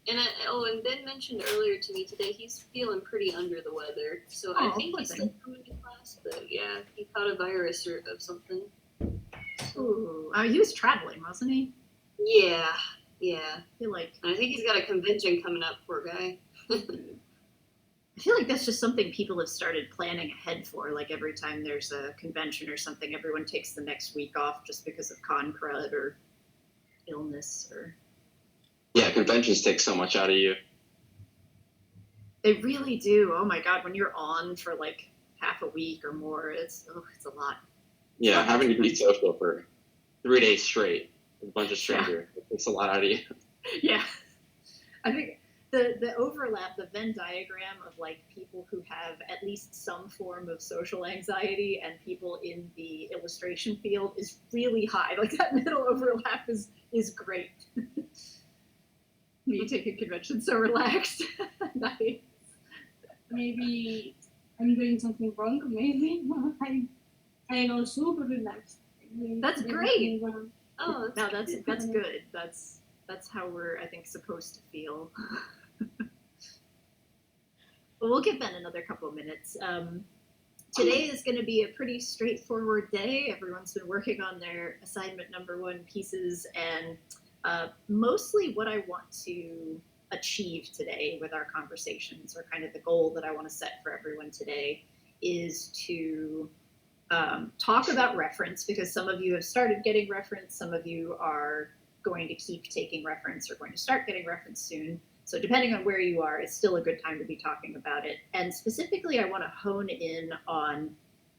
And Ben mentioned earlier to me today he's feeling pretty under the weather, so I think he's still coming to class. But yeah, he caught a virus or of something. Ooh, he was traveling, wasn't he? Yeah. I feel like And I think he's got a convention coming up. Poor guy. I feel like that's just something people have started planning ahead for. Like every time there's a convention or something, everyone takes the next week off just because of con crud or illness or. Yeah, conventions take so much out of you. They really do. Oh my god, when you're on for like half a week or more, it's a lot. Yeah, having to be social for 3 days straight with a bunch of strangers, it takes a lot out of you. Yeah. I think the overlap, the Venn diagram of like people who have at least some form of social anxiety and people in the illustration field is really high. Like that middle overlap is great. Me taking convention so relaxed. Nice. Maybe I'm doing something wrong. Maybe I know super relaxed. That's great. Oh, no, that's good. That's how we're, I think, supposed to feel. Well, we'll give Ben another couple of minutes. Today is going to be a pretty straightforward day. Everyone's been working on their assignment number 1 pieces, and mostly what I want to achieve today with our conversations, or kind of the goal that I want to set for everyone today, is to talk about reference, because some of you have started getting reference, some of you are going to keep taking reference or going to start getting reference soon. So depending on where you are, it's still a good time to be talking about it. And specifically, I want to hone in on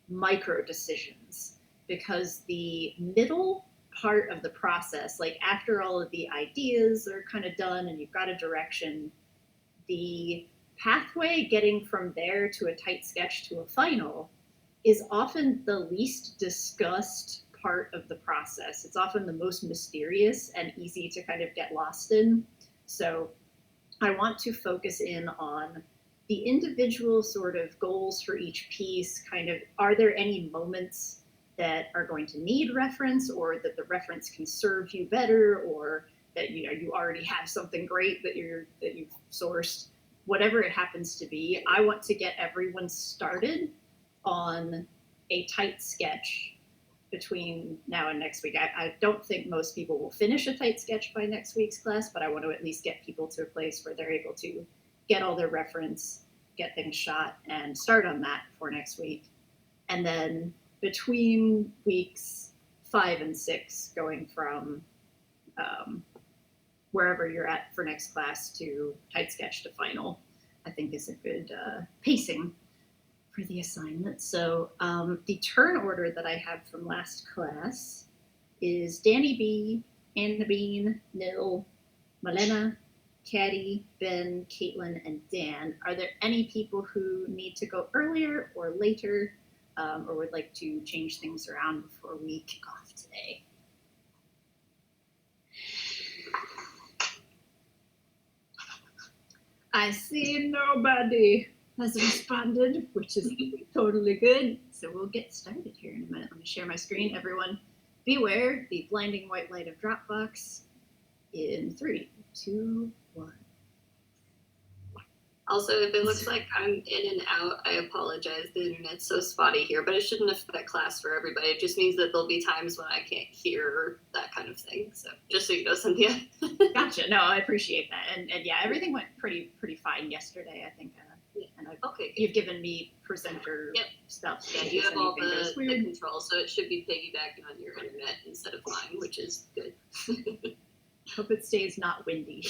micro decisions, because the middle part of the process, like after all of the ideas are kind of done and you've got a direction, the pathway getting from there to a tight sketch to a final is often the least discussed part of the process. It's often the most mysterious and easy to kind of get lost in. So I want to focus in on the individual sort of goals for each piece. Kind of, are there any moments that are going to need reference, or that the reference can serve you better, or that you already have something great that you've sourced? Whatever it happens to be, I want to get everyone started on a tight sketch between now and next week. I don't think most people will finish a tight sketch by next week's class, but I want to at least get people to a place where they're able to get all their reference, get things shot, and start on that for next week. And then between weeks 5 and 6, going from wherever you're at for next class to tight sketch to final, I think is a good pacing for the assignment. So the turn order that I have from last class is Danny B, Anna Bean, Nil, Malena, Caddy, Ben, Caitlin, and Dan. Are there any people who need to go earlier or later, or would like to change things around before we kick off today? I see nobody has responded, which is totally good. So we'll get started here in a minute. Let me share my screen. Everyone, beware the blinding white light of Dropbox in 3, 2, 1. Also, if it looks like I'm in and out, I apologize. The internet's so spotty here, but it shouldn't affect class for everybody. It just means that there'll be times when I can't hear or that kind of thing. So just so you know, Cynthia. Gotcha. No, I appreciate that. And yeah, everything went pretty fine yesterday, I think. And okay, you've given me presenter stuff. Yeah, you have all the control, so it should be piggybacking on your internet instead of mine, which is good. Hope it stays not windy.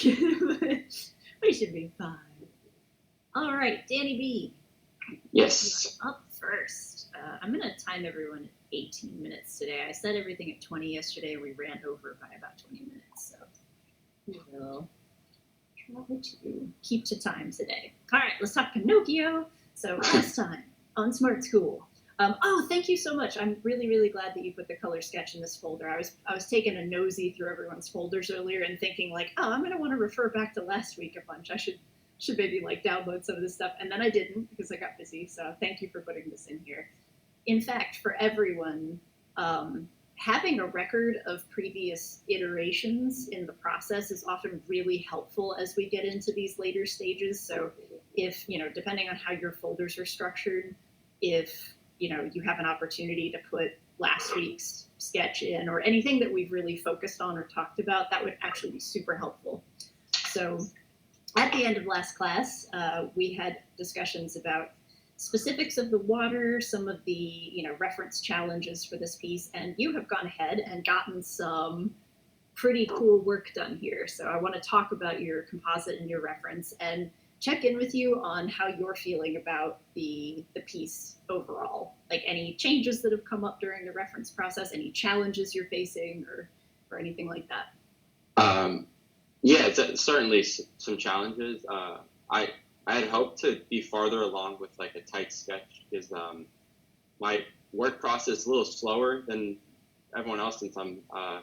We should be fine. All right, Danny B. Yes. Up first. I'm going to time everyone at 18 minutes today. I said everything at 20 yesterday. We ran over by about 20 minutes, so we will try to keep to time today. All right, let's talk Pinocchio. So last time on Smart School. Oh, thank you so much. I'm really, really glad that you put the color sketch in this folder. I was taking a nosy through everyone's folders earlier and thinking like, oh, I'm going to want to refer back to last week a bunch. I should maybe like download some of this stuff. And then I didn't because I got busy. So thank you for putting this in here. In fact, for everyone, having a record of previous iterations in the process is often really helpful as we get into these later stages. So if, depending on how your folders are structured, if, you have an opportunity to put last week's sketch in or anything that we've really focused on or talked about, that would actually be super helpful. So at the end of last class, we had discussions about specifics of the water, some of the reference challenges for this piece, and you have gone ahead and gotten some pretty cool work done here. So I want to talk about your composite and your reference and check in with you on how you're feeling about the piece overall. Like any changes that have come up during the reference process, any challenges you're facing, or anything like that. Yeah, it's certainly some challenges. I had hoped to be farther along with like a tight sketch because my work process is a little slower than everyone else since I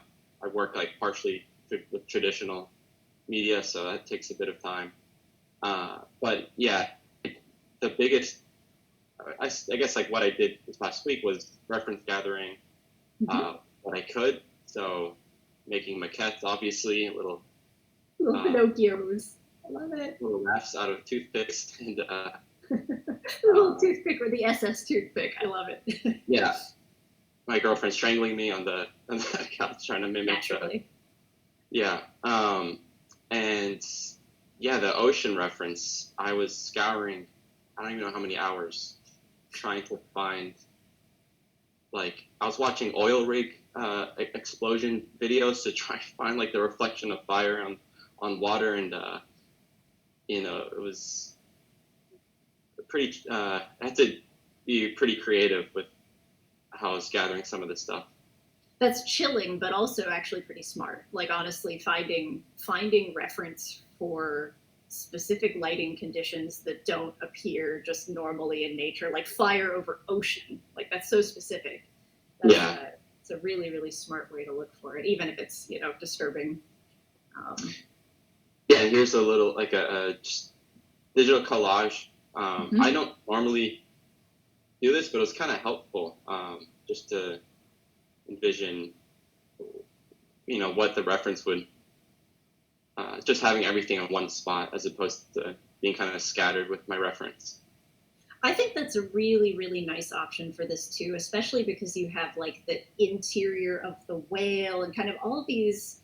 work like partially with traditional media, so that takes a bit of time. But yeah, the biggest, I guess like what I did this past week was reference gathering what I could. So making maquettes, obviously, little Pinocchios. I love it. Little rafts out of toothpicks and the little toothpick or the SS toothpick. I love it. Yeah, my girlfriend strangling me on the couch trying to mimic. Naturally. And yeah, the ocean reference. I was scouring. I don't even know how many hours trying to find. Like I was watching oil rig explosion videos to try and find like the reflection of fire on water, and it was pretty. I had to be pretty creative with how I was gathering some of this stuff. That's chilling, but also actually pretty smart. Like honestly, finding reference for specific lighting conditions that don't appear just normally in nature, like fire over ocean. Like that's so specific. It's a really, really smart way to look for it, even if it's disturbing. Yeah, and here's a little like a just digital collage. I don't normally do this, but it was kind of helpful just to envision, what the reference would. Just having everything in one spot as opposed to being kind of scattered with my reference. I think that's a really, really nice option for this too, especially because you have like the interior of the whale and kind of all of these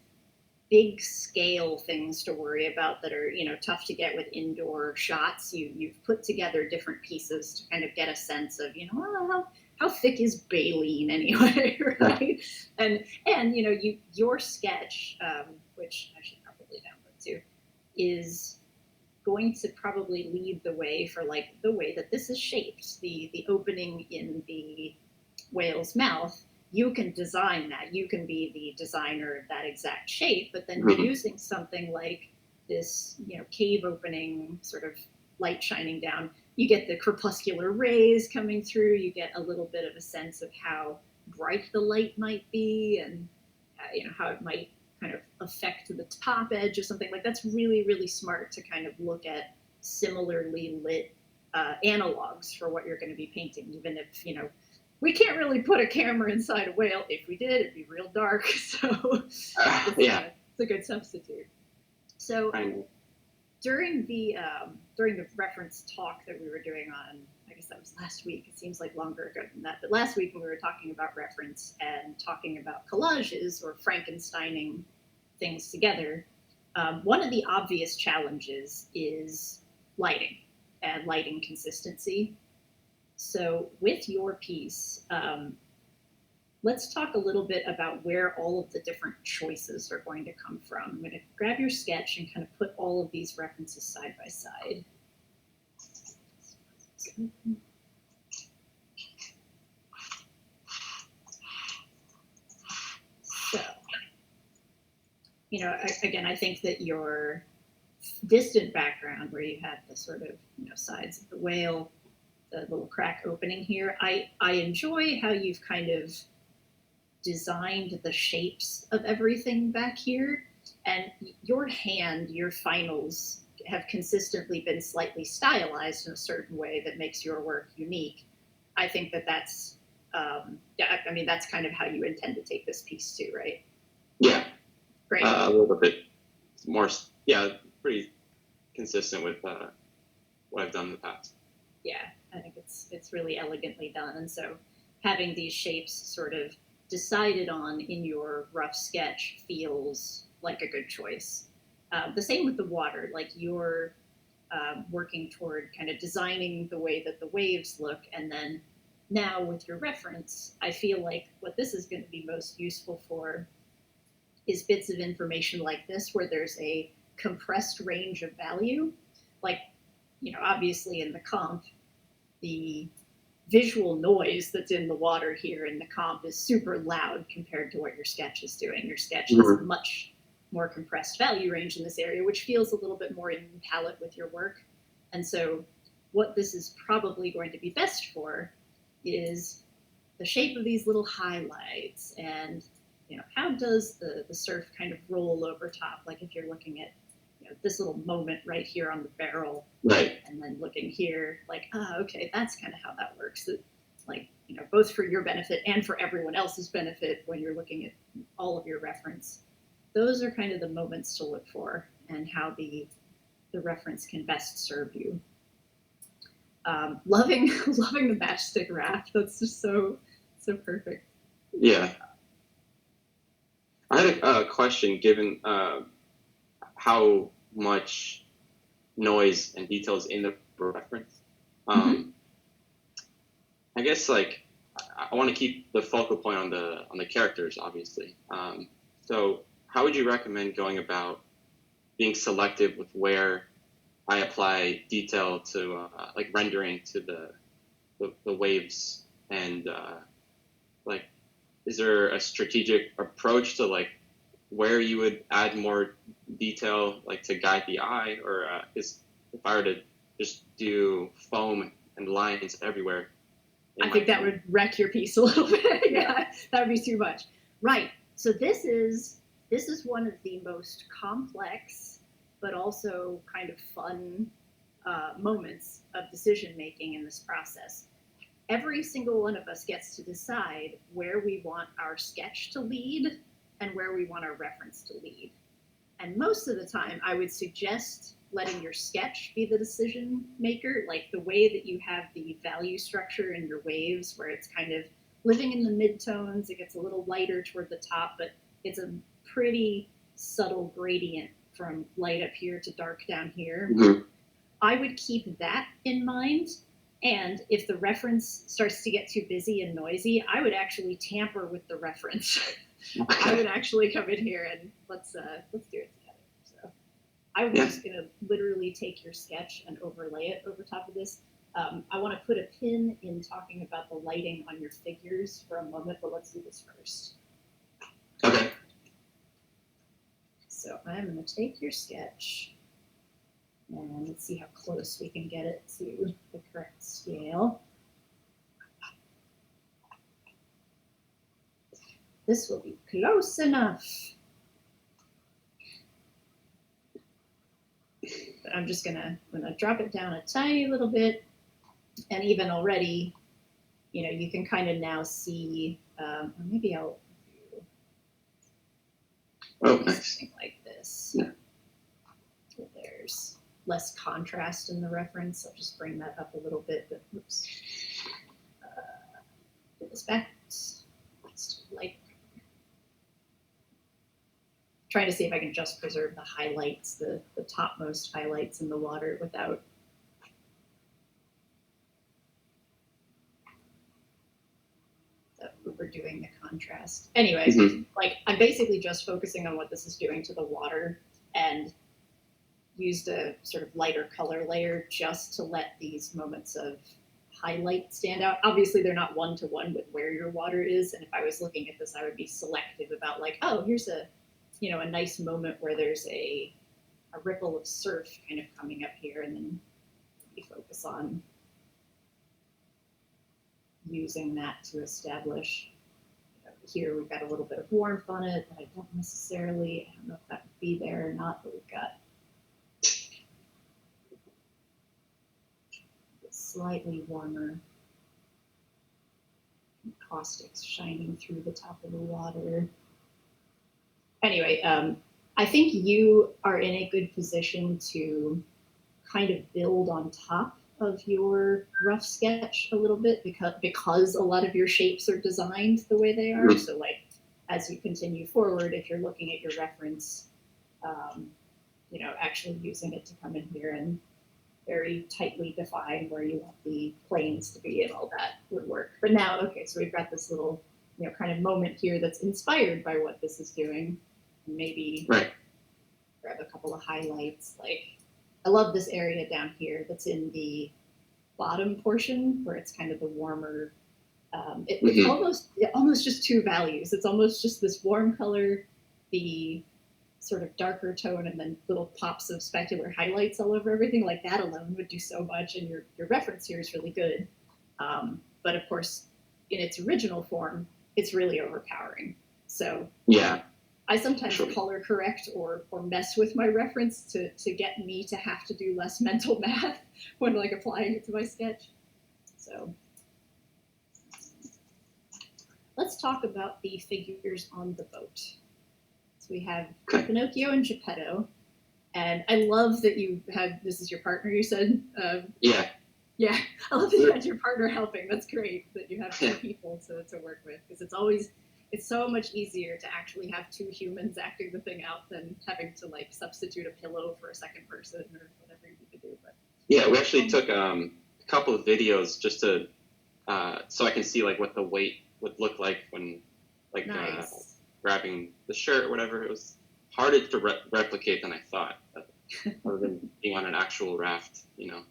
big scale things to worry about that are, tough to get with indoor shots. You've put together different pieces to kind of get a sense of, how thick is baleen anyway, right? And your sketch, which I should probably download too, is going to probably lead the way for like the way that this is shaped, the opening in the whale's mouth. You can design that. You can be the designer of that exact shape, but then using something like this, cave opening sort of light shining down, you get the crepuscular rays coming through. You get a little bit of a sense of how bright the light might be and, how it might kind of affect the top edge or something. Like that's really, really smart to kind of look at similarly lit analogs for what you're going to be painting, even if, we can't really put a camera inside a whale. If we did, it'd be real dark. So it's a good substitute. So during the reference talk that we were doing on, I guess that was last week. It seems like longer ago than that. But last week when we were talking about reference and talking about collages or Frankensteining things together, one of the obvious challenges is lighting and lighting consistency. So with your piece, let's talk a little bit about where all of the different choices are going to come from. I'm going to grab your sketch and kind of put all of these references side by side. So, again, I think that your distant background where you had the sort of, sides of the whale, the little crack opening here, I enjoy how you've kind of designed the shapes of everything back here. And your hand, your finals have consistently been slightly stylized in a certain way that makes your work unique. I think that that's Yeah, I mean, that's kind of how you intend to take this piece too, right? Yeah, Great. a little bit more. Yeah, pretty consistent with what I've done in the past. Yeah, I think it's really elegantly done. And so having these shapes sort of decided on in your rough sketch feels like a good choice. The same with the water, like you're working toward kind of designing the way that the waves look. And then now with your reference, I feel like what this is going to be most useful for is bits of information like this, where there's a compressed range of value. Like, obviously in the comp, the visual noise that's in the water here in the comp is super loud compared to what your sketch is doing. Your sketch has a much more compressed value range in this area, which feels a little bit more in palette with your work. And so what this is probably going to be best for is the shape of these little highlights and how does the surf kind of roll over top, like if you're looking at this little moment right here on the barrel, right, and then looking here, like, okay, that's kind of how that works. That, like, both for your benefit and for everyone else's benefit when you're looking at all of your reference. Those are kind of the moments to look for and how the reference can best serve you. Loving the matchstick raft. That's just so perfect. Yeah. I had a question given how much noise and details in the reference. I guess like I want to keep the focal point on the characters, obviously. So how would you recommend going about being selective with where I apply detail to like rendering to the waves and like is there a strategic approach to like where you would add more detail like to guide the eye or if I were to just do foam and lines everywhere I think that would wreck your piece a little bit. Yeah, that would be too much. Right. So this is one of the most complex but also kind of fun moments of decision making in this process. Every single one of us gets to decide where we want our sketch to lead and where we want our reference to lead. And most of the time, I would suggest letting your sketch be the decision maker, like the way that you have the value structure in your waves, where it's kind of living in the midtones. It gets a little lighter toward the top, but it's a pretty subtle gradient from light up here to dark down here. Mm-hmm. I would keep that in mind. And if the reference starts to get too busy and noisy, I would actually tamper with the reference. Okay. I would actually come in here and let's do it together. So I'm just gonna literally take your sketch and overlay it over top of this. I want to put a pin in talking about the lighting on your figures for a moment, but let's do this first. Okay. So I'm going to take your sketch and let's see how close we can get it to the correct scale. This will be close enough. But I'm just gonna drop it down a tiny little bit, and even already, you can kind of now see. Or maybe I'll do something like this. Yeah. There's less contrast in the reference. I'll just bring that up a little bit. But oops, get this back. It's too light. Trying to see if I can just preserve the highlights, the topmost highlights in the water without overdoing the contrast. Anyway, like I'm basically just focusing on what this is doing to the water and used a sort of lighter color layer just to let these moments of highlight stand out. Obviously, they're not one-to-one with where your water is. And if I was looking at this, I would be selective about like, oh, here's a nice moment where there's a ripple of surf kind of coming up here, and then you focus on using that to establish. Here we've got a little bit of warmth on it that I don't know if that would be there or not, but we've got slightly warmer caustics shining through the top of the water. Anyway, I think you are in a good position to kind of build on top of your rough sketch a little bit because a lot of your shapes are designed the way they are. So like as you continue forward, if you're looking at your reference, you know, actually using it to come in here and very tightly define where you want the planes to be and all that would work. But now, okay, so we've got this little, you know, kind of moment here that's inspired by what this is doing. Maybe Right. grab a couple of highlights. Like, I love this area down here that's in the bottom portion where it's kind of the warmer. It's almost just two values. It's almost just this warm color, the sort of darker tone, and then little pops of specular highlights all over everything. Like that alone would do so much, and your reference here is really good. But of course, in its original form, it's really overpowering. So yeah, I sometimes color correct or mess with my reference to get me to have to do less mental math when like applying it to my sketch. So let's talk about the figures on the boat. So we have Pinocchio and Geppetto, and I love that you have, this is your partner, you said? Yeah. Yeah, I love that you had your partner helping. That's great that you have two people to work with, because it's so much easier to actually have two humans acting the thing out than having to like substitute a pillow for a second person or whatever you need to do. But yeah, we actually took a couple of videos just to so I can see like what the weight would look like when like nice. grabbing the shirt or whatever. It was harder to replicate than I thought, other than being on an actual raft, you know.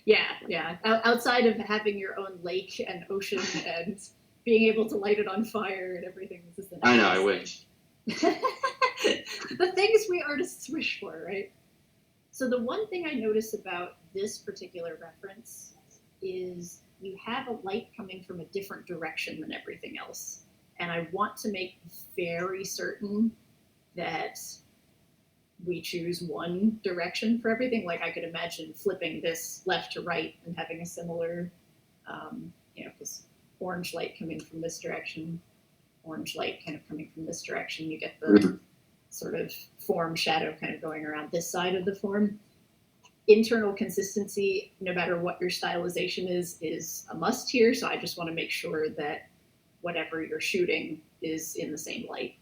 Yeah. Outside of having your own lake and ocean and being able to light it on fire and everything, this is the I know. I wish. the things we artists wish for, right? So the one thing I notice about this particular reference is you have a light coming from a different direction than everything else. And I want to make very certain that we choose one direction for everything. Like I could imagine flipping this left to right and having a similar, you know, this orange light coming from this direction, orange light kind of coming from this direction. You get the sort of form shadow kind of going around this side of the form. Internal consistency, no matter what your stylization is a must here. So I just want to make sure that whatever you're shooting is in the same light.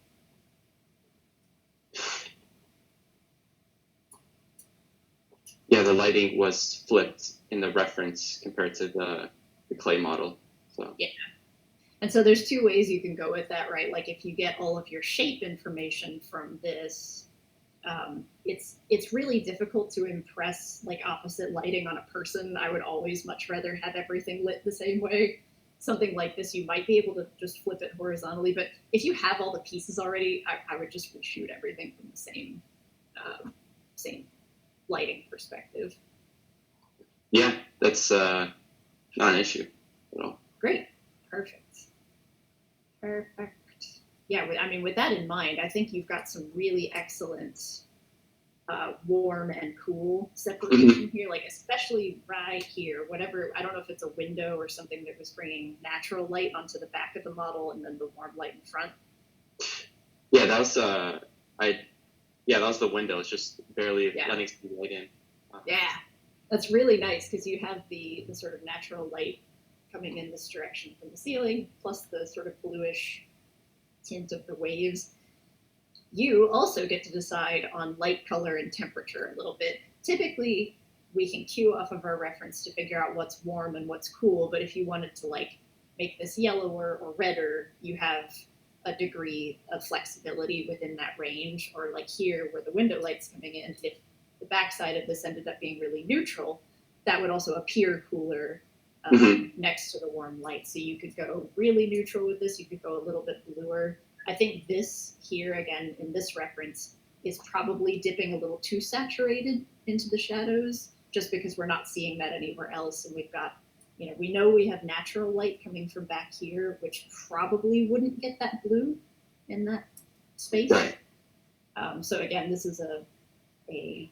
Yeah, the lighting was flipped in the reference compared to the clay model. So yeah. And so there's two ways you can go with that, right? Like if you get all of your shape information from this, it's really difficult to impress like opposite lighting on a person. I would always much rather have everything lit the same way. Something like this, you might be able to just flip it horizontally, but if you have all the pieces already, I would just reshoot everything from the same lighting perspective. Yeah, that's not an issue at all. Great, perfect. Yeah, I mean, with that in mind, I think you've got some really excellent warm and cool separation here, like especially right here, whatever, I don't know if it's a window or something that was bringing natural light onto the back of the model and then the warm light in front. Yeah, that was that was the window. It's just barely letting some light in. Yeah, that's really nice because you have the sort of natural light coming in this direction from the ceiling, plus the sort of bluish tint of the waves. You also get to decide on light, color, and temperature a little bit. Typically, we can cue off of our reference to figure out what's warm and what's cool, but if you wanted to like make this yellower or redder, you have a degree of flexibility within that range. Or like here where the window light's coming in, if the backside of this ended up being really neutral, that would also appear cooler next to the warm light. So you could go really neutral with this, you could go a little bit bluer. I think this here, again, in this reference, is probably dipping a little too saturated into the shadows, just because we're not seeing that anywhere else. And we've got, you know, we know we have natural light coming from back here, which probably wouldn't get that blue in that space. So again, this is an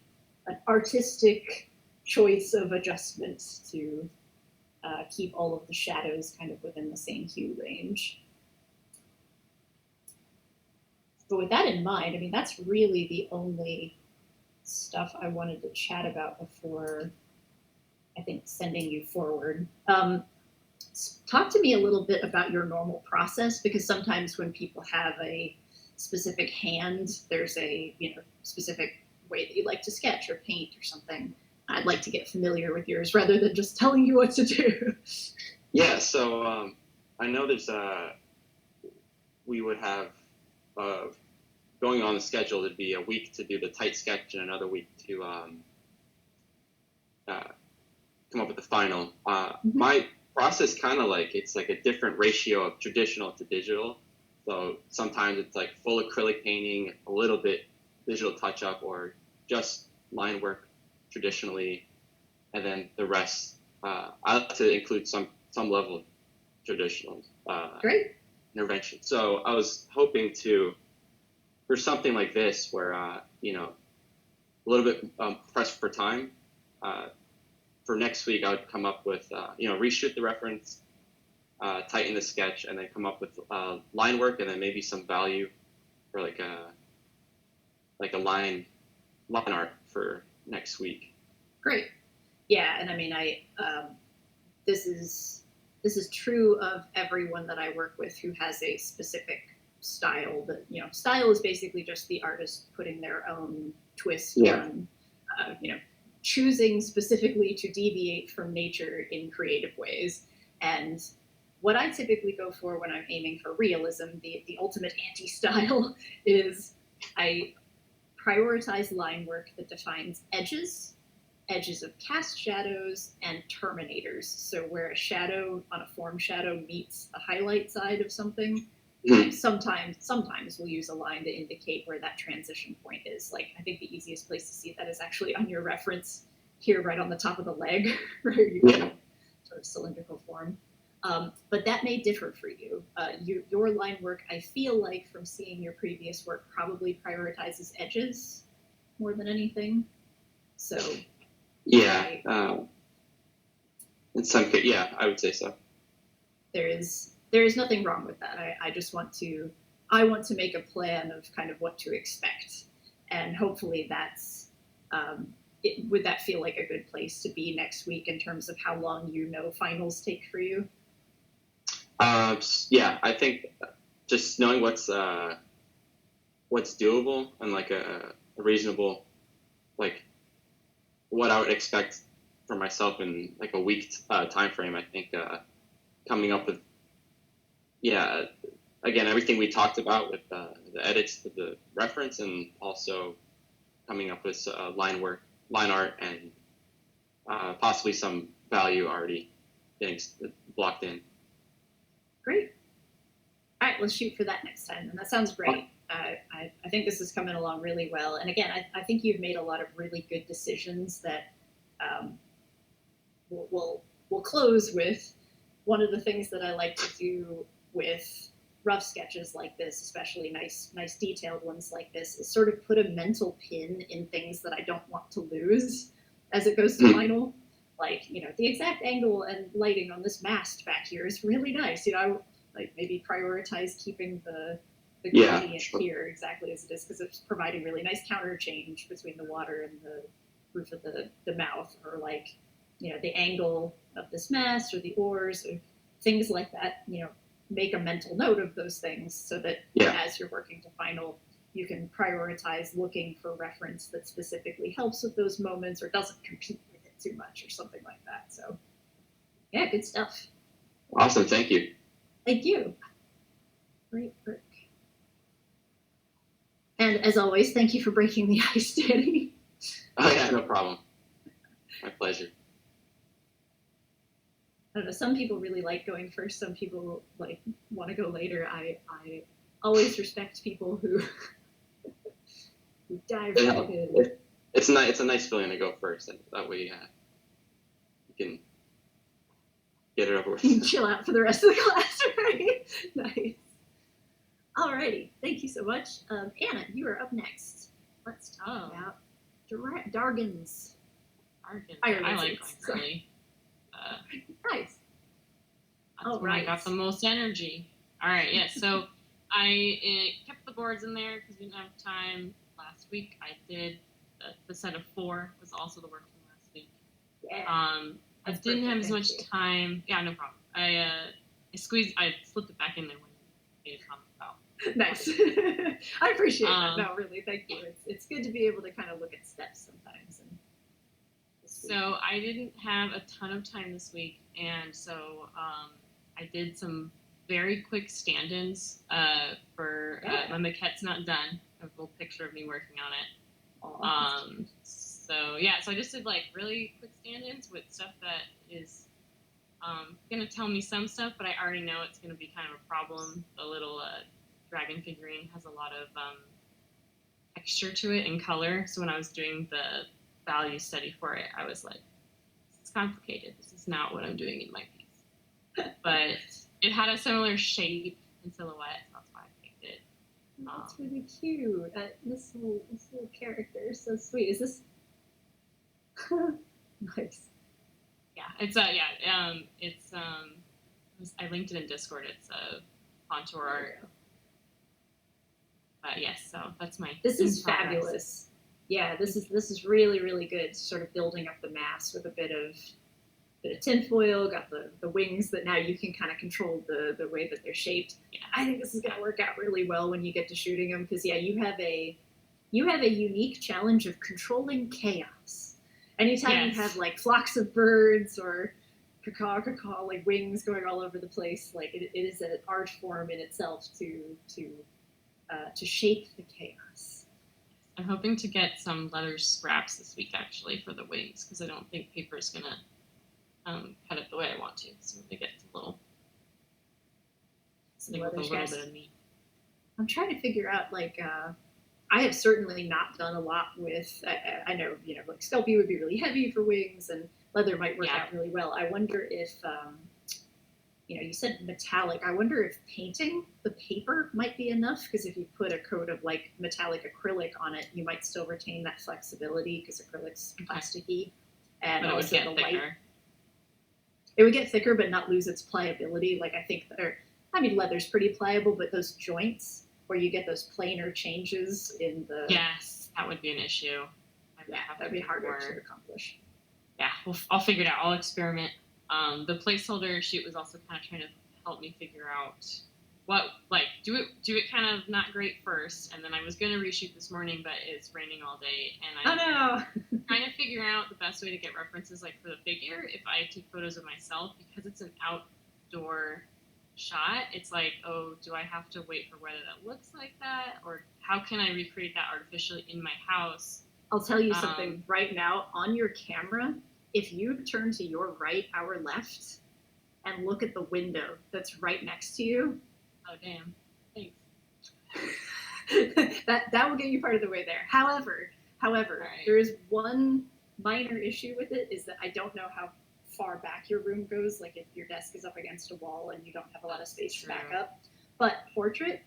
artistic choice of adjustment to keep all of the shadows kind of within the same hue range. But with that in mind, I mean, that's really the only stuff I wanted to chat about before, I think, sending you forward. Talk to me a little bit about your normal process, because sometimes when people have a specific hand, there's a specific way that you like to sketch or paint or something. I'd like to get familiar with yours rather than just telling you what to do. Yeah, so I know there's we would have going on the schedule, it'd be a week to do the tight sketch and another week to come up with the final. My process kind of it's like a different ratio of traditional to digital. So sometimes it's like full acrylic painting, a little bit digital touch up, or just line work traditionally, and then the rest. I like to include some level of traditional Great. intervention. So I was hoping for something like this where a little bit pressed for time. For next week, I would come up with reshoot the reference, tighten the sketch, and then come up with line work, and then maybe some value for like a line art for next week. Great. Yeah, and I mean, this is true of everyone that I work with who has a specific style. That style is basically just the artist putting their own twist on, choosing specifically to deviate from nature in creative ways. And what I typically go for when I'm aiming for realism, the ultimate anti-style, is I prioritize line work that defines edges of cast shadows, and terminators. So where a shadow on a form shadow meets the highlight side of something, sometimes we'll use a line to indicate where that transition point is. Like, I think the easiest place to see that is actually on your reference here, right on the top of the leg, where you have sort of cylindrical form. But that may differ for you. Your line work, I feel like from seeing your previous work, probably prioritizes edges more than anything. So in some case, I would say so. There is nothing wrong with that. I just want to make a plan of kind of what to expect, and hopefully that's would that feel like a good place to be next week in terms of how long finals take for you? I think just knowing what's doable and like a reasonable, like what I would expect for myself in like a week time frame. I think coming up with again, everything we talked about with the edits to the reference, and also coming up with line art, and possibly some value already getting blocked in. Great. All right, let's shoot for that next time. And that sounds great. I think this is coming along really well. And again, I think you've made a lot of really good decisions that we'll close with. One of the things that I like to do with rough sketches like this, especially nice detailed ones like this, is sort of put a mental pin in things that I don't want to lose as it goes to final. Like, the exact angle and lighting on this mast back here is really nice. Like maybe prioritize keeping the gradient here exactly as it is, because it's providing really nice counter change between the water and the roof of the mouth, or like, the angle of this mast or the oars, or things like that. Make a mental note of those things so that as you're working to final, you can prioritize looking for reference that specifically helps with those moments or doesn't compete with it too much or something like that. So yeah, good stuff. Awesome. Thank you. Thank you. Great work. And as always, thank you for breaking the ice, Danny. Oh yeah, no problem. My pleasure. I don't know, some people really like going first, some people like want to go later. I always respect people who dive right in. It's a nice feeling to go first, and that way you can get it over with. You can chill out for the rest of the class, right? Nice. Alrighty, thank you so much. Anna, you are up next. Let's talk about Dargans. I like going early. Nice. That's when I got the most energy. All right, yeah. So I kept the boards in there because we didn't have time last week. I did the set of 4 was also the work from last week. Yeah. I didn't have as much time. Yeah, no problem. I slipped it back in there when you made a comment about. Nice. I appreciate that. No, really, thank you. It's good to be able to kind of look at steps sometimes. So I didn't have a ton of time this week, and so I did some very quick stand-ins for my maquette's not done. A little picture of me working on it. So I just did like really quick stand-ins with stuff that is gonna tell me some stuff, but I already know it's gonna be kind of a problem. The little dragon figurine has a lot of texture to it and color. So when I was doing the value study for it, I was like, it's complicated. This is not what I'm doing in my piece. But it had a similar shape and silhouette, so that's why I picked it. That's really cute. This little character is so sweet. Is this nice? Yeah, it's I linked it in Discord. It's a contour art. But yes, so that's my. This is fabulous. Yeah, this is really, really good. Sort of building up the mass with a bit of tinfoil. Got the wings that now you can kind of control the way that they're shaped. Yeah. I think this is going to work out really well when you get to shooting them because you have a unique challenge of controlling chaos. Anytime you have like flocks of birds or caw like wings going all over the place, like it is an art form in itself to shape the chaos. I'm hoping to get some leather scraps this week, actually, for the wings, because I don't think paper is going to cut it the way I want to. So I'm going to get a little bit of meat. I'm trying to figure out, like, I have certainly not done a lot with, I know, like Sculpey would be really heavy for wings, and leather might work out really well. I wonder if, you said metallic. I wonder if painting the paper might be enough, because if you put a coat of like metallic acrylic on it, you might still retain that flexibility because acrylic's plasticky. And but also it would get thicker. It would get thicker, but not lose its pliability. Like leather's pretty pliable, but those joints where you get those planar changes in the... Yes, that would be an issue. That'd be harder to accomplish. Yeah, I'll figure it out. I'll experiment. The placeholder shoot was also kind of trying to help me figure out what, like, do it kind of not great first, and then I was going to reshoot this morning, but it's raining all day, and I'm trying to figure out the best way to get references, like, for the figure. If I take photos of myself, because it's an outdoor shot, it's like, oh, do I have to wait for weather that looks like that, or how can I recreate that artificially in my house? I'll tell you something right now. On your camera, if you turn to your right, our left, and look at the window that's right next to you. Oh, damn. Thanks. that will get you part of the way there. However, right. There is one minor issue with it, is that I don't know how far back your room goes, like if your desk is up against a wall and you don't have a lot of space to back up. But portrait,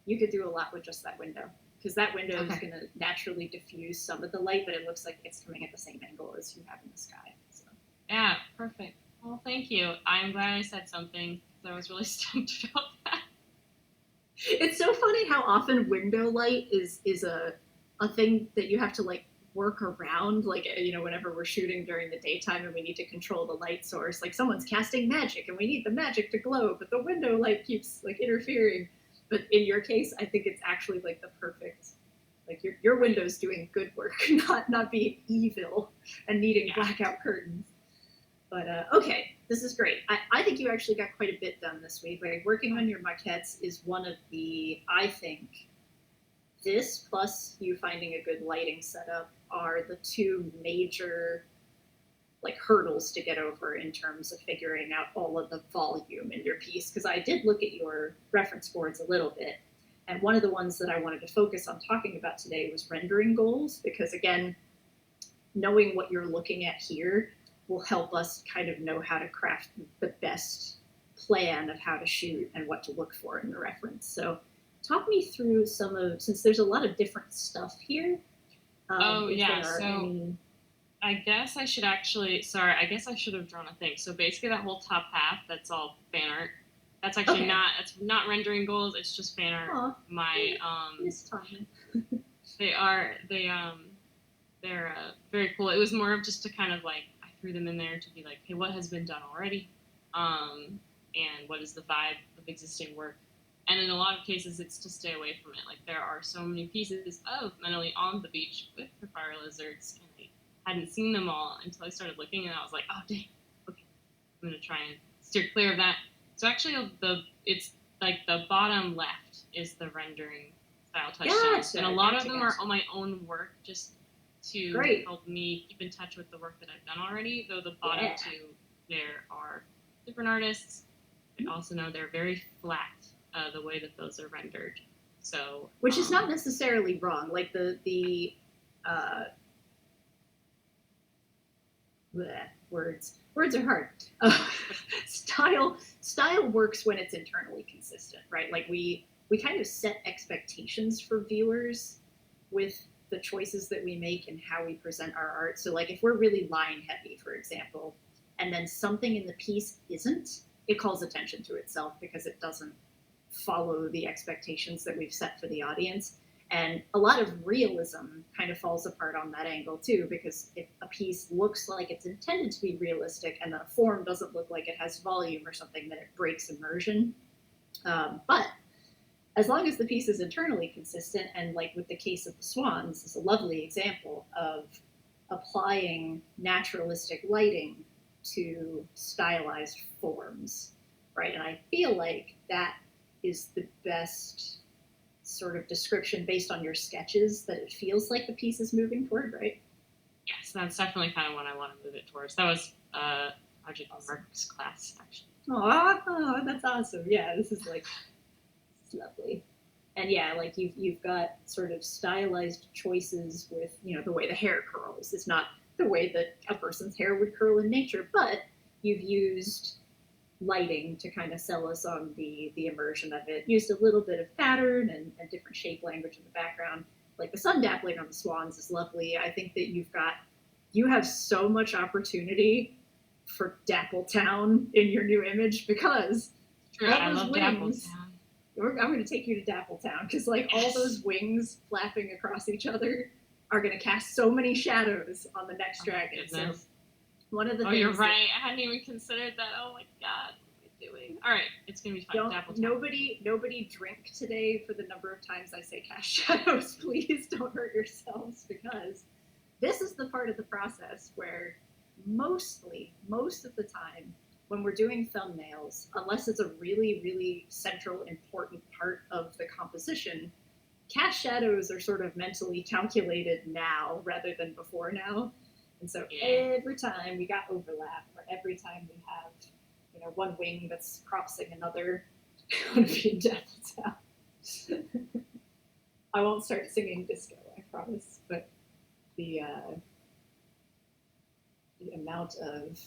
you could do a lot with just that window. Because that window is going to naturally diffuse some of the light, but it looks like it's coming at the same angle as you have in the sky. So. Yeah, perfect. Well, thank you. I'm glad I said something, because I was really stoked about that. It's so funny how often window light is a thing that you have to, like, work around. Like, whenever we're shooting during the daytime and we need to control the light source, like someone's casting magic and we need the magic to glow, but the window light keeps, like, interfering. But in your case, I think it's actually like the perfect, like your window's doing good work, not being evil and needing blackout curtains. But okay, this is great. I think you actually got quite a bit done this week. Like working on your maquettes is one of the, I think, this plus you finding a good lighting setup are the two major like hurdles to get over in terms of figuring out all of the volume in your piece. Because I did look at your reference boards a little bit, and one of the ones that I wanted to focus on talking about today was rendering goals, because again, knowing what you're looking at here will help us kind of know how to craft the best plan of how to shoot and what to look for in the reference. So talk me through some of, since there's a lot of different stuff here. So I guess I should actually. Sorry, I guess I should have drawn a thing. So basically, that whole top half, that's all fan art. That's actually Okay. not. It's not rendering goals. It's just fan art. Aw, My this time. they're very cool. It was more of just to kind of like I threw them in there to be like, hey, what has been done already, and what is the vibe of existing work. And in a lot of cases, it's to stay away from it. Like there are so many pieces of Mentally on the beach with the fire lizards, and I hadn't seen them all until I started looking, and I was like, oh dang, okay, I'm gonna try and steer clear of that. So actually, it's like the bottom left is the rendering style touchstones, Gotcha, and a lot gotcha, of them gotcha. are on my own work, just to Great. help me keep in touch with the work that I've done already. Though the bottom Yeah. two, there are different artists. I also know they're very flat, the way that those are rendered. So, Which is not necessarily wrong. Like the bleh, words are hard. Style works when it's internally consistent, right? Like we kind of set expectations for viewers with the choices that we make and how we present our art. So like if we're really line heavy, for example, and then something in the piece isn't, it calls attention to itself because it doesn't follow the expectations that we've set for the audience. And a lot of realism kind of falls apart on that angle too, because if a piece looks like it's intended to be realistic and the form doesn't look like it has volume or something, then it breaks immersion. But as long as the piece is internally consistent, and like with the case of the swans, is a lovely example of applying naturalistic lighting to stylized forms, right? And I feel like that is the best sort of description based on your sketches that it feels like the piece is moving toward, right? yes, that's definitely kind of what I want to move it towards. That was Project Mark's class, actually. Oh, that's awesome. Yeah, this is like, it's lovely. And yeah, like you've got sort of stylized choices with, you know, the way the hair curls is not the way that a person's hair would curl in nature, but you've used lighting to kind of sell us on the immersion of it. Used a little bit of pattern and different shape language in the background. Like the sun dappling on the swans is lovely. I think that you have so much opportunity for Dappletown in your new image because True, I love wings, Dappletown. I'm going to take you to Dappletown because like all those wings flapping across each other are going to cast so many shadows on the next dragon. So one of the things you're right. I hadn't even considered that. Oh my god, what am I doing? All right, it's gonna be fine. Nobody drink today for the number of times I say cast shadows. Please don't hurt yourselves because this is the part of the process where most of the time when we're doing thumbnails, unless it's a really, really central, important part of the composition, cast shadows are sort of mentally calculated now rather than before now. And so every time we got overlap, or every time we have, you know, one wing that's crossing another, I'm gonna be in Dappletown. I won't start singing disco, I promise. But the amount of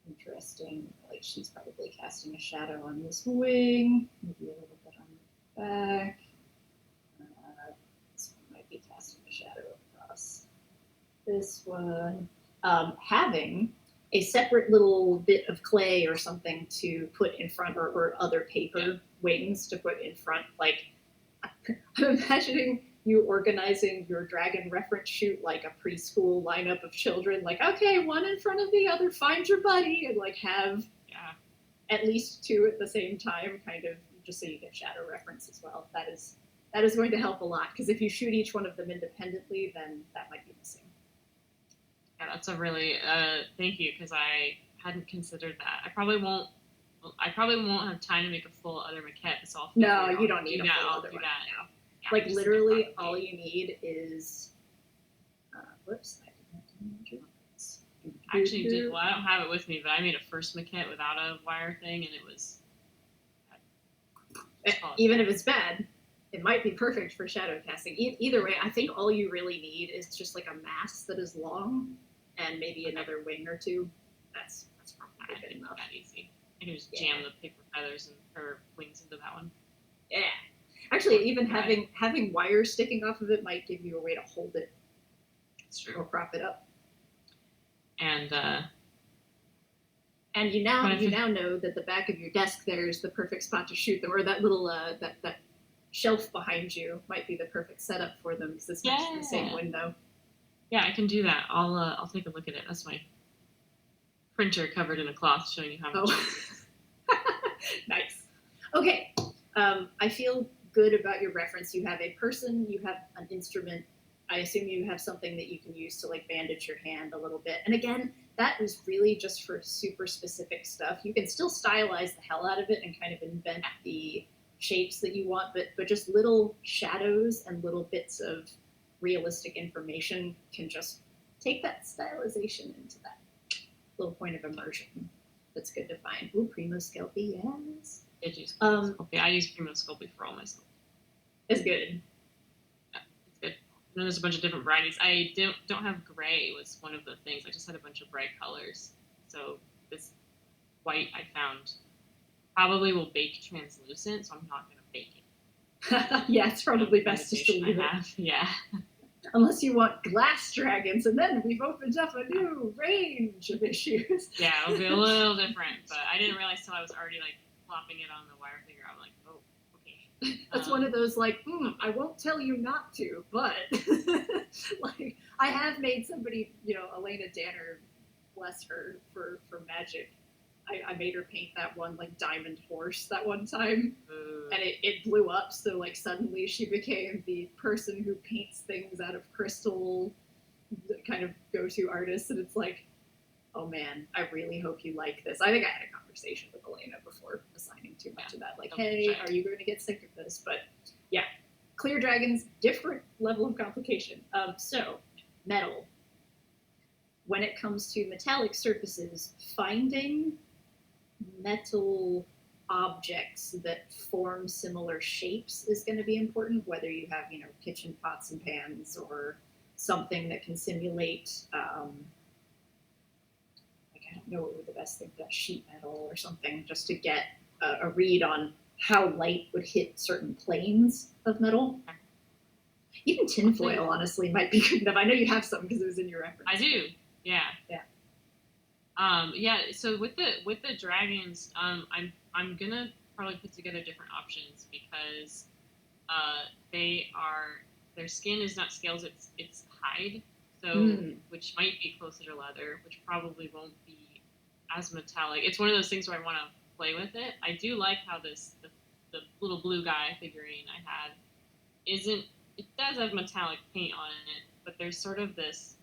interesting, like she's probably casting a shadow on this wing, maybe a little bit on the back. This one might be casting a shadow across this one. Having a separate little bit of clay or something to put in front, or other paper wings to put in front. Like, I'm imagining you organizing your dragon reference shoot like a preschool lineup of children, like, okay, one in front of the other, find your buddy, and like have at least two at the same time, kind of, just so you get shadow reference as well. That is going to help a lot, because if you shoot each one of them independently, then that might be missing. Yeah, that's a really thank you, because I hadn't considered that. I probably won't have time to make a full other maquette. So no, you don't need a full I'll other do one that. now. Yeah, like literally, all you need is. Whoops! I didn't do this. I actually did. Well, I don't have it with me, but I made a first maquette without a wire thing, and it was. Even if it's bad, it might be perfect for shadow casting. Either way, I think all you really need is just like a mass that is long, and maybe another wing or two. That's probably good enough. That easy. I can just jam the paper feathers or wings into that one. Yeah. Actually, even having wires sticking off of it might give you a way to hold it It's true. Or prop it up. And And you now know that the back of your desk there is the perfect spot to shoot them, or that little that shelf behind you might be the perfect setup for them because it's next to the same window. Yeah, I can do that. I'll take a look at it. That's my printer covered in a cloth showing you how much. Oh. Nice. Okay. I feel good about your reference. You have a person, you have an instrument. I assume you have something that you can use to like bandage your hand a little bit. And again, that was really just for super specific stuff. You can still stylize the hell out of it and kind of invent the shapes that you want, but just little shadows and little bits of realistic information can just take that stylization into that little point of immersion. That's good to find. Ooh, Primo Sculpey, yes. Did use Primo Sculpey. I use Primo Sculpey for all my sculpting. It's good. Yeah, it's good. And then there's a bunch of different varieties. I don't have gray was one of the things. I just had a bunch of bright colors. So this white I found probably will bake translucent, so I'm not going to bake it. Yeah, it's probably best just to leave it. Yeah. Unless you want glass dragons, and then we've opened up a new range of issues. Yeah, it'll be a little different, but I didn't realize till I was already like plopping it on the wire figure. I'm like, oh, okay. That's one of those like, I won't tell you not to, but like I have made somebody, Elena Danner, bless her, for Magic. I made her paint that one like diamond horse that one time, and it blew up. So like suddenly she became the person who paints things out of crystal, kind of go-to artist. And it's like, oh man, I really hope you like this. I think I had a conversation with Elena before assigning too much of that. Like, hey, are you going to get sick of this? But yeah, clear dragons, different level of complication. So metal. When it comes to metallic surfaces, finding metal objects that form similar shapes is going to be important, whether you have, kitchen pots and pans or something that can simulate, I don't know what would be the best thing for that, sheet metal or something, just to get a read on how light would hit certain planes of metal. Even tinfoil, honestly, might be good enough. I know you have some because it was in your reference. I do. Yeah. Yeah. So with the dragons, I'm gonna probably put together different options because their skin is not scales, it's hide, so which might be closer to leather, which probably won't be as metallic. It's one of those things where I want to play with it. I do like how the little blue guy figurine I had it does have metallic paint on it, but there's sort of this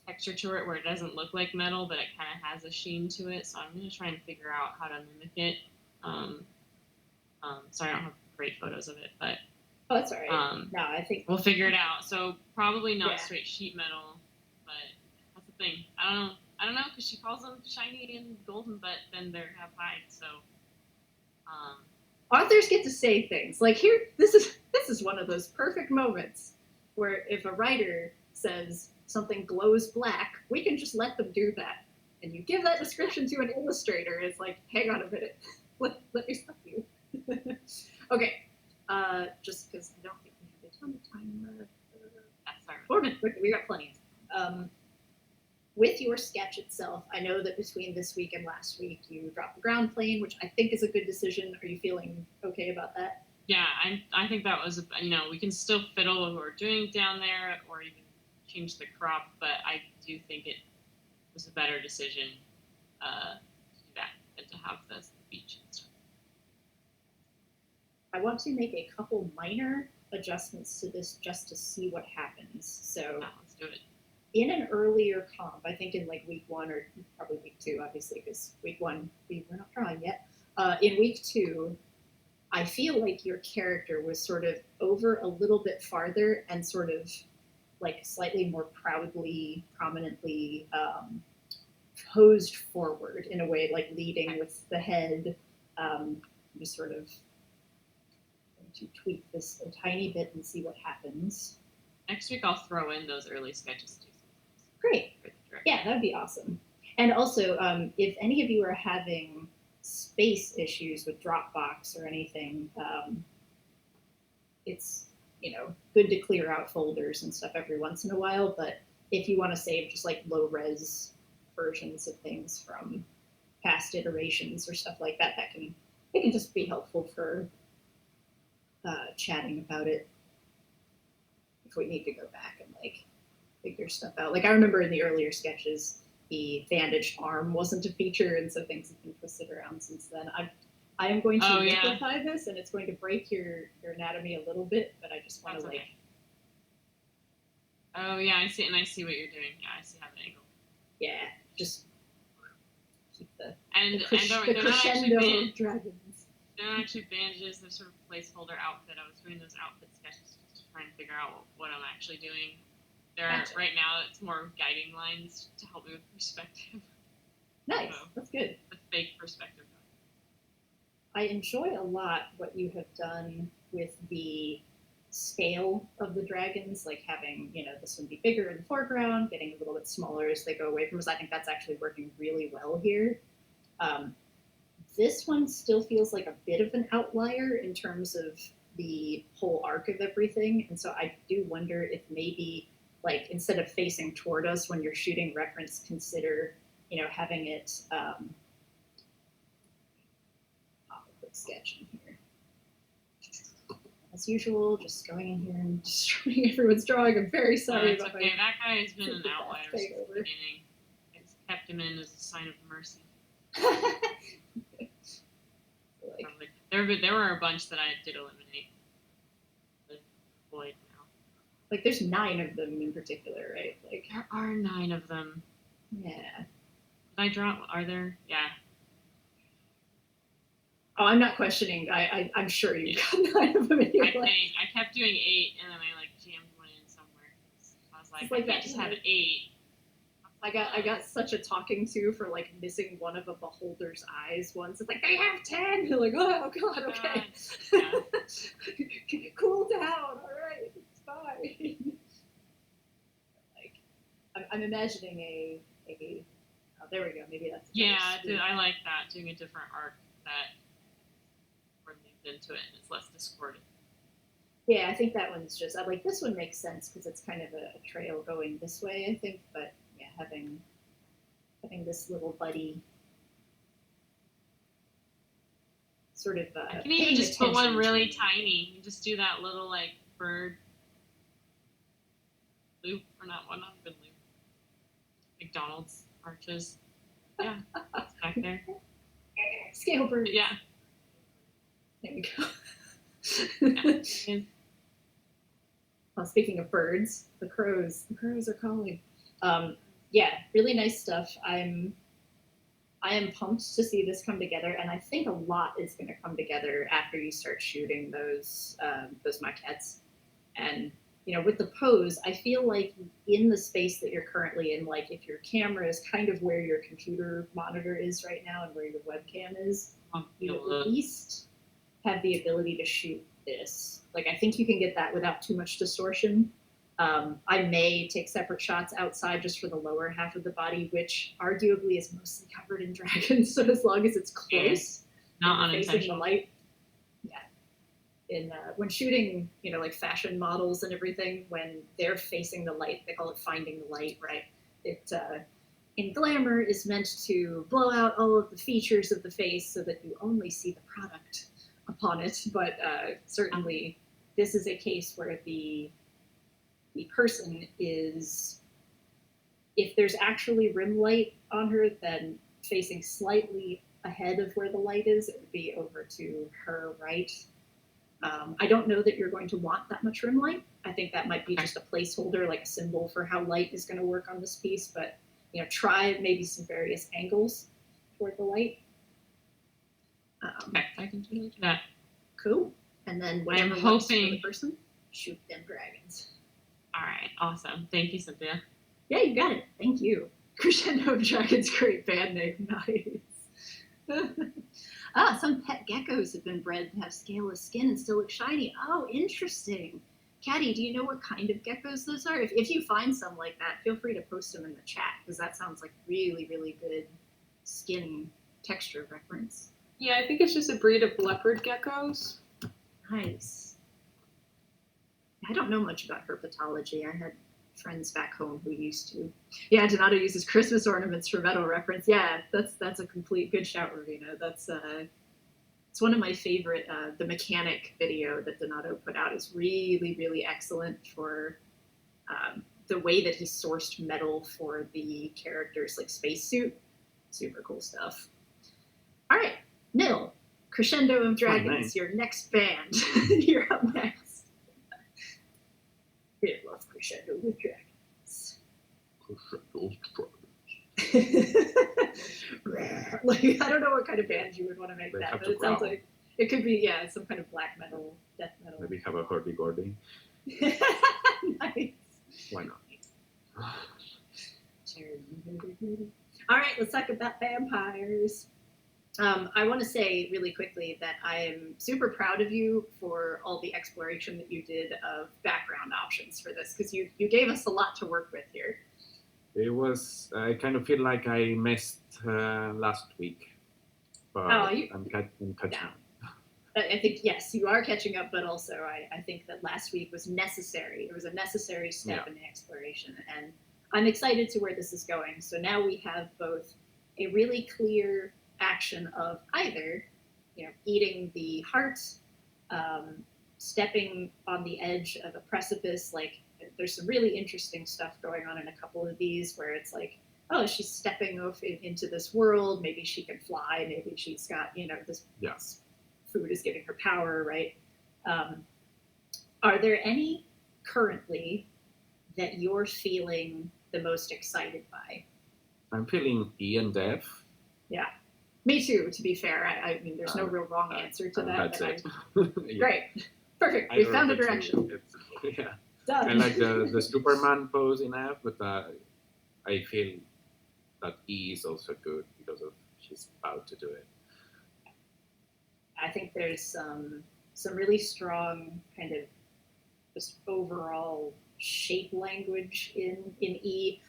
texture to it where it doesn't look like metal, but it kind of has a sheen to it. So I'm going to try and figure out how to mimic it. Sorry, I don't have great photos of it, but oh, that's all right. No, I think we'll figure it out. So probably not straight sheet metal, but that's the thing. I don't know because she calls them shiny and golden, but then they have hide. So authors get to say things like here. This is one of those perfect moments where if a writer says something glows black, we can just let them do that. And you give that description to an illustrator, it's like, hang on a minute, let me stop you. Okay, just because I don't think we have a ton of time. That's all right. 4 minutes, we got plenty of time. With your sketch itself, I know that between this week and last week, you dropped the ground plane, which I think is a good decision. Are you feeling okay about that? Yeah, I think that was, we can still fiddle with what we're doing down there or even change the crop, but I do think it was a better decision to do that than to have the beach and stuff. I want to make a couple minor adjustments to this just to see what happens. So let's do it. In an earlier comp, I think in like week 1 or probably week 2, obviously, because week 1 we were not drawing yet. In week 2, I feel like your character was sort of over a little bit farther and sort of like slightly more prominently posed forward in a way, like leading with the head. Just sort of going to tweak this a tiny bit and see what happens. Next week I'll throw in those early sketches too. Great. Yeah, that would be awesome. And also, if any of you are having space issues with Dropbox or anything, it's good to clear out folders and stuff every once in a while. But if you want to save just like low res versions of things from past iterations or stuff like that, it can just be helpful for chatting about it if we need to go back and like figure stuff out. Like I remember in the earlier sketches, the bandaged arm wasn't a feature, and so things have been twisted around since then. I am going to liquefy this, and it's going to break your anatomy a little bit, but I just want to like. Okay. Oh yeah, I see, and I see what you're doing. Yeah, I see how the angle. Yeah, just keep the they're crescendo of dragons. They're not actually bandages. They're sort of placeholder outfit. I was doing those outfit sketches just to try and figure out what I'm actually doing. Right now, it's more guiding lines to help me with perspective. Nice, that's good. The fake perspective. I enjoy a lot what you have done with the scale of the dragons, like having, this one be bigger in the foreground, getting a little bit smaller as they go away from us. I think that's actually working really well here. This one still feels like a bit of an outlier in terms of the whole arc of everything. And so I do wonder if maybe, like, instead of facing toward us when you're shooting reference, consider, having it, sketch in here. As usual, just going in here and destroying everyone's drawing. I'm very sorry about okay. That guy has been an outlier since the beginning. It's kept him in as a sign of mercy. There were a bunch that I did eliminate. Void now. Like there's 9 of them in particular, right? Like there are 9 of them. Yeah. Did I draw? Are there? Yeah. Oh, I'm not questioning. I'm sure you got 9 of them in your life. I kept doing 8, and then I like jammed one in somewhere. I was like, I can't just have 8. I got such a talking to for like missing one of a beholder's eyes once. It's like they have 10. You're like, oh god, okay. Cool down. All right, it's fine. Like, I'm imagining a. Oh, there we go. Maybe that's. I like that, doing a different arc that into it and it's less discordant. Yeah, I think that one's just like this one makes sense because it's kind of a trail going this way, I think. But yeah, having this little buddy sort of you can even just put one really tiny. You just do that little like bird loop, or not good loop. McDonald's arches. Yeah, it's back there. Scale bird. Yeah. There we go. Well, speaking of birds, the crows are calling. Yeah, really nice stuff. I am pumped to see this come together, and I think a lot is going to come together after you start shooting those maquettes. And with the pose, I feel like in the space that you're currently in, like if your camera is kind of where your computer monitor is right now and where your webcam is, you at least have the ability to shoot this. Like I think you can get that without too much distortion. I may take separate shots outside just for the lower half of the body, which arguably is mostly covered in dragons. So as long as it's close, not facing the light. Yeah. When shooting, like fashion models and everything, when they're facing the light, they call it finding the light, right? It in glamour is meant to blow out all of the features of the face so that you only see the product upon it, but certainly this is a case where the person is, if there's actually rim light on her, then facing slightly ahead of where the light is, it would be over to her right. I don't know that you're going to want that much rim light. I think that might be just a placeholder, like a symbol for how light is going to work on this piece, but try maybe some various angles toward the light. I can totally do that. Cool. And then whatever I'm works for hoping the person, shoot them dragons. All right, awesome. Thank you, Cynthia. Yeah, you got it. Thank you. Crescendo of Dragons, great band name. Nice. Some pet geckos have been bred to have scaleless skin and still look shiny. Oh, interesting. Caddy, do you know what kind of geckos those are? If you find some like that, feel free to post them in the chat because that sounds like really, really good skin texture reference. Yeah, I think it's just a breed of leopard geckos. Nice. I don't know much about herpetology. I had friends back home who used to. Yeah, Donato uses Christmas ornaments for metal reference. Yeah, that's a complete good shout, Ravina. That's it's one of my favorite. The mechanic video that Donato put out is really, really excellent for the way that he sourced metal for the characters, like spacesuit. Super cool stuff. All right, Nil, Crescendo of Dragons, your next band. You're up next. We love Crescendo with Dragons. Crescendo Dragons. Like, I don't know what kind of band you would want to make They that, have but to it sounds growl. like it could be, yeah, some kind of black metal, death metal. Maybe have a hurdy-gurdy. Nice. Why not? All right, let's talk about vampires. I want to say really quickly that I am super proud of you for all the exploration that you did of background options for this, because you gave us a lot to work with here. It was. I kind of feel like I missed last week, but I'm catching up. I think, yes, you are catching up, but also I think that last week was necessary. It was a necessary step in the exploration, and I'm excited to where this is going. So now we have both a really clear action of either, eating the heart, stepping on the edge of a precipice. Like, there's some really interesting stuff going on in a couple of these where it's like, oh, she's stepping off into this world. Maybe she can fly. Maybe she's got, this food is giving her power, right? Are there any currently that you're feeling the most excited by? I'm feeling E and F. Yeah, me too, to be fair. I mean, there's no real wrong answer to that. That's it. Yeah. Great. Perfect. We found a direction. Yeah. Done. I like the Superman pose in F, but I feel that E is also good because of she's about to do it. I think there's some really strong kind of just overall shape language in E.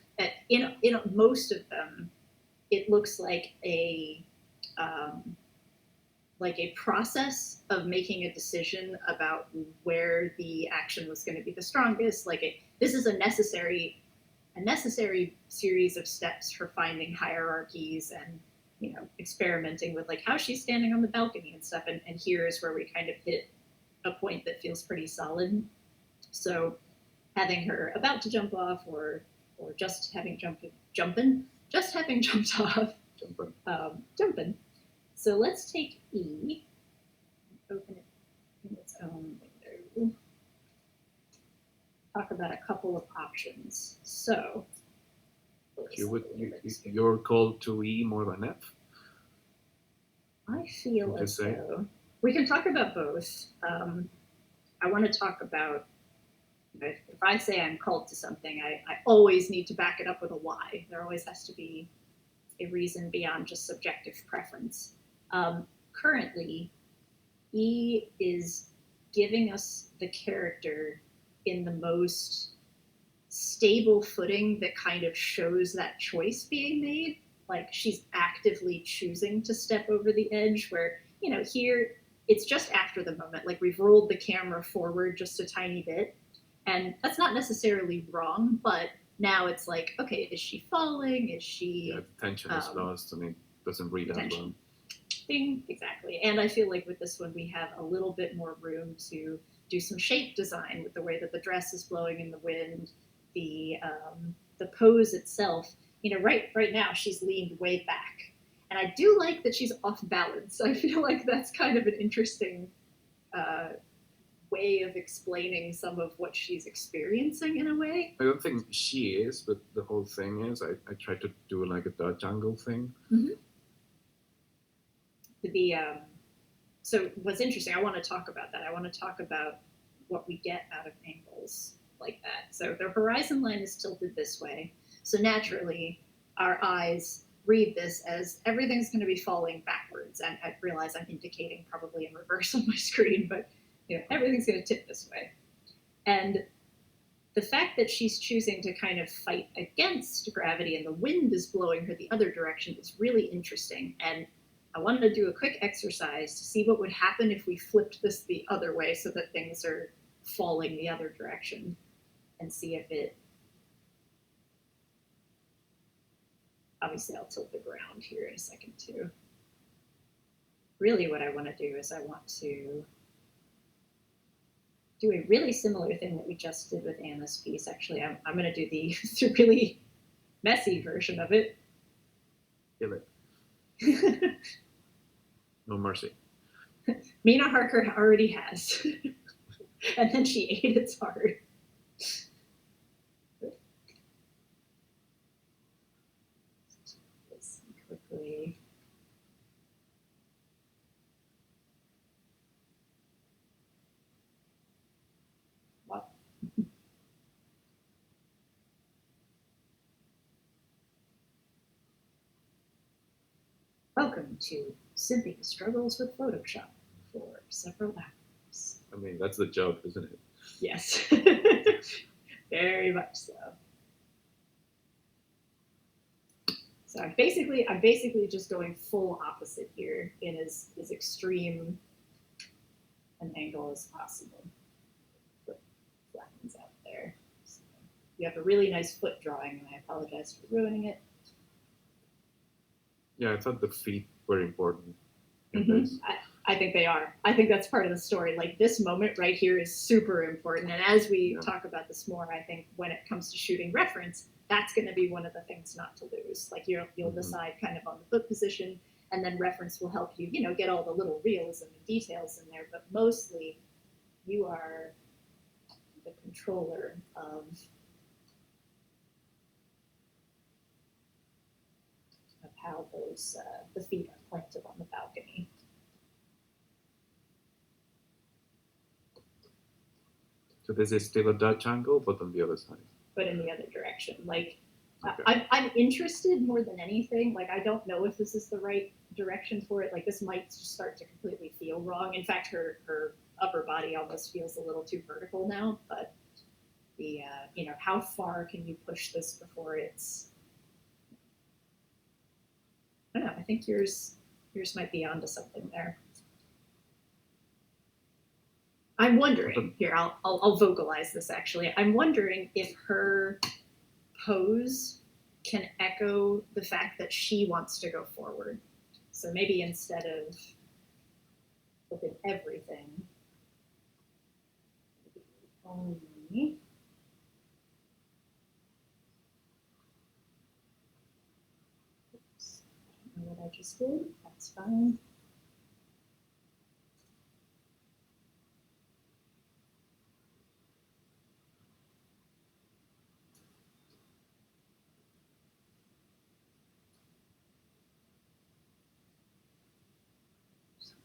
In most of them, it looks like a process of making a decision about where the action was going to be the strongest. This is a necessary series of steps for finding hierarchies and experimenting with how she's standing on the balcony and stuff. And here is where we kind of hit a point that feels pretty solid. So having her about to jump off or just having jumped off. Jumping. So let's take E, open it in its own window. Talk about a couple of options. So You're called to E more than F? I feel as though we can talk about both. I want to talk about, if I say I'm called to something, I always need to back it up with a why. There always has to be a reason beyond just subjective preference. Currently, E is giving us the character in the most stable footing that kind of shows that choice being made. Like, she's actively choosing to step over the edge, where, here it's just after the moment. Like, we've rolled the camera forward just a tiny bit, and that's not necessarily wrong, but now it's like, okay, is she falling? Is she... Yeah, the tension is lost and it doesn't read that well. Ding, exactly. And I feel like with this one, we have a little bit more room to do some shape design with the way that the dress is blowing in the wind, the pose itself. Right now she's leaned way back, and I do like that she's off balance. I feel like that's kind of an interesting way of explaining some of what she's experiencing in a way. I don't think she is, but the whole thing is I try to do like a Dutch angle thing. Mm-hmm. So what's interesting, I want to talk about that. I want to talk about what we get out of angles like that. So the horizon line is tilted this way. So naturally, our eyes read this as everything's going to be falling backwards. And I realize I'm indicating probably in reverse on my screen, but everything's going to tip this way. And the fact that she's choosing to kind of fight against gravity and the wind is blowing her the other direction is really interesting. And I wanted to do a quick exercise to see what would happen if we flipped this the other way so that things are falling the other direction and see if it, obviously I'll tilt the ground here in a second too. Really what I want to do is I want to do a really similar thing that we just did with Anna's piece. Actually, I'm going to do the really messy version of it. Kill it. No mercy. Mina Harker already has. And then she ate its heart. Let's quickly. Wow. Welcome to Cynthia Struggles with Photoshop for several hours. I mean, that's the joke, isn't it? Yes, very much so. So I'm basically just going full opposite here in as extreme an angle as possible. Foot flattens out there. So you have a really nice foot drawing, and I apologize for ruining it. Yeah, I thought the feet were important in Mhm. this. I think they are. I think that's part of the story. Like, this moment right here is super important. And as we talk about this more, I think when it comes to shooting reference, that's going to be one of the things not to lose. Like, you'll decide kind of on the foot position, and then reference will help you, get all the little realism and details in there. But mostly, you are the controller of how those the feet are planted on the balcony. So this is still a Dutch angle, but on the other side. But in the other direction. Like, Okay. I'm interested more than anything. Like, I don't know if this is the right direction for it. Like, this might just start to completely feel wrong. In fact, her upper body almost feels a little too vertical now. But the how far can you push this before it's? I don't know. I think yours might be onto something there. I'm wondering, here, I'll vocalize this actually. I'm wondering if her pose can echo the fact that she wants to go forward. So maybe instead of flipping everything, only. Oops, I don't know what I just did. That's fine.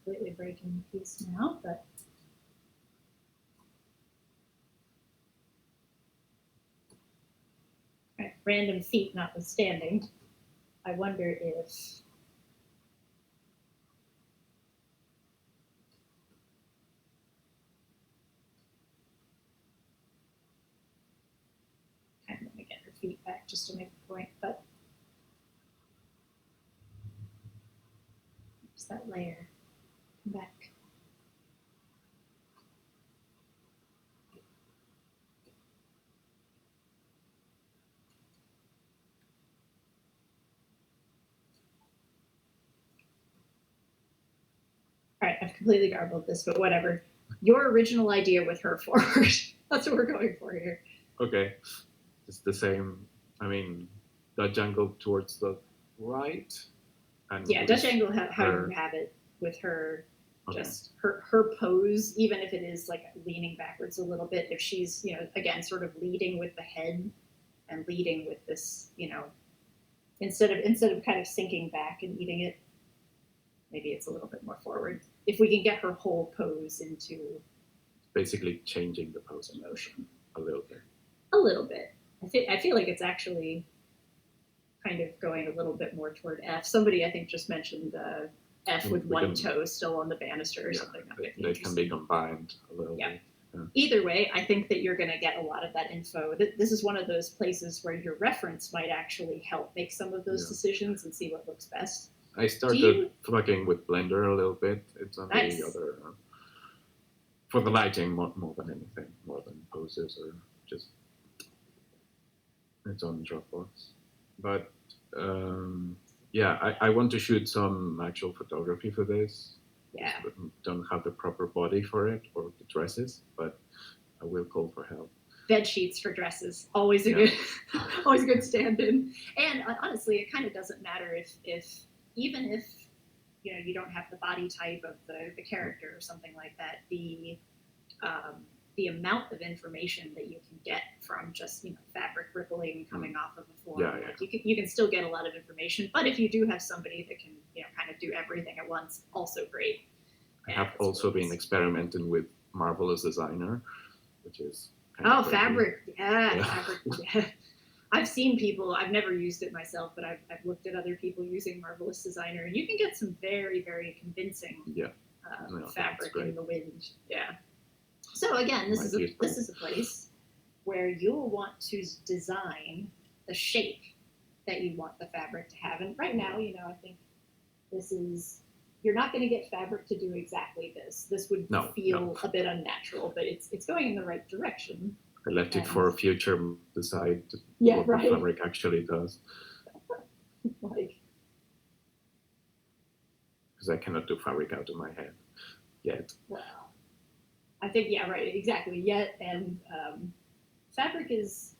Completely breaking the piece now, but right, random feet notwithstanding, I wonder if I'm going to get her feet back just to make a point, but there's that layer. Come back. All right, I've completely garbled this, but whatever. Your original idea with her forward. That's what we're going for here. Okay. It's the same. I mean, Dutch angle towards the right. And Yeah, Dutch angle, how you have it with her, just her pose, even if it is like leaning backwards a little bit, if she's, again, sort of leading with the head and leading with this, instead of kind of sinking back and eating it, maybe it's a little bit more forward. If we can get her whole pose into basically changing the pose in motion a little bit. A little bit. I feel like it's actually kind of going a little bit more toward F. Somebody I think just mentioned F with one toe still on the banister or something. They can be combined a little bit. Yeah. Either way, I think that you're going to get a lot of that info. This is one of those places where your reference might actually help make some of those decisions and see what looks best. I started fucking with Blender a little bit. It's on the other. for the lighting more than anything, more than poses or just its own Dropbox. But yeah, I want to shoot some actual photography for this. Yeah. Don't have the proper body for it or the dresses, but I will call for help. Bed sheets for dresses, always a good, always a good stand-in. And honestly, it kind of doesn't matter if even if you don't have the body type of the character or something like that. The amount of information that you can get from just fabric rippling coming off of a form, like you can still get a lot of information. But if you do have somebody that can kind of do everything at once, also great. I have also been experimenting with Marvelous Designer, which is fabric, fabric, yeah. I've seen people. I've never used it myself, but I've looked at other people using Marvelous Designer, and you can get some very, very convincing fabric in the wind. Yeah. So again, this is a place where you'll want to design the shape that you want the fabric to have. And right now, I think this is, you're not going to get fabric to do exactly this. This would feel a bit unnatural, but it's going in the right direction. I left it for a future decide what the fabric actually does. Because I cannot do fabric out of my head yet. Well, I think, exactly, yet. And fabric is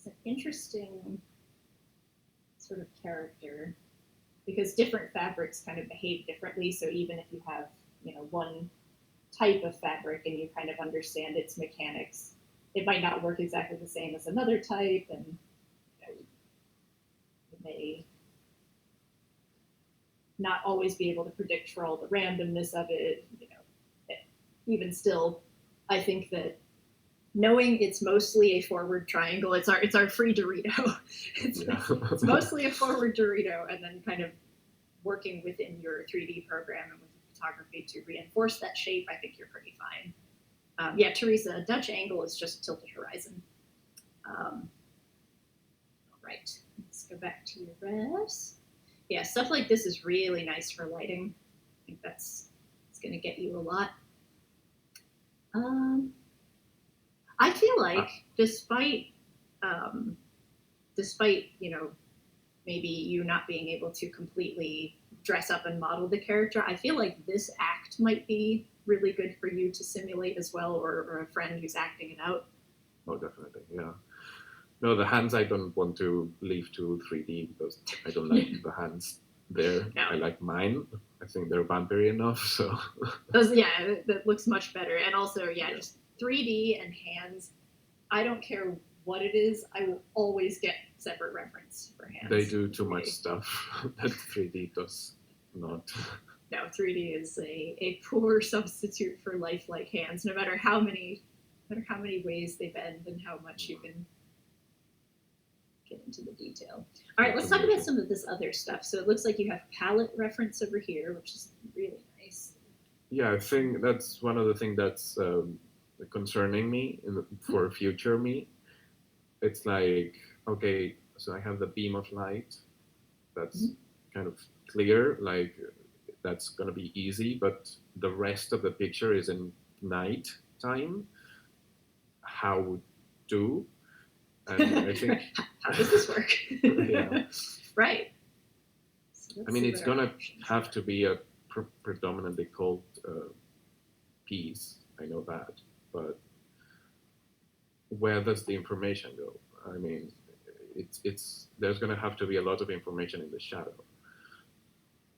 an interesting sort of character because different fabrics kind of behave differently. So even if you have, one type of fabric and you kind of understand its mechanics, it might not work exactly the same as another type, and you may not always be able to predict for all the randomness of it. Even still, I think that knowing it's mostly a forward triangle, it's our free Dorito. It's mostly a forward Dorito, and then kind of working within your 3D program and with photography to reinforce that shape, I think you're pretty fine. Teresa, Dutch angle is just tilted horizon. All right, let's go back to your rest. Yeah, stuff like this is really nice for lighting. I think it's going to get you a lot. I feel like despite maybe you not being able to completely dress up and model the character, I feel like this act might be really good for you to simulate as well, or a friend who's acting it out. Oh, definitely, yeah. No, the hands I don't want to leave to 3D because I don't like the hands there. No. I like mine. I think they're vampire enough, so. That looks much better. And also, just 3D and hands, I don't care what it is, I will always get separate reference for hands. They do too much stuff that 3D does not. No, 3D is a poor substitute for lifelike hands, no matter how many ways they bend and how much you can get into the detail. All right, let's talk about some of this other stuff. So it looks like you have palette reference over here, which is really nice. Yeah, I think that's one of the things that's concerning me for future me. It's like, okay, so I have the beam of light that's kind of clear, like that's going to be easy, but the rest of the picture is in night time. How do? And I think how does this work? Yeah. Right. So I mean, it's going to have to be a predominantly cold piece. I know that, but where does the information go? I mean, there's going to have to be a lot of information in the shadow.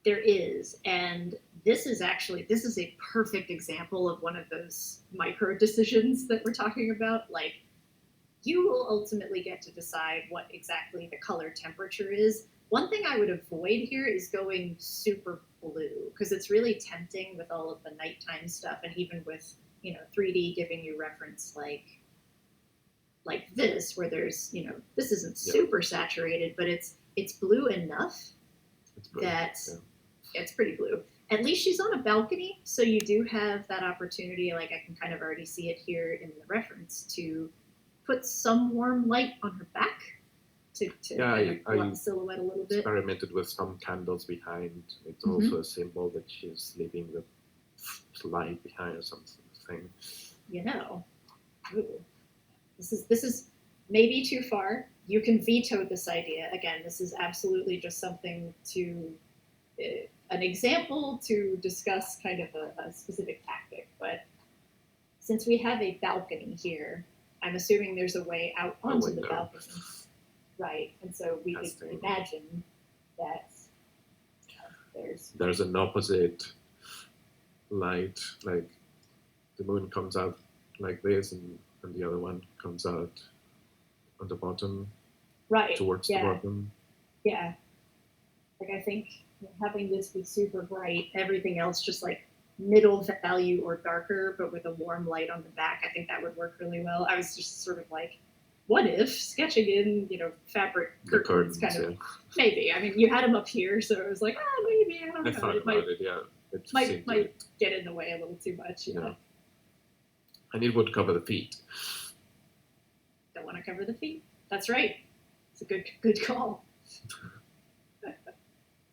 There is, and this is a perfect example of one of those micro decisions that we're talking about. Like, you will ultimately get to decide what exactly the color temperature is. One thing I would avoid here is going super blue, because it's really tempting with all of the nighttime stuff, and even with 3D giving you reference like this, where there's this isn't super saturated, but it's blue enough that it's pretty blue. At least she's on a balcony, so you do have that opportunity, like I can kind of already see it here in the reference, to put some warm light on her back to kind of blunt the silhouette a little bit. Experimented with some candles behind. It's also a symbol that she's leaving the light behind or something. You know, ooh, this is maybe too far. You can veto this idea. Again, this is absolutely just something to an example to discuss kind of a specific tactic. But since we have a balcony here, I'm assuming there's a way out onto the balcony, right? And so we could imagine that there's an opposite light, like the moon comes out like this, and the other one comes out on the bottom, right? Towards the bottom. Yeah. Like I think having this be super bright, everything else just like middle value or darker, but with a warm light on the back, I think that would work really well. I was just sort of like, what if sketching in, fabric curtains kind of, maybe. I mean, you had them up here, so it was like, maybe, I don't know. I thought about it, yeah. It might get in the way a little too much, yeah. And it would cover the feet. Don't want to cover the feet. That's right. It's a good call.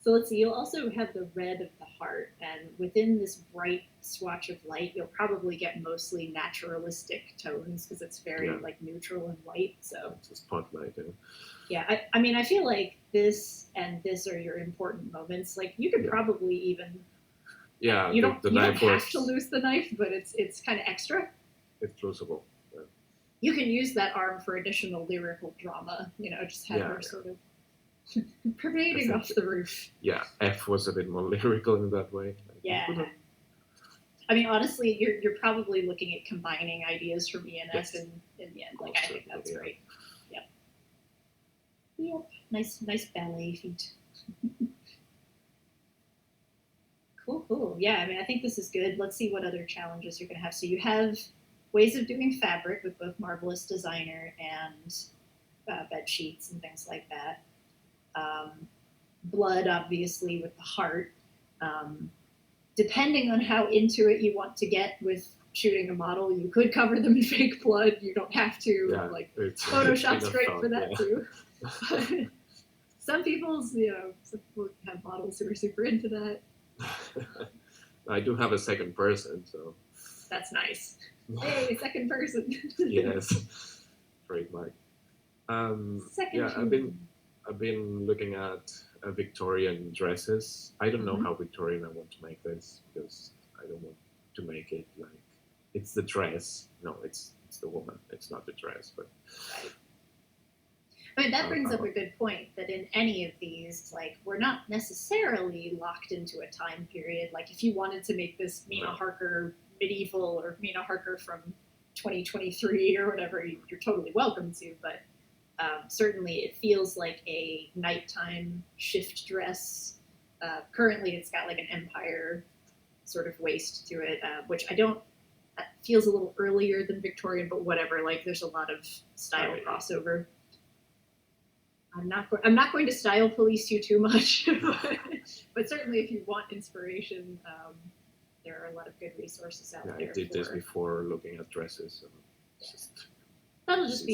So let's see, you'll also have the red of the heart, and within this bright swatch of light, you'll probably get mostly naturalistic tones because it's very like neutral and white. So it's a spotlight. Yeah, I mean, I feel like this and this are your important moments. Like you could probably even you don't have to lose the knife, but it's kind of extra. It's losable. Yeah. You can use that arm for additional lyrical drama. Just have her sort of parading off the roof. Yeah, F was a bit more lyrical in that way. Yeah. I mean, honestly, you're probably looking at combining ideas from ENF in the end. Like, I think that's great. Yep. Yep. Nice ballet feet. Cool. Yeah, I mean, I think this is good. Let's see what other challenges you're going to have. So you have ways of doing fabric with both Marvelous Designer and bed sheets and things like that. Blood, obviously, with the heart. Depending on how into it you want to get with shooting a model, you could cover them in fake blood. You don't have to. Photoshop's great for that too. Some people have models who are super into that. I do have a second person, so that's nice. Hey, second person. Yes, trademark. I've been looking at Victorian dresses. I don't know how Victorian I want to make this because I don't want to make it like it's the dress. No, it's the woman. It's not the dress, but. Right. I mean, that brings up a good point that in any of these, like, we're not necessarily locked into a time period. Like, if you wanted to make this Mina Harker medieval or Mina Harker from 2023 or whatever, you're totally welcome to. But certainly it feels like a nighttime shift dress. Currently, it's got like an empire sort of waist to it, which that feels a little earlier than Victorian, but whatever. Like, there's a lot of style crossover. I'm not going to style police you too much, but certainly if you want inspiration, there are a lot of good resources out there. I did this before looking at dresses. So that'll just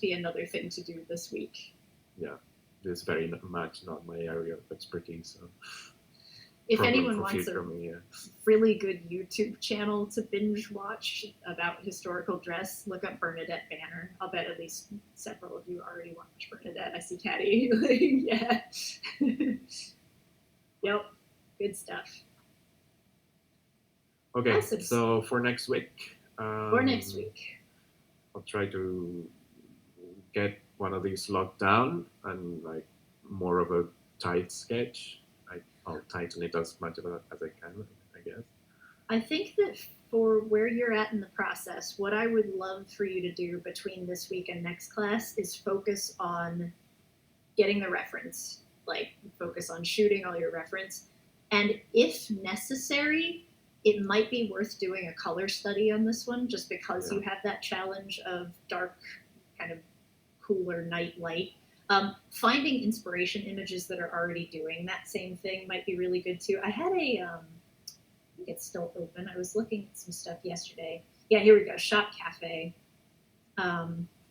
be another thing to do this week. Yeah, it's very much not my area of expertise. So. If anyone wants a really good YouTube channel to binge watch about historical dress, look up Bernadette Banner. I'll bet at least several of you already watch Bernadette. I see Caddy. Yeah. Yep. Good stuff. Okay, awesome. So for next week. I'll try to get one of these locked down and like more of a tight sketch. I'll tighten it as much of it as I can, I guess. I think that for where you're at in the process, what I would love for you to do between this week and next class is focus on getting the reference, like focus on shooting all your reference. And if necessary, it might be worth doing a color study on this one just because you have that challenge of dark, kind of cooler night light. Finding inspiration images that are already doing that same thing might be really good too. I had I think it's still open. I was looking at some stuff yesterday. Yeah, here we go, Shop Cafe. We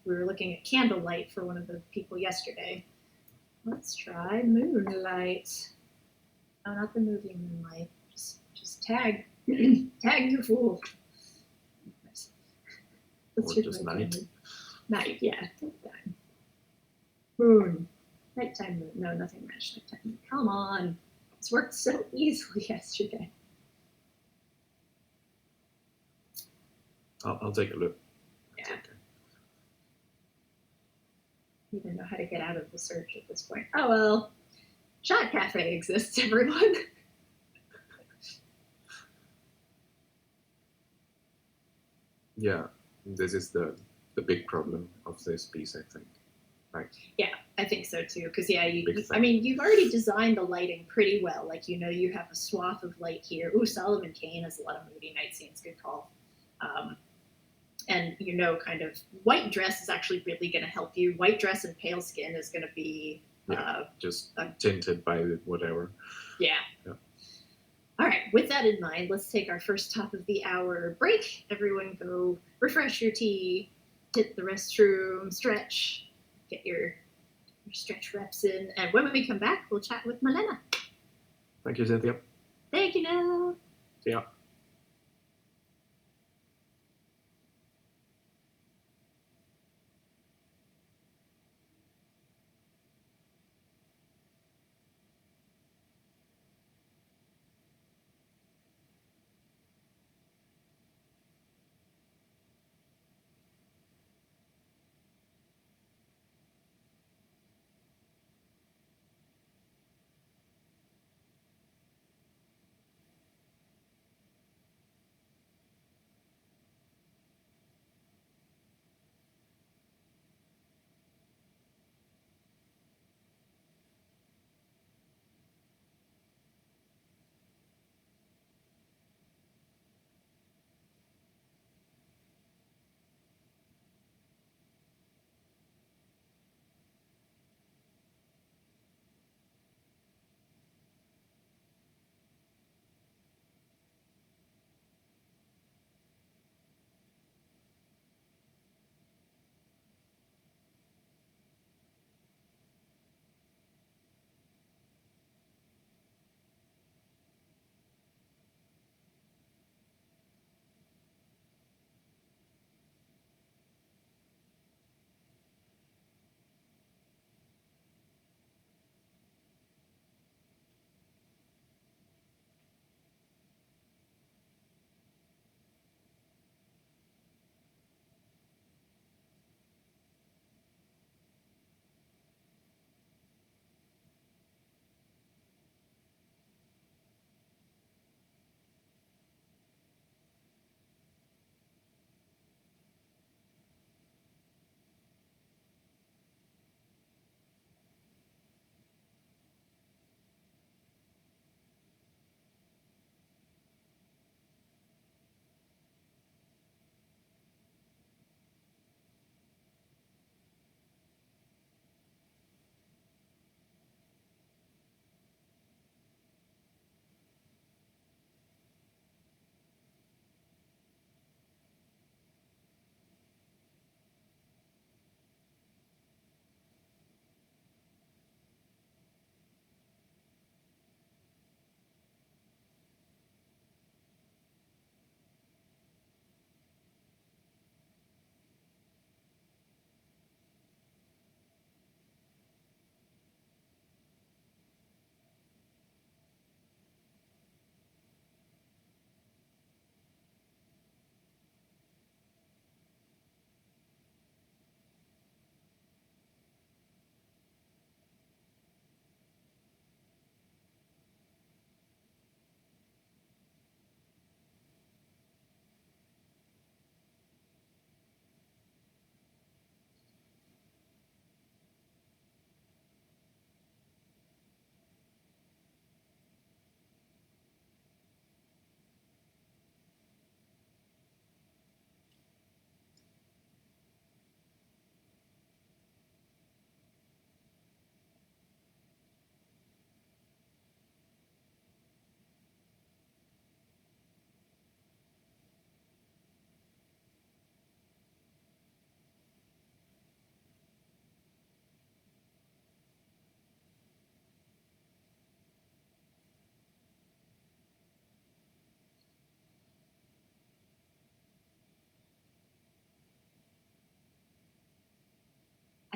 were looking at candlelight for one of the people yesterday. Let's try Moonlight. Oh, not the movie Moonlight. Just tag Tag you fool. Or just night. Night, yeah. Nighttime. Moon. Nighttime moon. No, nothing matched nighttime. Come on. This worked so easily yesterday. I'll take a look. Yeah. I don't know how to get out of the search at this point. Oh well. Shot Cafe exists, everyone. Yeah, this is the big problem of this piece, I think. Like, Yeah, I think so too. Because yeah, Big I thing. mean, you've already designed the lighting pretty well. Like you have a swath of light here. Ooh, Solomon Kane has a lot of moody night scenes. Good call. And kind of white dress is actually really going to help you. White dress and pale skin is going to be just tinted by whatever. Yeah. Yeah. All right, with that in mind, let's take our first top of the hour break. Everyone go refresh your tea, hit the restroom, stretch, get your stretch reps in. And when we come back, we'll chat with Malena. Thank you, Cynthia. Thank you, Nell. See ya.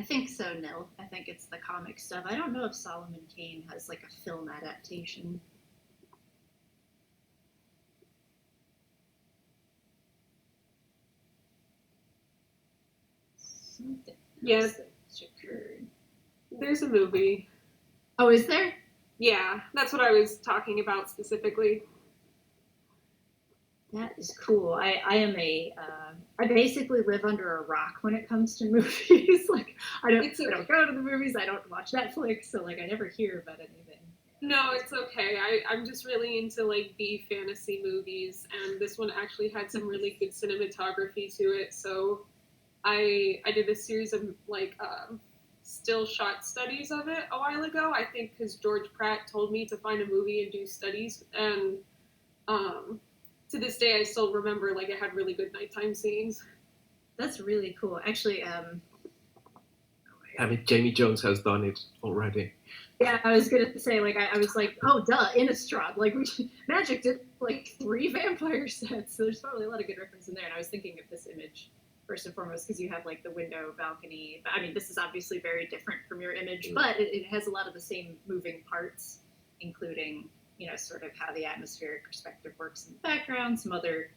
I think so, Nil. I think it's the comic stuff. I don't know if Solomon Kane has like a film adaptation. Something Yes. that's occurred. There's a movie. Oh, is there? Yeah, that's what I was talking about specifically. That is cool. I am I basically live under a rock when it comes to movies. Like I don't go to the movies. I don't watch Netflix, so like I never hear about anything. No, it's okay. I'm just really into like B fantasy movies, and this one actually had some really good cinematography to it. So I did a series of like still shot studies of it a while ago. I think because George Pratt told me to find a movie and do studies, and to this day I still remember like it had really good nighttime scenes. That's really cool. Actually, I mean, Jamie Jones has done it already. yeah, I was gonna say like I was like, oh duh, Innistrad. Like Magic did like 3 vampire sets, so there's probably a lot of good reference in there. And I was thinking of this image first and foremost because you have like the window, balcony. I mean, this is obviously very different from your image, but it has a lot of the same moving parts, including sort of how the atmospheric perspective works in the background, some other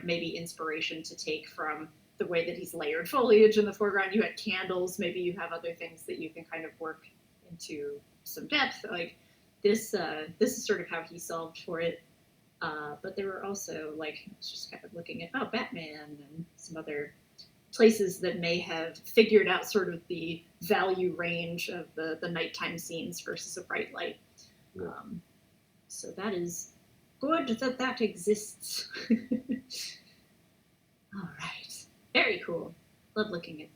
maybe inspiration to take from the way that he's layered foliage in the foreground. You had candles, maybe you have other things that you can kind of work into some depth. Like this is sort of how he solved for it. But there were also like I was just kind of looking at Batman and some other places that may have figured out sort of the value range of the nighttime scenes versus a bright light. Yeah. So that is good that exists. All right. Very cool. Love looking at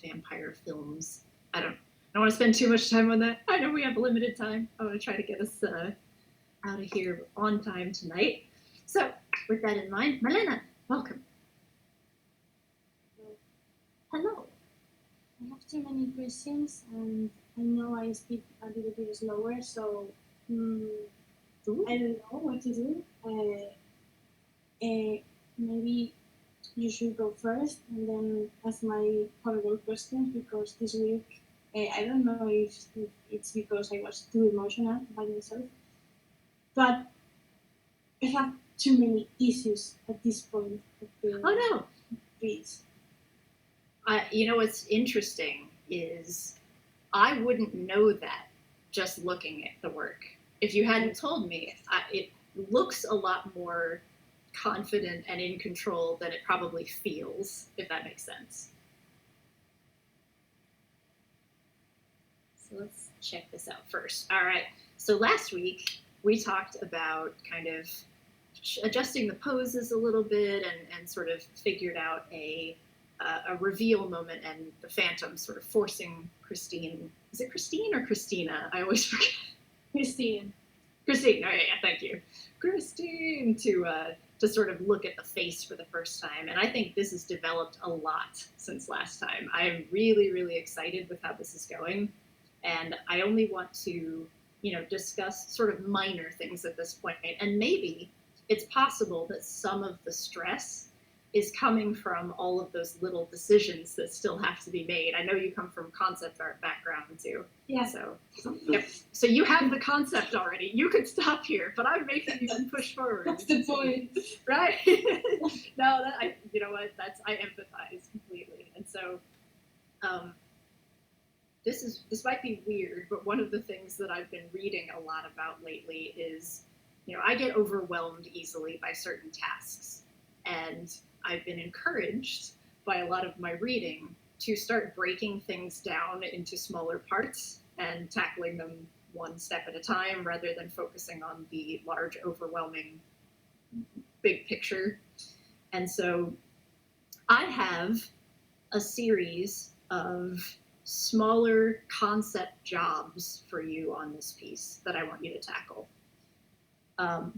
vampire films. I don't want to spend too much time on that. I know we have limited time. I want to try to get us out of here on time tonight. So with that in mind, Malena, welcome. Hello. I have too many questions, and I know I speak a little bit slower, so I don't know what to do. Maybe you should go first, and then ask my horrible questions, because this week I don't know if it's because I was too emotional by myself, but I have too many issues at this point of the piece. What's interesting is I wouldn't know that just looking at the work. If you hadn't told me, it looks a lot more confident and in control than it probably feels, if that makes sense. So let's check this out first. All right. So last week we talked about kind of adjusting the poses a little bit and sort of figured out a reveal moment, and the Phantom sort of forcing Christine. Is it Christine or Christina? I always forget. Christine. Christine. All right, yeah, thank you. Christine to sort of look at the face for the first time, and I think this has developed a lot since last time. I am really, really excited with how this is going, and I only want to, discuss sort of minor things at this point, and maybe it's possible that some of the stress is coming from all of those little decisions that still have to be made. I know you come from concept art background too. Yeah. So, yep. So you have the concept already. You could stop here, but I'm making you push forward. That's the point. Right? No, you know what? I empathize completely. And so, this might be weird, but one of the things that I've been reading a lot about lately is, I get overwhelmed easily by certain tasks. And I've been encouraged by a lot of my reading to start breaking things down into smaller parts and tackling them one step at a time rather than focusing on the large, overwhelming big picture. And so I have a series of smaller concept jobs for you on this piece that I want you to tackle.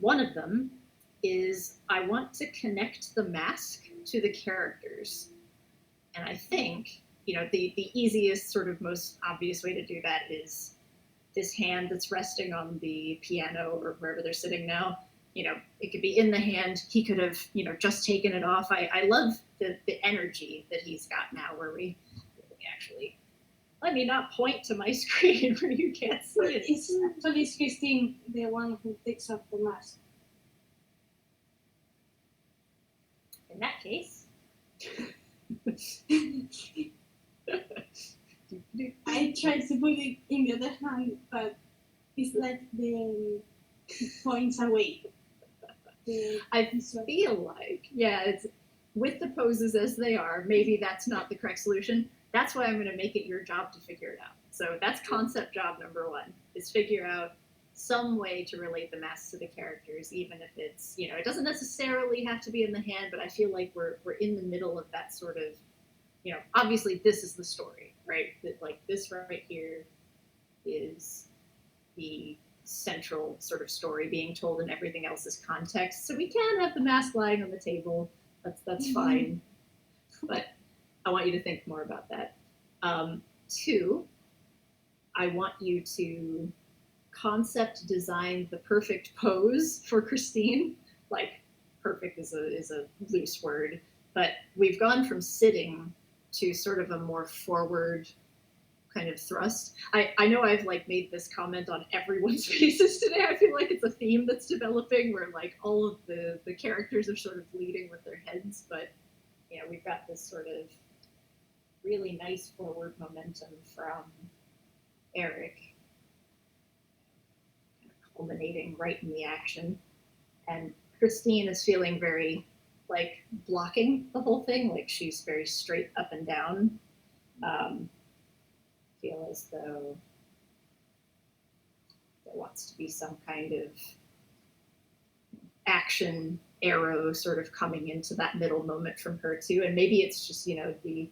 One of them is I want to connect the mask to the characters. And I think, the easiest, sort of most obvious way to do that is this hand that's resting on the piano or wherever they're sitting now. It could be in the hand. He could have, just taken it off. I love the energy that he's got now where we actually let me not point to my screen where you can't see But it. it's Christine, the one who takes off the mask. In that case, I tried to put it in the other hand, but it's like the points away. I feel like, yeah, it's with the poses as they are, maybe that's not the correct solution. That's why I'm going to make it your job to figure it out. So that's concept job number one, is figure out some way to relate the masks to the characters, even if it's, you know, it doesn't necessarily have to be in the hand, but I feel like we're in the middle of that sort of, you know, obviously this is the story, right? That like this right here is the central sort of story being told, and everything else is context. So we can have the mask lying on the table. That's fine. But I want you to think more about that. 2, I want you to concept design the perfect pose for Christine. Like perfect is a loose word, but we've gone from sitting to sort of a more forward kind of thrust. I know I've like made this comment on everyone's faces today. I feel like it's a theme that's developing where like all of the characters are sort of leading with their heads, but you know, we've got this sort of really nice forward momentum from Eric, kind of culminating right in the action. And Christine is feeling very like blocking the whole thing, like she's very straight up and down. Feel as though there wants to be some kind of action arrow sort of coming into that middle moment from her too. And maybe it's just, you know, the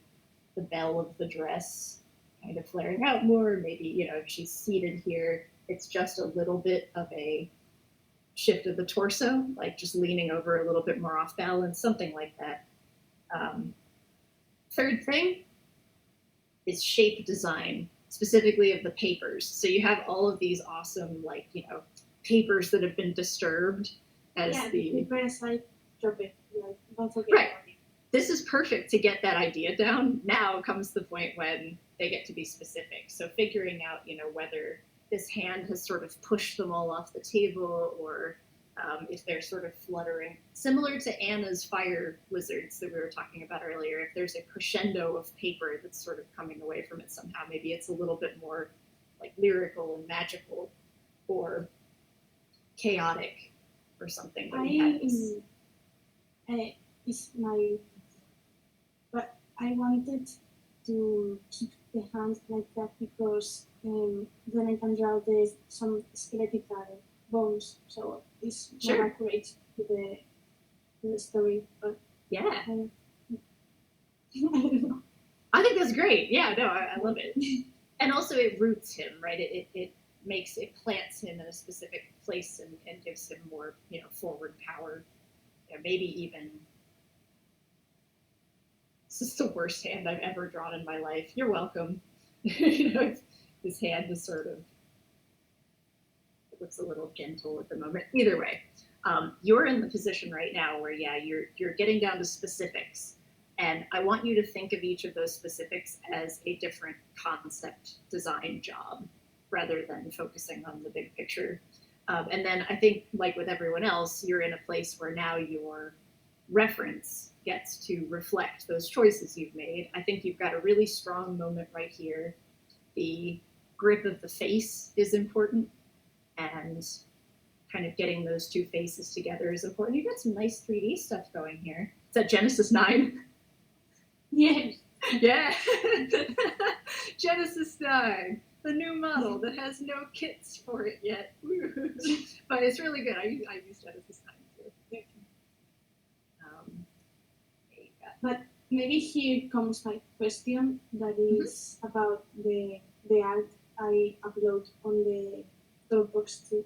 bell of the dress kind of flaring out more. Maybe, you know, if she's seated here, it's just a little bit of a shift of the torso, like just leaning over a little bit more off balance, something like that. Third thing is shape design, specifically of the papers. So you have all of these awesome, like, you know, papers that have been disturbed as the papers, like, drop it, like, don't forget right. about it. This is perfect to get that idea down. Now comes the point when they get to be specific. So figuring out, you know, whether this hand has sort of pushed them all off the table, or if they're sort of fluttering. Similar to Anna's fire lizards that we were talking about earlier, if there's a crescendo of paper that's sort of coming away from it somehow, maybe it's a little bit more like lyrical and magical or chaotic or something. It's my, but I wanted to keep the hands like that because then I can draw some skeletal bones, so it's more accurate to the story. But yeah, I don't know. I think that's great. Yeah, no, I love it. And also it roots him, right? It plants him in a specific place and gives him more, you know, forward power. You know, maybe even, this is the worst hand I've ever drawn in my life. You're welcome. You know, his hand is sort of, it looks a little gentle at the moment. Either way, you're in the position right now where, yeah, you're getting down to specifics. And I want you to think of each of those specifics as a different concept design job rather than focusing on the big picture. And then I think, like with everyone else, you're in a place where now your reference gets to reflect those choices you've made. I think you've got a really strong moment right here. The grip of the face is important, and kind of getting those two faces together is important. You've got some nice 3D stuff going here. Is that Genesis 9? Yes. Yeah. Genesis 9, the new model that has no kits for it yet. But it's really good. I use Genesis 9 too. But maybe here comes my question that is about the art I upload on the Dropbox too.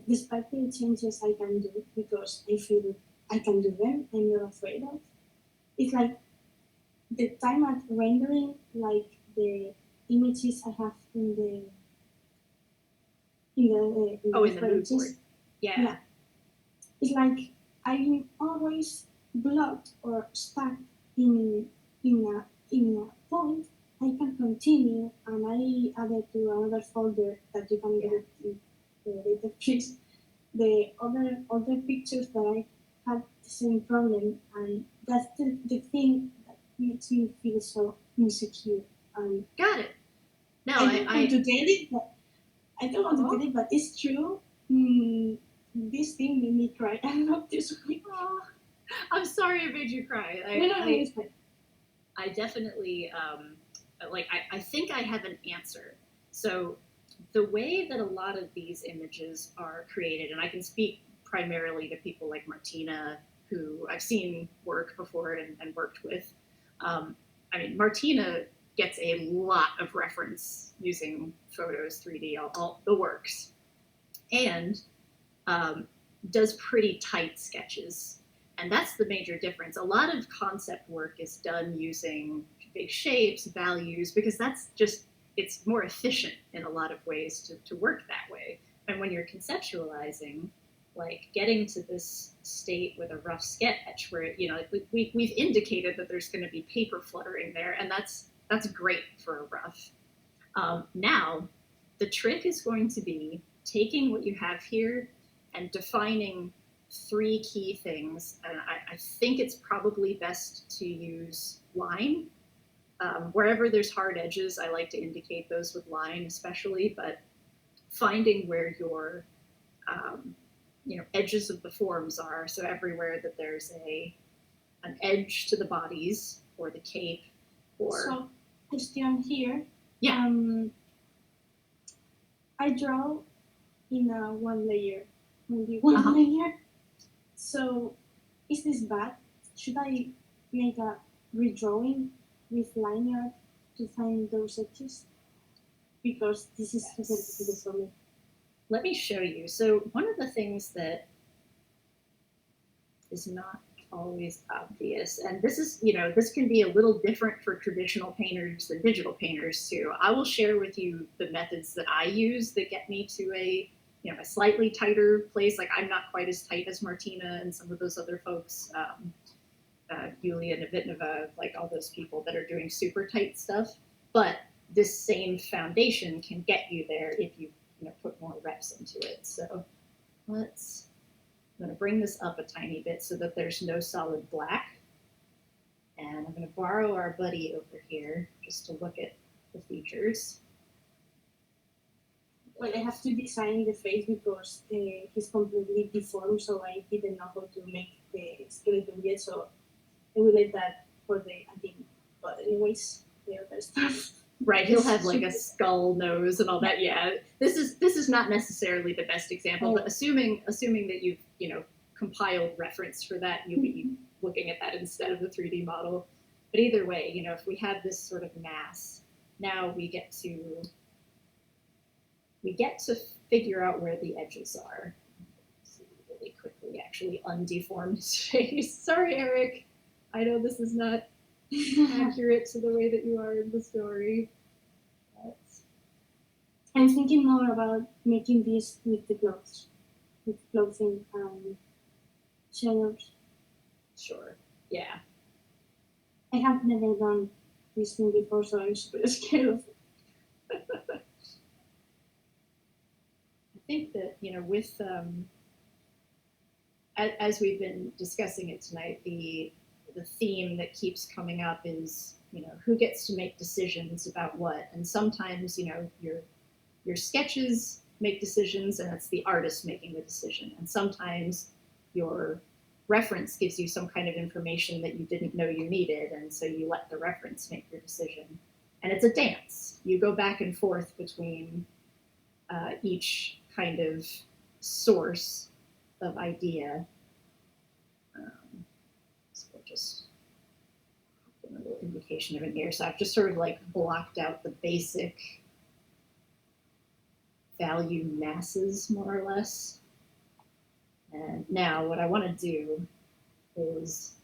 Despite the changes I can do, because I feel I can do them, I'm not afraid of. It's like the time at rendering, like the images I have in the mood board. Yeah. It's like I'm always blocked or stuck in a point I can continue, and I added to another folder that you can get it in the later please. The other pictures that I had the same problem, and that's the thing that makes me feel so insecure. And Got it. No, I don't want to tell it, but I don't want to tell it, but it's true. This thing made me cry. I love this week. Oh, I'm sorry I made you cry. No, it's fine. I definitely I think I have an answer. So the way that a lot of these images are created, and I can speak primarily to people like Martina, who I've seen work before and worked with. I mean, Martina gets a lot of reference using photos, 3D, all the works, and does pretty tight sketches. And that's the major difference. A lot of concept work is done using big shapes, values, because that's just, it's more efficient in a lot of ways to work that way. And when you're conceptualizing, like getting to this state with a rough sketch where, you know, we've indicated that there's going to be paper fluttering there, and that's great for a rough. Now, the trick is going to be taking what you have here and defining 3 key things. And I think it's probably best to use line. Wherever there's hard edges, I like to indicate those with line especially, but finding where your edges of the forms are. So everywhere that there's an edge to the bodies or the cape or... So, question here. Yeah. I draw in a one layer, only one layer. So, is this bad? Should I make a redrawing with line art to find those edges? Because this is super difficult for me. Let me show you. So one of the things that is not always obvious, and this is, this can be a little different for traditional painters than digital painters too. I will share with you the methods that I use that get me to a slightly tighter place. Like I'm not quite as tight as Martina and some of those other folks, Yulia Navitnova, like all those people that are doing super tight stuff. But this same foundation can get you there if you put more reps into it. So I'm going to bring this up a tiny bit so that there's no solid black. And I'm going to borrow our buddy over here just to look at the features. Well, I have to design the face because he's completely deformed, so I didn't know how to make the skeleton yet, so I will let that for the ending. But anyways, the other stuff. Right, he'll have like a skull nose and all that. Yeah, this is not necessarily the best example, but assuming that you've compiled reference for that, you'll be looking at that instead of the 3D model. But either way, if we have this sort of mass, now we get to figure out where the edges are. Let's see really quickly, actually undeform his face. Sorry, Eric. I know this is not accurate to the way that you are in the story. But I'm thinking more about making this with the clothes, with clothing and shadows. Sure, yeah. I have never done this thing before, so I'm super scared of it. I think that, with, as we've been discussing it tonight, the theme that keeps coming up is, who gets to make decisions about what. And sometimes, your sketches make decisions and it's the artist making the decision. And sometimes your reference gives you some kind of information that you didn't know you needed. And so you let the reference make your decision. And it's a dance. You go back and forth between each kind of source of idea. So we'll just put a little indication of it here. So I've just sort of like blocked out the basic value masses, more or less. And now what I want to do is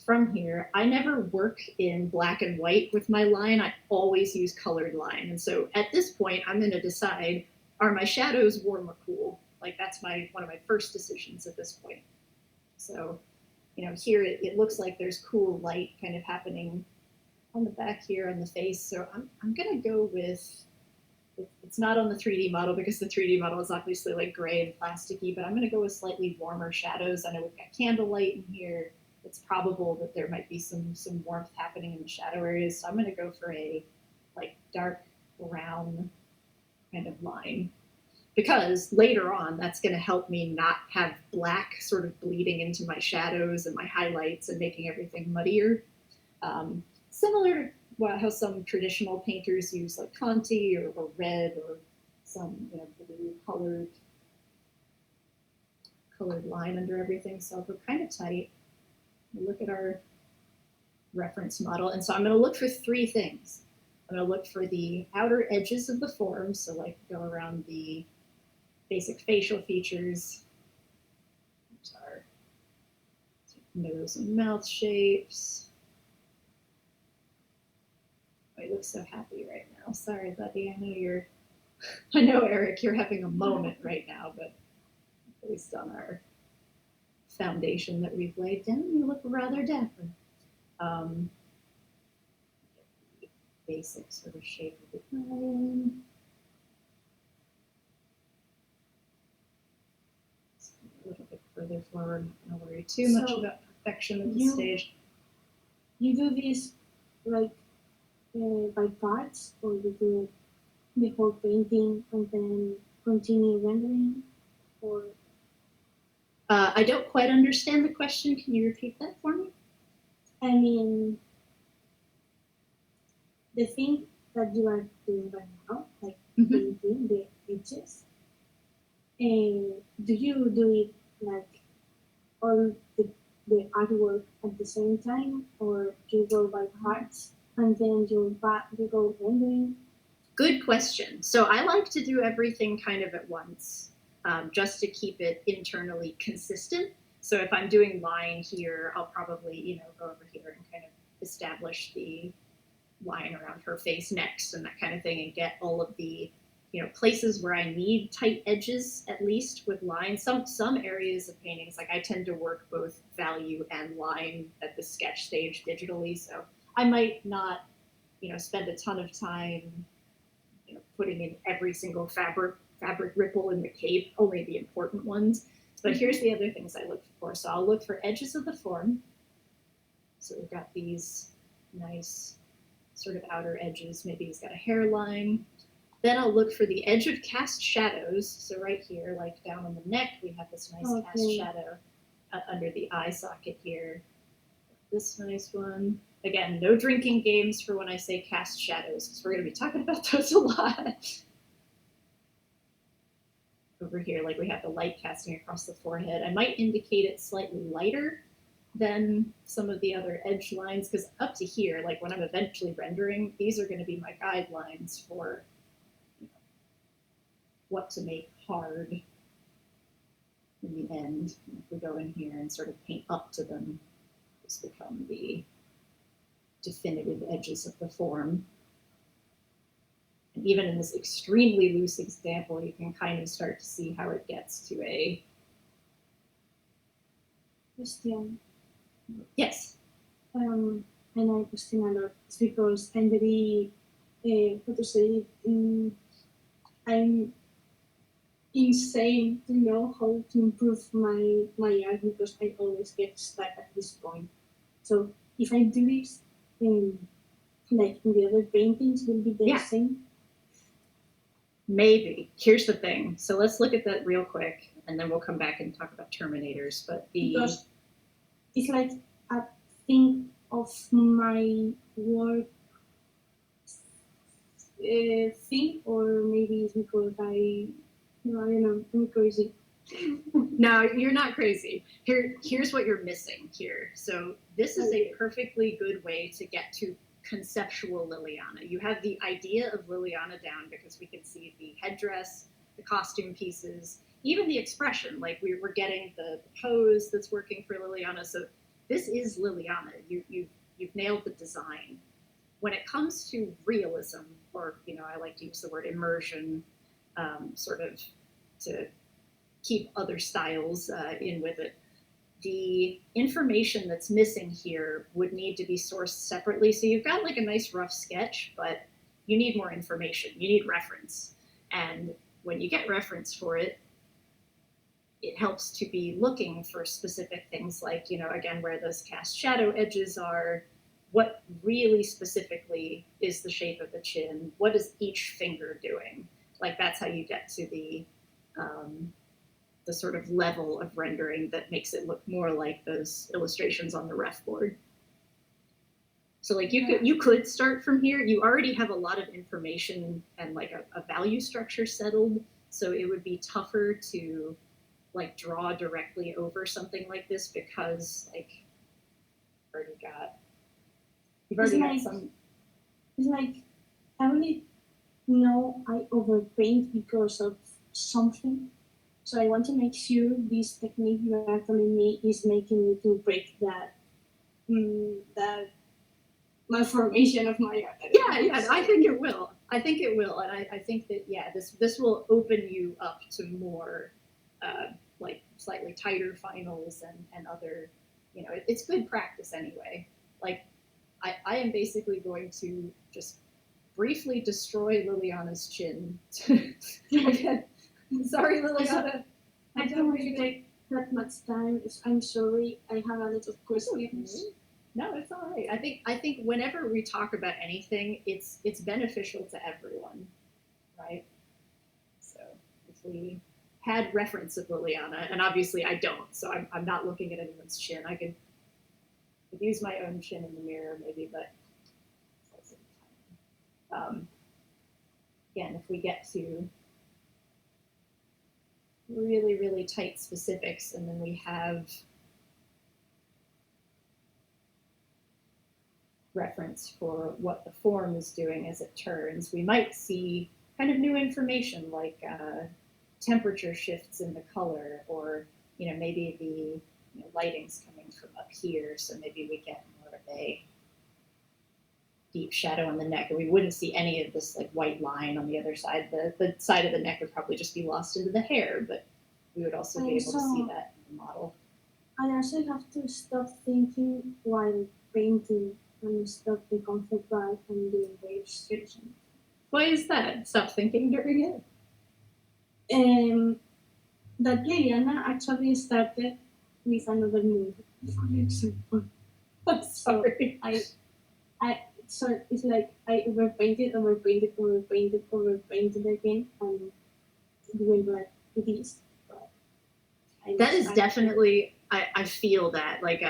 from here, I never work in black and white with my line. I always use colored line. And so at this point, I'm going to decide, are my shadows warm or cool? Like that's one of my first decisions at this point. So, here it looks like there's cool light kind of happening on the back here on the face. So I'm gonna go with, it's not on the 3D model because the 3D model is obviously like gray and plasticky, but I'm gonna go with slightly warmer shadows. I know we've got candlelight in here. It's probable that there might be some warmth happening in the shadow areas. So I'm gonna go for a like dark brown kind of line, because later on that's going to help me not have black sort of bleeding into my shadows and my highlights and making everything muddier. Similar to how some traditional painters use like Conti or red or some blue colored line under everything. So I'll go kind of tight. Look at our reference model, and so I'm going to look for three things. I'm going to look for the outer edges of the form, so like go around the basic facial features. There's our nose and mouth shapes. Oh, he looks so happy right now. Sorry, buddy. I know, Eric, you're having a moment right now, but based on our foundation that we've laid down, you look rather dapper. Basic sort of shape of the eye. A little bit further forward, I'm not gonna worry too much about perfection at this stage. You do this like by parts, or you do the whole painting and then continue rendering, or? I don't quite understand the question. Can you repeat that for me? I mean, the thing that you are doing right now, like painting the edges, do you do it like all the artwork at the same time, or you go by parts and then you go rendering? Good question. So I like to do everything kind of at once, just to keep it internally consistent. So if I'm doing line here, I'll probably go over here and kind of establish the line around her face next and that kind of thing, and get all of the places where I need tight edges, at least with lines. Some areas of paintings, like I tend to work both value and line at the sketch stage digitally, so I might not spend a ton of time putting in every single fabric ripple in the cape, only the important ones. But here's the other things I look for. So I'll look for edges of the form. So we've got these nice sort of outer edges. Maybe he's got a hairline. Then I'll look for the edge of cast shadows. So right here, like down on the neck, we have this nice cast shadow under the eye socket here. This nice one. Again, no drinking games for when I say cast shadows, because we're going to be talking about those a lot. Over here, like we have the light casting across the forehead. I might indicate it slightly lighter than some of the other edge lines, because up to here, like when I'm eventually rendering, these are going to be my guidelines for what to make hard in the end. If we go in here and sort of paint up to them, this become the definitive edges of the form. And even in this extremely loose example, you can kind of start to see how it gets to a... Question. Yes. I know I question a lot. It's because I'm very, how to say it, I'm insane to know how to improve my art, because I always get stuck at this point. So if I do this, like in the other paintings, will be the same? Maybe. Here's the thing. So let's look at that real quick, and then we'll come back and talk about Terminators. But because it's like a thing of my work thing, or maybe it's because I don't know, I'm crazy. No, you're not crazy. Here's what you're missing here. So this is a perfectly good way to get to conceptual Liliana. You have the idea of Liliana down because we can see the headdress, the costume pieces, even the expression. Like we're getting the pose that's working for Liliana. So this is Liliana. You've nailed the design. When it comes to realism, or I like to use the word immersion, sort of to keep other styles in with it. the information that's missing here would need to be sourced separately. So you've got like a nice rough sketch, but you need more information. You need reference. And when you get reference for it, it helps to be looking for specific things like, you know, again, where those cast shadow edges are, what really specifically is the shape of the chin, what is each finger doing? Like that's how you get to the sort of level of rendering that makes it look more like those illustrations on the ref board. So like you could start from here. You already have a lot of information and like a value structure settled. So it would be tougher to like draw directly over something like this because like you've already got some. It's like I only know I overpaint because of something. So I want to make sure this technique you are telling me is making me to break that that malformation of my art. Yeah, I think it will. I think it will, and I think that this will open you up to more like slightly tighter finals and other, you know, it's good practice anyway. Like I am basically going to just briefly destroy Liliana's chin. Sorry, Liliana. I don't want to take that much time. I'm sorry. I have a lot of questions. No, it's all right. I think whenever we talk about anything, it's beneficial to everyone, right? So if we had reference of Liliana, and obviously I don't, so I'm not looking at anyone's chin. I could use my own chin in the mirror maybe, but again, if we get to really, really tight specifics, and then we have reference for what the form is doing as it turns, we might see kind of new information like temperature shifts in the color, or you know, maybe the lighting's coming from up here, so maybe we get more of a deep shadow on the neck, and we wouldn't see any of this like white line on the other side. The side of the neck would probably just be lost into the hair, but we would also be able to see that in the model. I also have to stop thinking while painting and stop the concept art and doing the illustration. Why is that? Stop thinking during it? That Liliana actually started with another movie, for example. Sorry. So it's like I overpainted again, and doing like this. That is definitely, I feel that. Like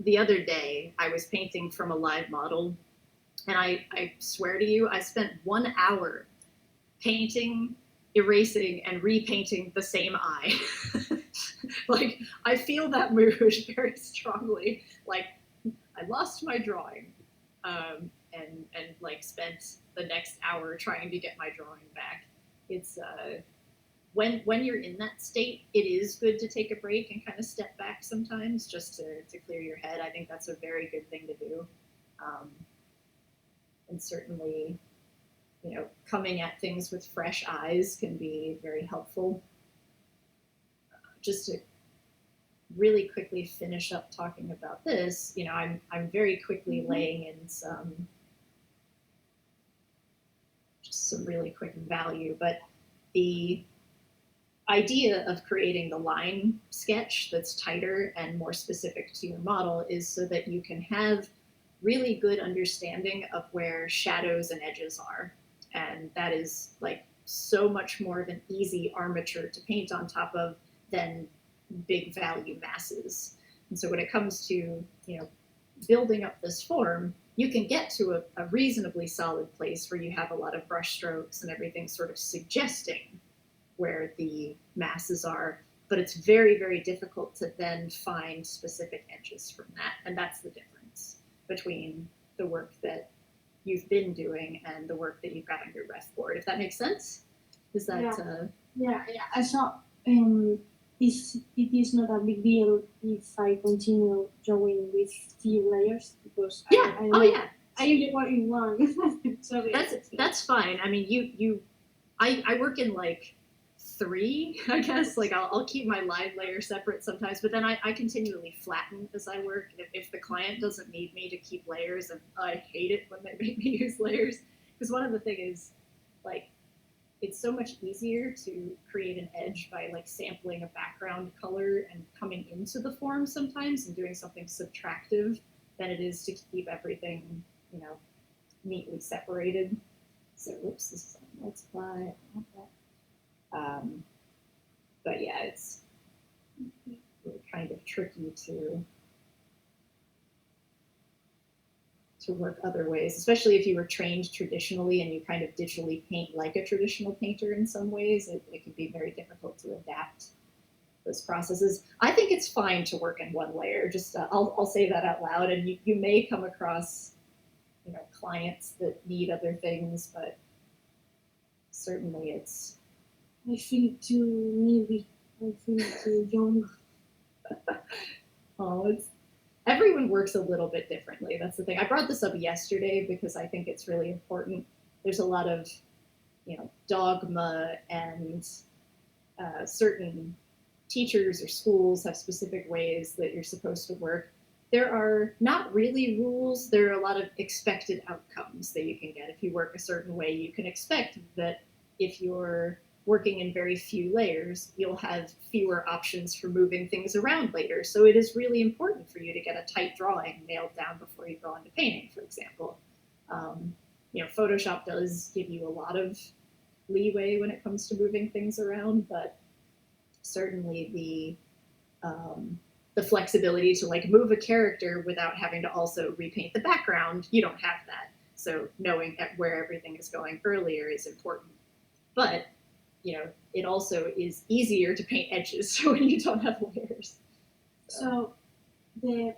the other day, I was painting from a live model, and I swear to you, I spent 1 hour painting, erasing, and repainting the same eye. Like, I feel that mood very strongly. Like, I lost my drawing, and like spent the next hour trying to get my drawing back. It's when you're in that state, it is good to take a break and kind of step back sometimes just to clear your head. I think that's a very good thing to do. And certainly, you know, coming at things with fresh eyes can be very helpful. Just to really quickly finish up talking about this, you know, I'm very quickly laying in some really quick value, but the idea of creating the line sketch that's tighter and more specific to your model is so that you can have really good understanding of where shadows and edges are. And that is like so much more of an easy armature to paint on top of than big value masses. And so when it comes to, you know, building up this form, you can get to a reasonably solid place where you have a lot of brush strokes and everything sort of suggesting where the masses are, but it's very, very difficult to then find specific edges from that. And that's the difference between the work that you've been doing and the work that you've got on your ref board, if that makes sense. Is that yeah. So it is not a big deal if I continue drawing with few layers, because I usually work in one. Sorry. That's fine. I mean, I work in like 3, I guess. Like I'll keep my line layer separate sometimes, but then I continually flatten as I work. If the client doesn't need me to keep layers, and I hate it when they make me use layers, because one of the things is like it's so much easier to create an edge by like sampling a background color and coming into the form sometimes and doing something subtractive than it is to keep everything, neatly separated. So, whoops, this is on multiply. But yeah, it's really kind of tricky to work other ways, especially if you were trained traditionally and you kind of digitally paint like a traditional painter in some ways. It can be very difficult to adapt those processes. I think it's fine to work in one layer. Just I'll say that out loud, and you may come across clients that need other things, but certainly it's. I feel too needy. I feel too young. Everyone works a little bit differently. That's the thing. I brought this up yesterday because I think it's really important. There's a lot of, dogma, and certain teachers or schools have specific ways that you're supposed to work. There are not really rules. There are a lot of expected outcomes that you can get. If you work a certain way, you can expect that if you're working in very few layers, you'll have fewer options for moving things around later. So it is really important for you to get a tight drawing nailed down before you go into painting, for example. Photoshop does give you a lot of leeway when it comes to moving things around, but certainly the flexibility to like move a character without having to also repaint the background, you don't have that. So knowing where everything is going earlier is important. But it also is easier to paint edges when you don't have layers. So the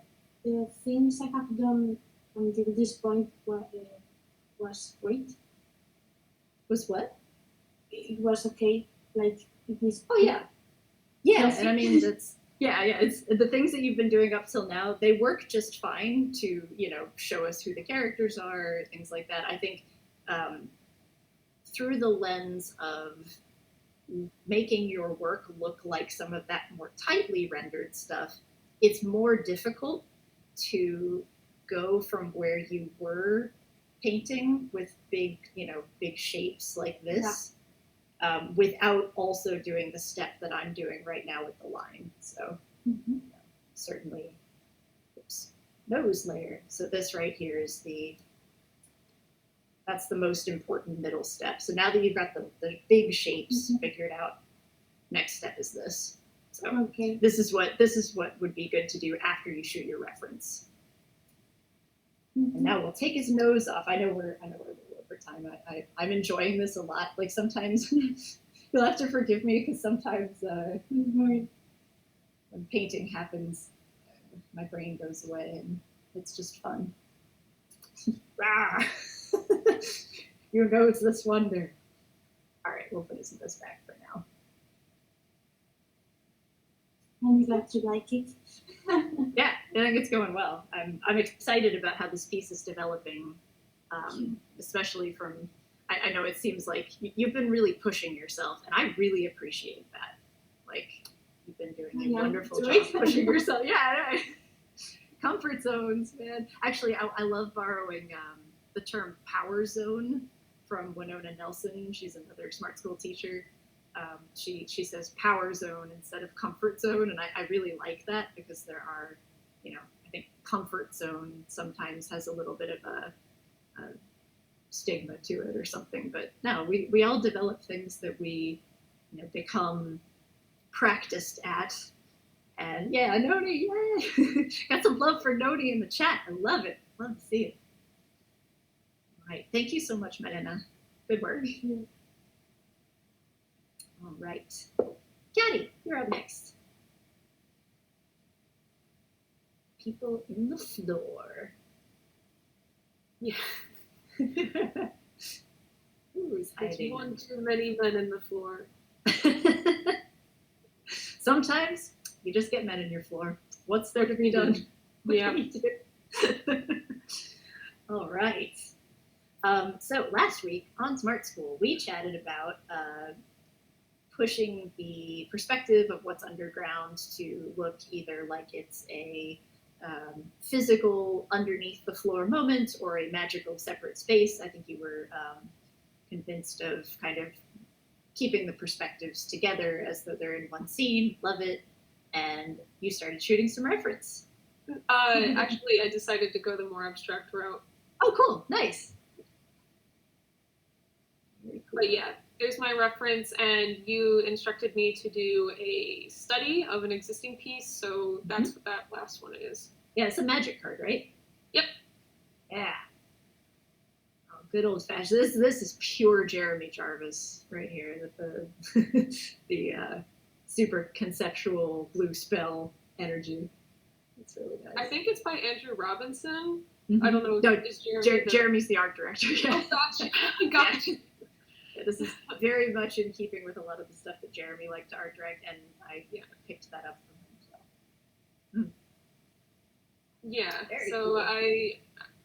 things I have done until this point was great. Was what? It was okay. Like it is. Oh yeah, yeah. And I mean that's It's the things that you've been doing up till now. They work just fine to show us who the characters are, things like that. I think through the lens of making your work look like some of that more tightly rendered stuff, it's more difficult to go from where you were painting with big shapes like this, without also doing the step that I'm doing right now with the line. So certainly, nose layer. So this right here is that's the most important middle step. So now that you've got the big shapes figured out, next step is this. So Okay. this is what would be good to do after you shoot your reference. And now we'll take his nose off. I know we're a little over time. I'm enjoying this a lot. Like sometimes you'll have to forgive me because sometimes when painting happens, my brain goes away and it's just fun. You know it's this wonder. All right, we'll put his nose back for now. I'm glad you like it. Yeah, I think it's going well. I'm excited about how this piece is developing, especially from. I know it seems like you've been really pushing yourself, and I really appreciate that. Like you've been doing a wonderful job pushing yourself. Yeah, I know. Comfort zones, man. Actually, I love borrowing the term power zone from Winona Nelson. She's another smart school teacher. She says power zone instead of comfort zone, and I really like that because there are, I think comfort zone sometimes has a little bit of a stigma to it or something. But no, we all develop things that we become practiced at. And yeah, Noni, yay! Got some love for Noni in the chat. I love it. Love to see it. All right, thank you so much, Marina. Good work. All right. Caddy, you're up next. People in the floor. Yeah. Who's hiding? There's one too many men in the floor. Sometimes you just get men in your floor. What's there to be done? Yeah. All right. So last week on Smart School, we chatted about pushing the perspective of what's underground to look either like it's a physical underneath the floor moment or a magical separate space. I think you were convinced of kind of keeping the perspectives together as though they're in one scene. Love it. And you started shooting some reference. Actually, I decided to go the more abstract route. Oh, cool. Nice. Very cool. But yeah, there's my reference, and you instructed me to do a study of an existing piece, so that's what that last one is. Yeah, it's a magic card, right? Yep. Yeah. Oh, good old fashioned. This is pure Jeremy Jarvis right here. The super conceptual blue spell energy. It's really nice. I think it's by Andrew Robinson. Mm-hmm. I don't know. No, is Jeremy Jeremy's the art director. Yeah. Oh, gotcha. Gotcha. Yeah, this is very much in keeping with a lot of the stuff that Jeremy liked to art direct, and I picked that up from him. So. Yeah. Very so cool.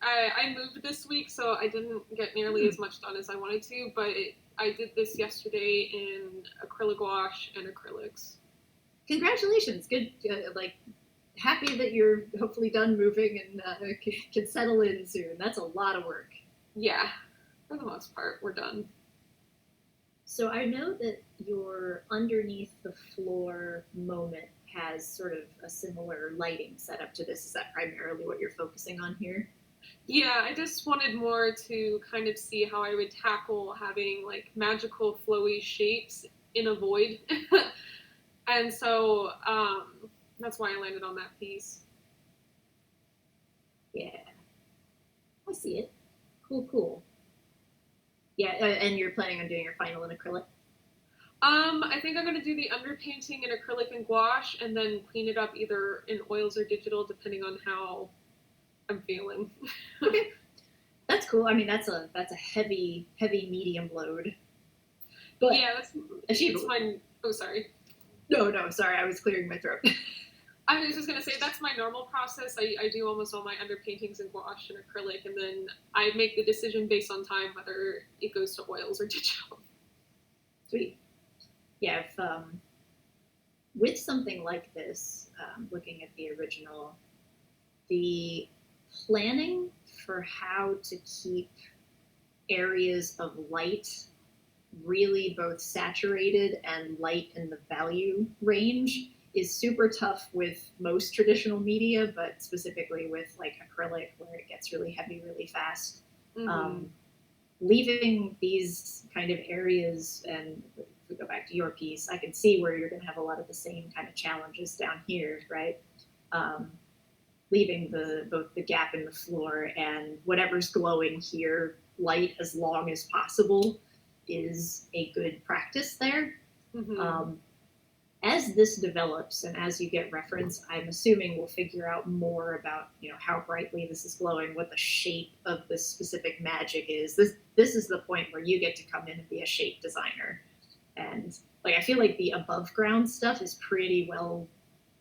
I moved this week, so I didn't get nearly as much done as I wanted to, but I did this yesterday in acrylic gouache and acrylics. Congratulations! Good. Happy that you're hopefully done moving and can settle in soon. That's a lot of work. Yeah, for the most part, we're done. So I know that your underneath the floor moment has sort of a similar lighting setup to this. Is that primarily what you're focusing on here? Yeah, I just wanted more to kind of see how I would tackle having like magical flowy shapes in a void. And so that's why I landed on that piece. Yeah. I see it. Cool. Yeah, and you're planning on doing your final in acrylic? I think I'm going to do the underpainting in acrylic and gouache and then clean it up either in oils or digital, depending on how I'm feeling. Okay. That's cool. I mean, that's a heavy medium load. But yeah, achievable. Oh, sorry. No, sorry, I was clearing my throat. I was just going to say, that's my normal process. I do almost all my underpaintings in gouache and acrylic, and then I make the decision based on time whether it goes to oils or digital. Sweet. Yeah, if, with something like this, looking at the original, the planning for how to keep areas of light really both saturated and light in the value range is super tough with most traditional media, but specifically with like acrylic where it gets really heavy really fast. Mm-hmm. Leaving these kind of areas, and if we go back to your piece, I can see where you're going to have a lot of the same kind of challenges down here, right? Leaving both the gap in the floor and whatever's glowing here light as long as possible is a good practice there. Mm-hmm. As this develops and as you get reference, I'm assuming we'll figure out more about, how brightly this is glowing, what the shape of this specific magic is. This is the point where you get to come in and be a shape designer. And I feel like the above ground stuff is pretty well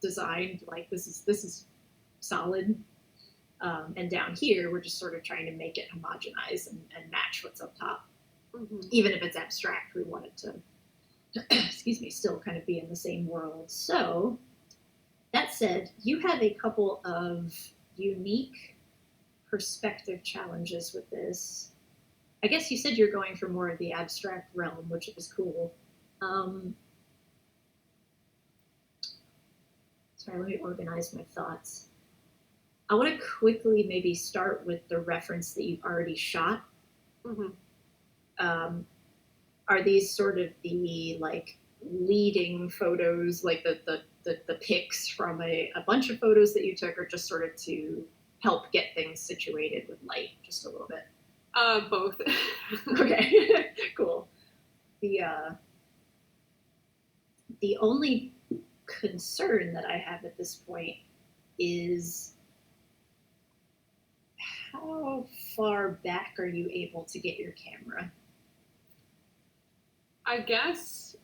designed. Like this is solid. And down here, we're just sort of trying to make it homogenize and match what's up top. Mm-hmm. Even if it's abstract, we want it to still kind of be in the same world. So, that said, you have a couple of unique perspective challenges with this. I guess you said you're going for more of the abstract realm, which is cool. Sorry, let me organize my thoughts. I want to quickly maybe start with the reference that you've already shot. Mm-hmm. Are these sort of the leading photos, the pics from a bunch of photos that you took, or just sort of to help get things situated with light just a little bit? Both. Okay, cool. The only concern that I have at this point is how far back are you able to get your camera? I guess,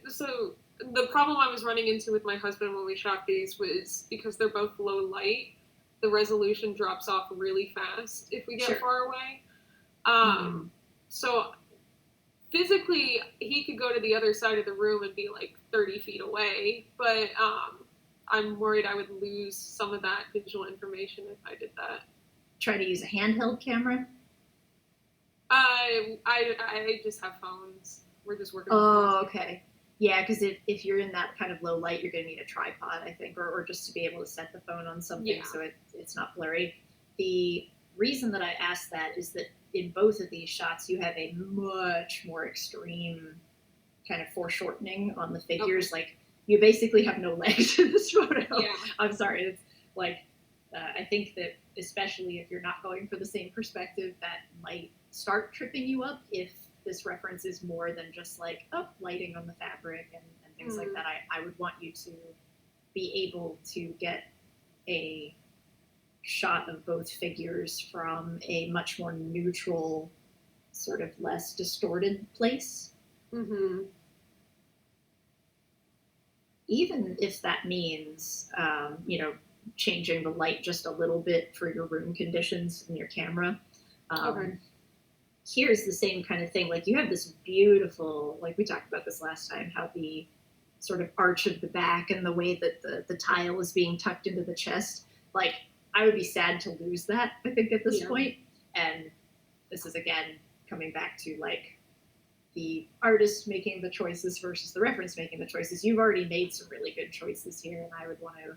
so the problem I was running into with my husband when we shot these was because they're both low light, the resolution drops off really fast if we get Sure. far away. So physically, he could go to the other side of the room and be like 30 feet away, but I'm worried I would lose some of that visual information if I did that. Try to use a handheld camera. I just have phones. We're just working. Oh, okay. Yeah, because if you're in that kind of low light, you're going to need a tripod, I think, or just to be able to set the phone on something so it's not blurry. The reason that I asked that is that in both of these shots, you have a much more extreme kind of foreshortening on the figures. Okay. Like, you basically have no legs in this photo. Yeah. I'm sorry. It's like, I think that especially if you're not going for the same perspective, that might start tripping you up if this reference is more than just like, oh, lighting on the fabric and things like that. I would want you to be able to get a shot of both figures from a much more neutral, sort of less distorted place. Mm-hmm. Even if that means, changing the light just a little bit for your room conditions in your camera. Okay. Here's the same kind of thing. Like, you have this beautiful, like we talked about this last time, how the sort of arch of the back and the way that the tile is being tucked into the chest. Like, I would be sad to lose that, I think, at this point. And this is, again, coming back to, like, the artist making the choices versus the reference making the choices. You've already made some really good choices here, and I would want to,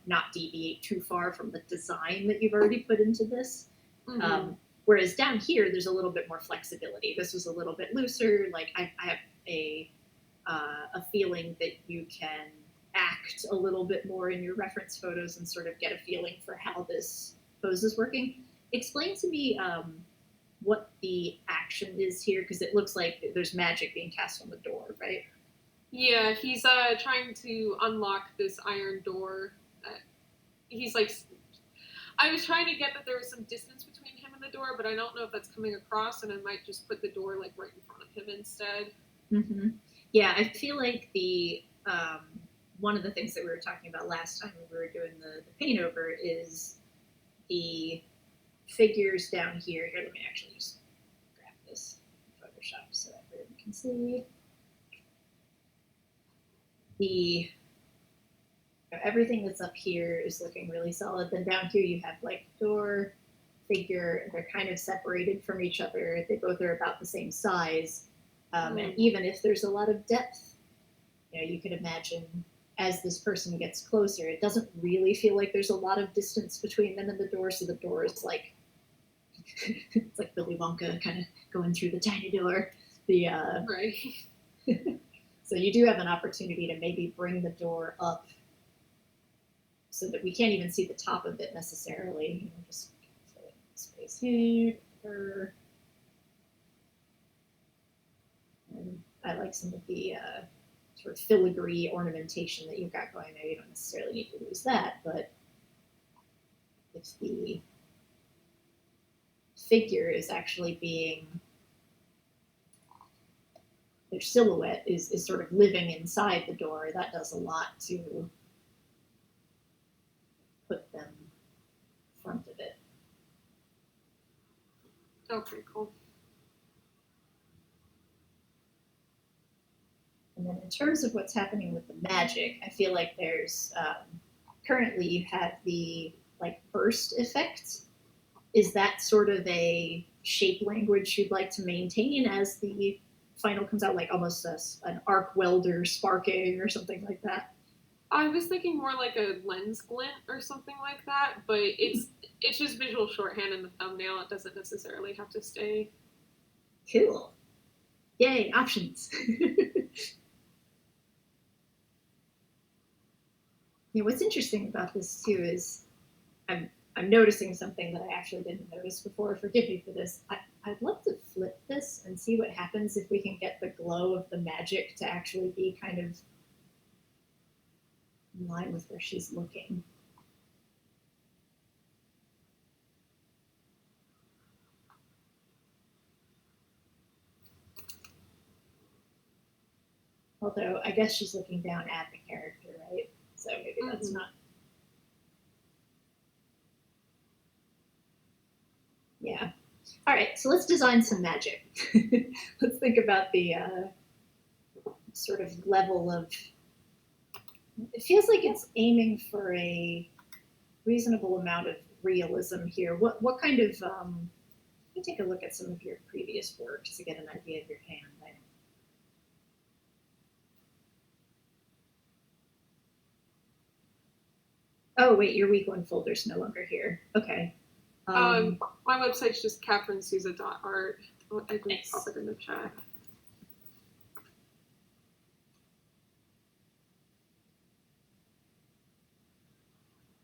not deviate too far from the design that you've already put into this. Mm-hmm. Whereas down here, there's a little bit more flexibility. This was a little bit looser. Like, I have a feeling that you can act a little bit more in your reference photos and sort of get a feeling for how this pose is working. Explain to me what the action is here, because it looks like there's magic being cast on the door, right? Yeah, he's trying to unlock this iron door. He's like, I was trying to get that there was some distance between him and the door, but I don't know if that's coming across, and I might just put the door like right in front of him instead. Mm-hmm. Yeah, I feel like the one of the things that we were talking about last time when we were doing the paint over is the figures down here. Here, let me actually just grab this in Photoshop so that everyone can see. Everything that's up here is looking really solid. Then down here you have like door, figure, and they're kind of separated from each other. They both are about the same size. And even if there's a lot of depth, you could imagine as this person gets closer, it doesn't really feel like there's a lot of distance between them and the door. So the door is like, it's like Willy Wonka kind of going through the tiny door. Right. So you do have an opportunity to maybe bring the door up so that we can't even see the top of it necessarily. Just fill it in space here. And I like some of the sort of filigree ornamentation that you've got going there. You don't necessarily need to lose that, but if the figure is actually being, their silhouette is sort of living inside the door, that does a lot to put them in front of it. Okay, cool. And then in terms of what's happening with the magic, I feel like there's, currently you have the like burst effect. Is that sort of a shape language you'd like to maintain as the final comes out, like almost an arc welder sparking or something like that? I was thinking more like a lens glint or something like that, but it's just visual shorthand in the thumbnail. It doesn't necessarily have to stay. Cool. Yay, options. What's interesting about this too is I'm noticing something that I actually didn't notice before. Forgive me for this. I'd love to flip this and see what happens if we can get the glow of the magic to actually be kind of in line with where she's looking. Although I guess she's looking down at the character, right? So maybe that's not. Yeah. All right, so let's design some magic. Let's think about the sort of level of. It feels like it's aiming for a reasonable amount of realism here. What kind of? Let me take a look at some of your previous work to get an idea of your hand. Oh wait, your week one folder's no longer here. Okay. My website's just catherinesouza.art. I can Nice. pop it in the chat.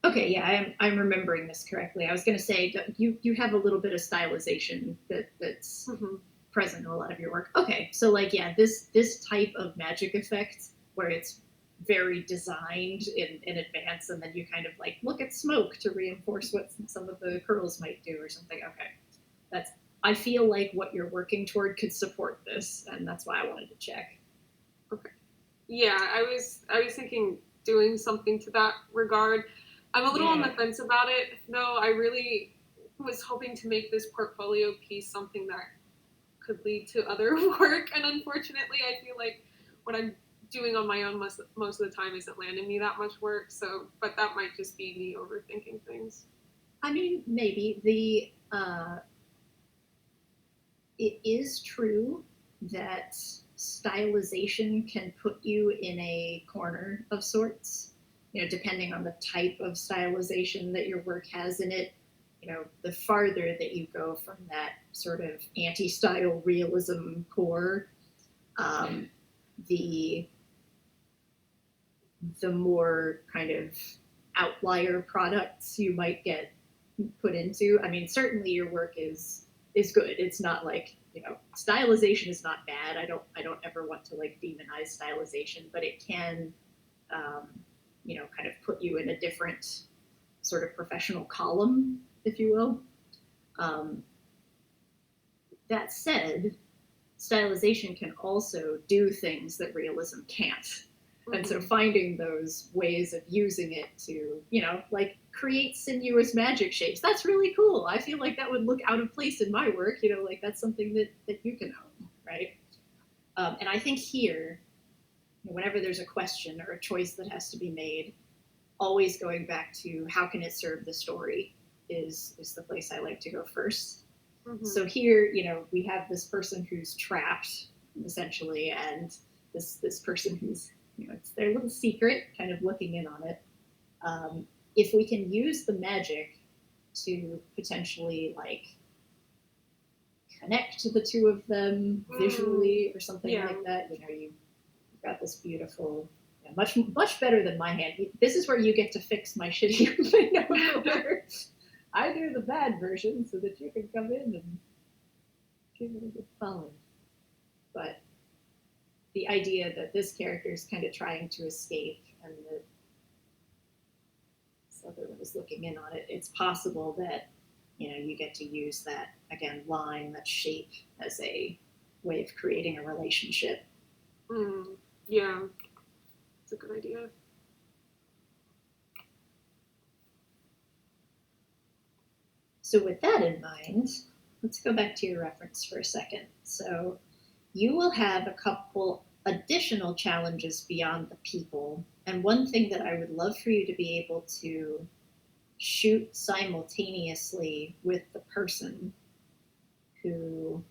Okay, yeah, I'm remembering this correctly. I was going to say that you have a little bit of stylization that's present in a lot of your work. Okay, so like yeah, this type of magic effect where it's very designed in advance, and then you kind of like look at smoke to reinforce what some of the curls might do or something. Okay, I feel like what you're working toward could support this, and that's why I wanted to check. Okay. Yeah, I was thinking doing something to that regard. I'm a little on the fence about it, though. I really was hoping to make this portfolio piece something that could lead to other work, and unfortunately, I feel like what I'm doing on my own most of the time isn't landing me that much work. So, but that might just be me overthinking things. I mean, maybe it is true that stylization can put you in a corner of sorts. You know, depending on the type of stylization that your work has in it, you know, the farther that you go from that sort of anti-style realism core, the more kind of outlier products you might get put into. I mean, certainly your work is good. It's not like, you know, stylization is not bad. I don't ever want to like demonize stylization, but it can you know, kind of put you in a different sort of professional column, if you will. That said, stylization can also do things that realism can't. And so finding those ways of using it to, you know, like create sinuous magic shapes, that's really cool. I feel like that would look out of place in my work, you know, like that's something that you can own, right? And I think here, whenever there's a question or a choice that has to be made, always going back to how can it serve the story is the place I like to go first. So here, you know, we have this person who's trapped, essentially, and this person who's, you know, it's their little secret, kind of looking in on it. If we can use the magic to potentially like connect to the two of them visually or something like that, you know, you've got this beautiful, much better than my hand. This is where you get to fix my shitty thing. I do the bad version so that you can come in and give it a good follow. But the idea that this character is kind of trying to escape and that this other one is looking in on it, it's possible that, you know, you get to use that, again, line, that shape as a way of creating a relationship. Yeah, it's a good idea. So with that in mind, let's go back to your reference for a second. So you will have a couple additional challenges beyond the people. And one thing that I would love for you to be able to shoot simultaneously with the person who,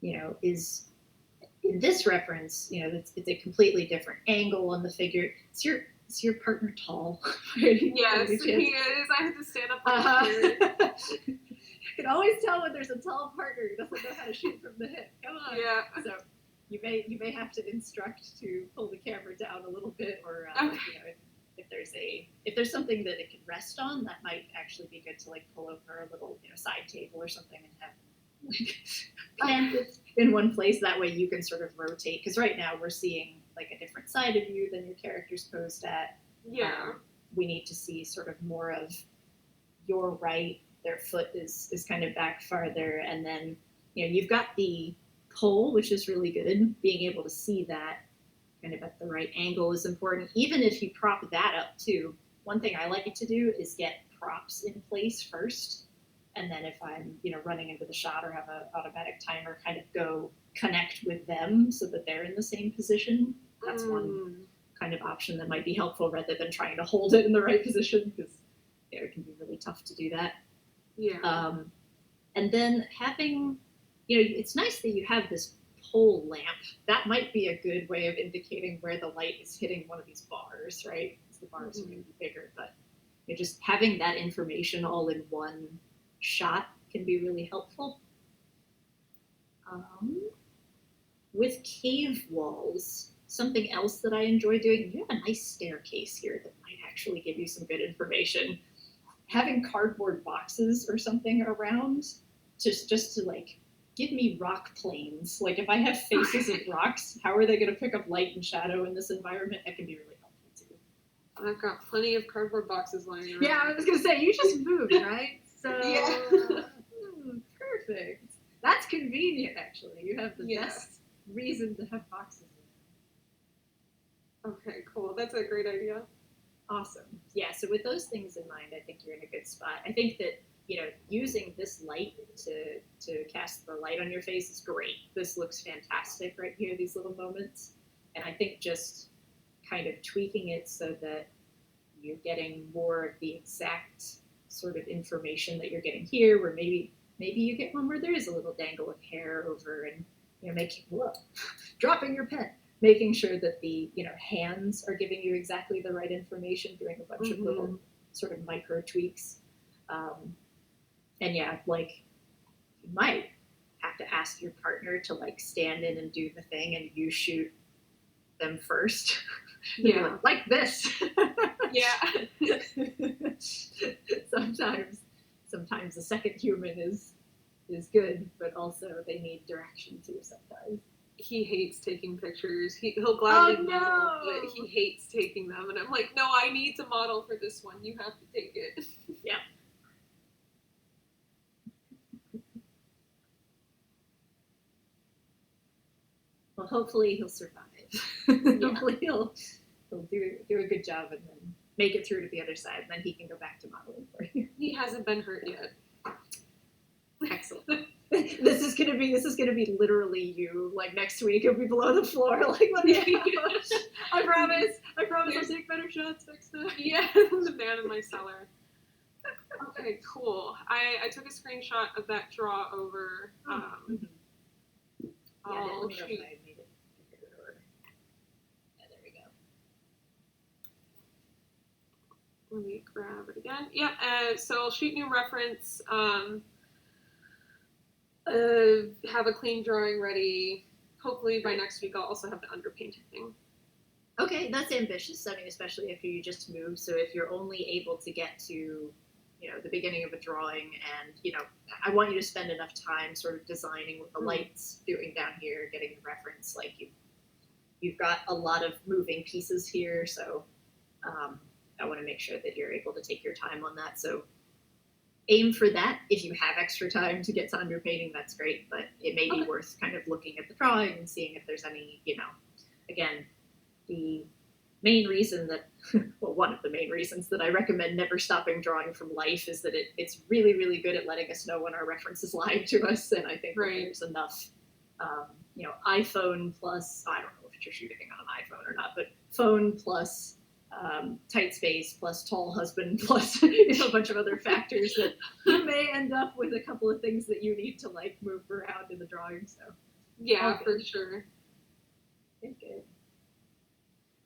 you know, is in this reference, you know, it's a completely different angle on the figure. Is your partner tall? Yes, he is. I had to stand up on the You can always tell when there's a tall partner who doesn't know how to shoot from the hip. Come on. Yeah. So you may have to instruct to pull the camera down a little bit, or Okay. you know, if there's something that it can rest on, that might actually be good to like pull over a little, you know, side table or something and have like plant it in one place. That way you can sort of rotate, because right now we're seeing like a different side of you than your character's posed at. Yeah. We need to see sort of more of your right. Their foot is kind of back farther, and then, you know, you've got the pole, which is really good. Being able to see that kind of at the right angle is important. Even if you prop that up too, one thing I like to do is get props in place first. And then if I'm, running into the shot or have an automatic timer, kind of go connect with them so that they're in the same position. That's one kind of option that might be helpful rather than trying to hold it in the right position, because it can be really tough to do that. Yeah. And then having, it's nice that you have this pole lamp. That might be a good way of indicating where the light is hitting one of these bars, right? Because the bars are going to be bigger, but just having that information all in one shot can be really helpful. With cave walls, something else that I enjoy doing, you have a nice staircase here that might actually give you some good information. Having cardboard boxes or something around, just to like give me rock planes. Like if I have faces of rocks, how are they going to pick up light and shadow in this environment? That can be really helpful too. I've got plenty of cardboard boxes lying around. Yeah, I was going to say, you just moved, right? So, Yeah. Perfect. That's convenient, actually. You have the best reason to have boxes in. Okay, cool. That's a great idea. Awesome. Yeah, so with those things in mind, I think you're in a good spot. I think that, using this light to cast the light on your face is great. This looks fantastic right here, these little moments. And I think just kind of tweaking it so that you're getting more of the exact sort of information that you're getting here, where maybe you get one where there is a little dangle of hair over, and dropping your pen, making sure that the hands are giving you exactly the right information, doing a bunch of little sort of micro tweaks. And yeah, like you might have to ask your partner to like stand in and do the thing, and you shoot them first. Yeah, like this. Yeah. Sometimes the second human is good, but also they need direction too sometimes. He hates taking pictures. He'll gladly no! model, but he hates taking them. And I'm like, no, I need to model for this one. You have to take it. Yeah. Well, hopefully he'll survive. Hopefully he'll do a good job and then make it through to the other side, and then he can go back to modeling for you. He hasn't been hurt yet. Excellent. This is gonna be literally you. Like next week, it'll be below the floor. Like, let me. I promise. I'll take better shots next time. Yeah, the man in my cellar. Okay, cool. I took a screenshot of that draw over. Let me know if I made it bigger or. Yeah, there we go. Let me grab it again. Yep. So I'll shoot new reference. Have a clean drawing ready. Hopefully by next week I'll also have the underpainting. Okay, that's ambitious. I mean, especially if you just moved. So if you're only able to get to, the beginning of a drawing, and I want you to spend enough time sort of designing what the lights doing down here, getting the reference. Like you've got a lot of moving pieces here, so I want to make sure that you're able to take your time on that. So aim for that. If you have extra time to get to underpainting, that's great, but it may be worth kind of looking at the drawing and seeing if there's any, again, the main reason that, well, one of the main reasons that I recommend never stopping drawing from life is that it's really, really good at letting us know when our reference is lying to us, and I think there's enough, iPhone plus, I don't know if you're shooting on an iPhone or not, but phone plus tight space plus tall husband plus a bunch of other factors that you may end up with a couple of things that you need to like move around in the drawing. So yeah, for sure. Good.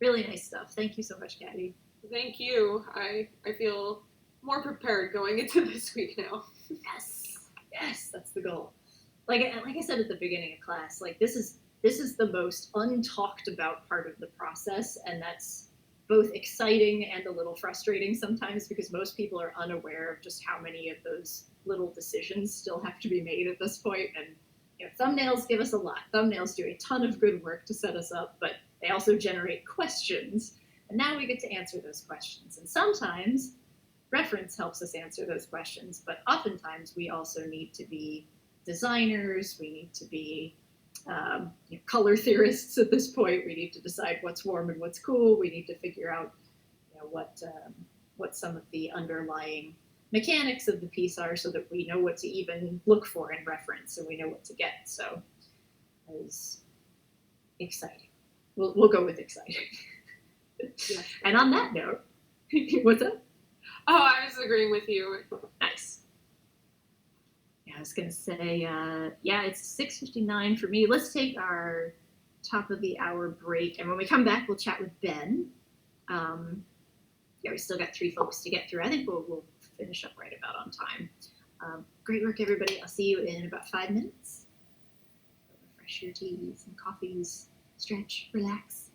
Really nice stuff. Thank you so much, Caddy. Thank you. I feel more prepared going into this week now. Yes, that's the goal. Like I said at the beginning of class, like this is the most untalked about part of the process, and that's both exciting and a little frustrating sometimes, because most people are unaware of just how many of those little decisions still have to be made at this point. And thumbnails give us a lot. Thumbnails do a ton of good work to set us up, but they also generate questions. And now we get to answer those questions. And sometimes reference helps us answer those questions, but oftentimes we also need to be designers. We need to be color theorists at this point. We need to decide what's warm and what's cool. We need to figure out what some of the underlying mechanics of the piece are so that we know what to even look for and reference and we know what to get. So it was exciting. We'll go with exciting. Yes. And on that note, what's up? Oh, I was agreeing with you. Nice. Yeah, I was gonna say, yeah, it's 6:59 for me. Let's take our top of the hour break, and when we come back, we'll chat with Ben. Yeah, we still got 3 folks to get through. I think we'll finish up right about on time. Great work, everybody. I'll see you in about 5 minutes. Refresh your teas and coffees, stretch, relax.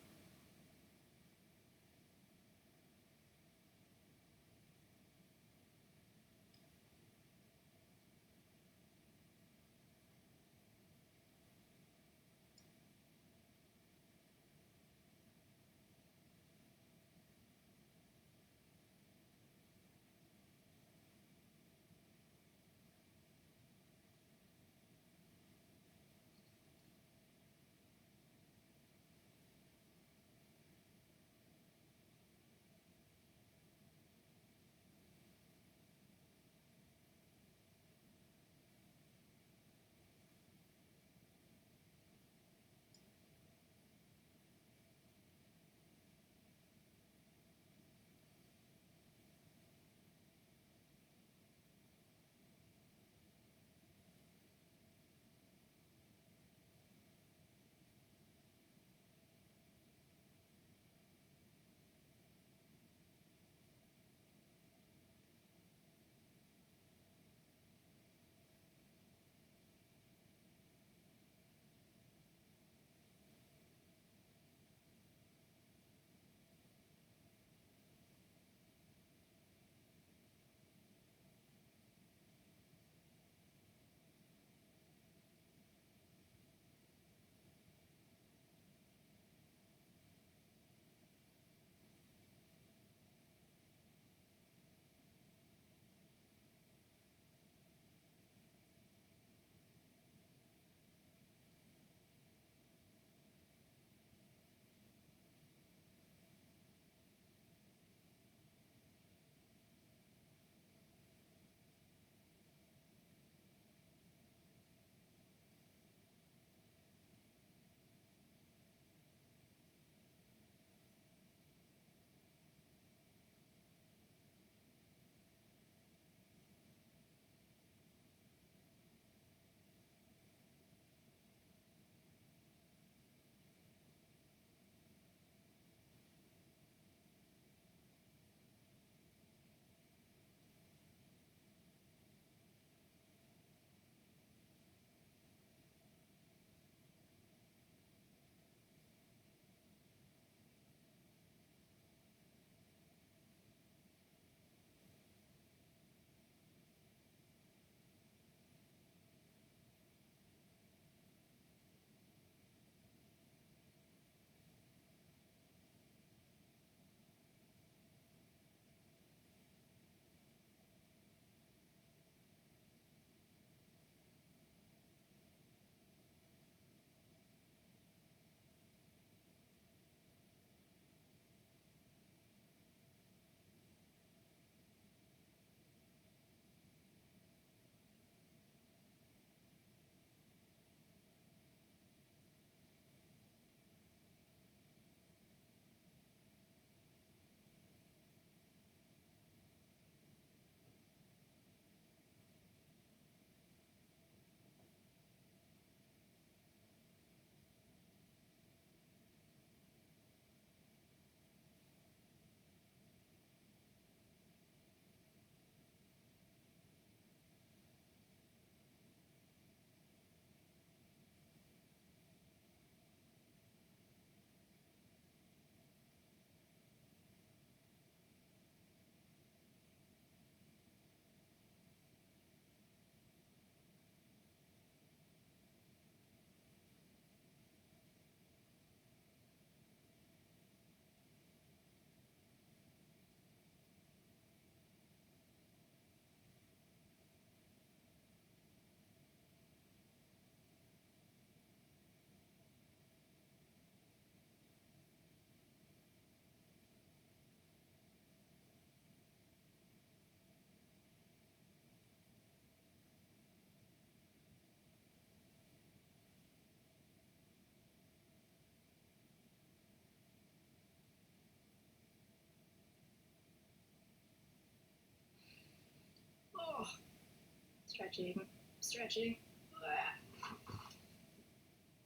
Stretching.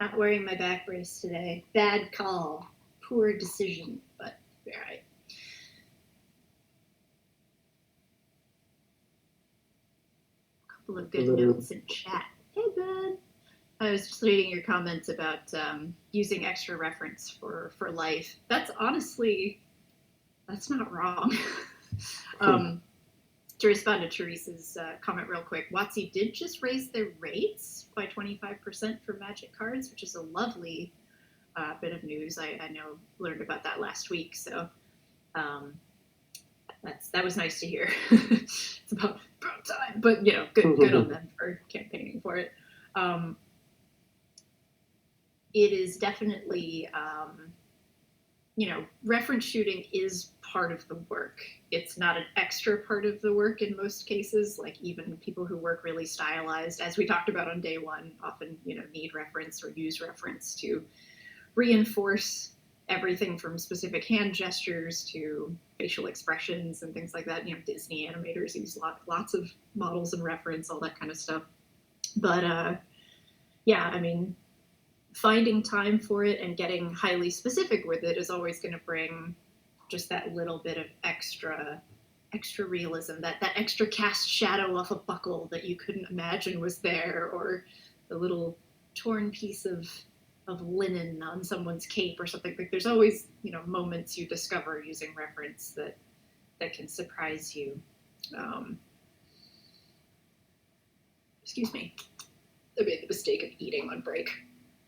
Not wearing my back brace today. Bad call. Poor decision, but all right. A couple of good notes in chat. Hey, Ben. I was just reading your comments about using extra reference for life. That's honestly, that's not wrong. To respond to Teresa's comment real quick, WotC did just raise their rates by 25% for Magic cards, which is a lovely bit of news. I know learned about that last week, so that was nice to hear. It's about time, but good on them for campaigning for it. It is definitely reference shooting is part of the work. It's not an extra part of the work in most cases. Like even people who work really stylized, as we talked about on day one, often need reference or use reference to reinforce everything from specific hand gestures to facial expressions and things like that. Disney animators use lots of models and reference, all that kind of stuff. But finding time for it and getting highly specific with it is always going to bring just that little bit of extra realism, that extra cast shadow off a buckle that you couldn't imagine was there, or the little torn piece of linen on someone's cape or something. Like there's always moments you discover using reference that can surprise you. Excuse me, I made the mistake of eating on break.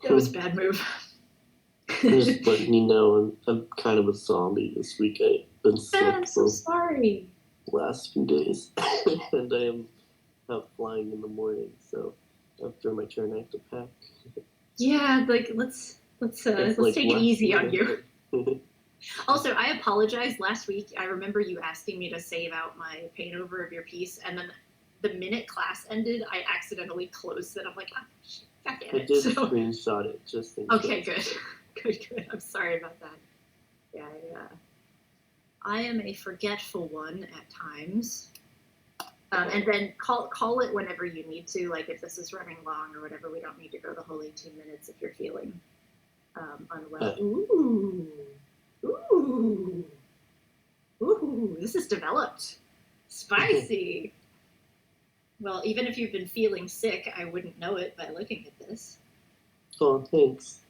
That was a bad move. Just letting you know, I'm kind of a zombie this week. I've been sick I'm so sorry. the last few days, and I am out flying in the morning. So after my turn, I have to pack. Yeah, let's take it easy on you. Also, I apologize. Last week, I remember you asking me to save out my paint over of your piece, and then the minute class ended, I accidentally closed it. I'm like, I did screenshot it just in Okay, case. good. I'm sorry about that. Yeah. I am a forgetful one at times. And then call it whenever you need to. Like if this is running long or whatever, we don't need to go the whole 18 minutes if you're feeling unwell. Ooh, this is developed. Spicy. Well, even if you've been feeling sick, I wouldn't know it by looking at this. Oh, thanks.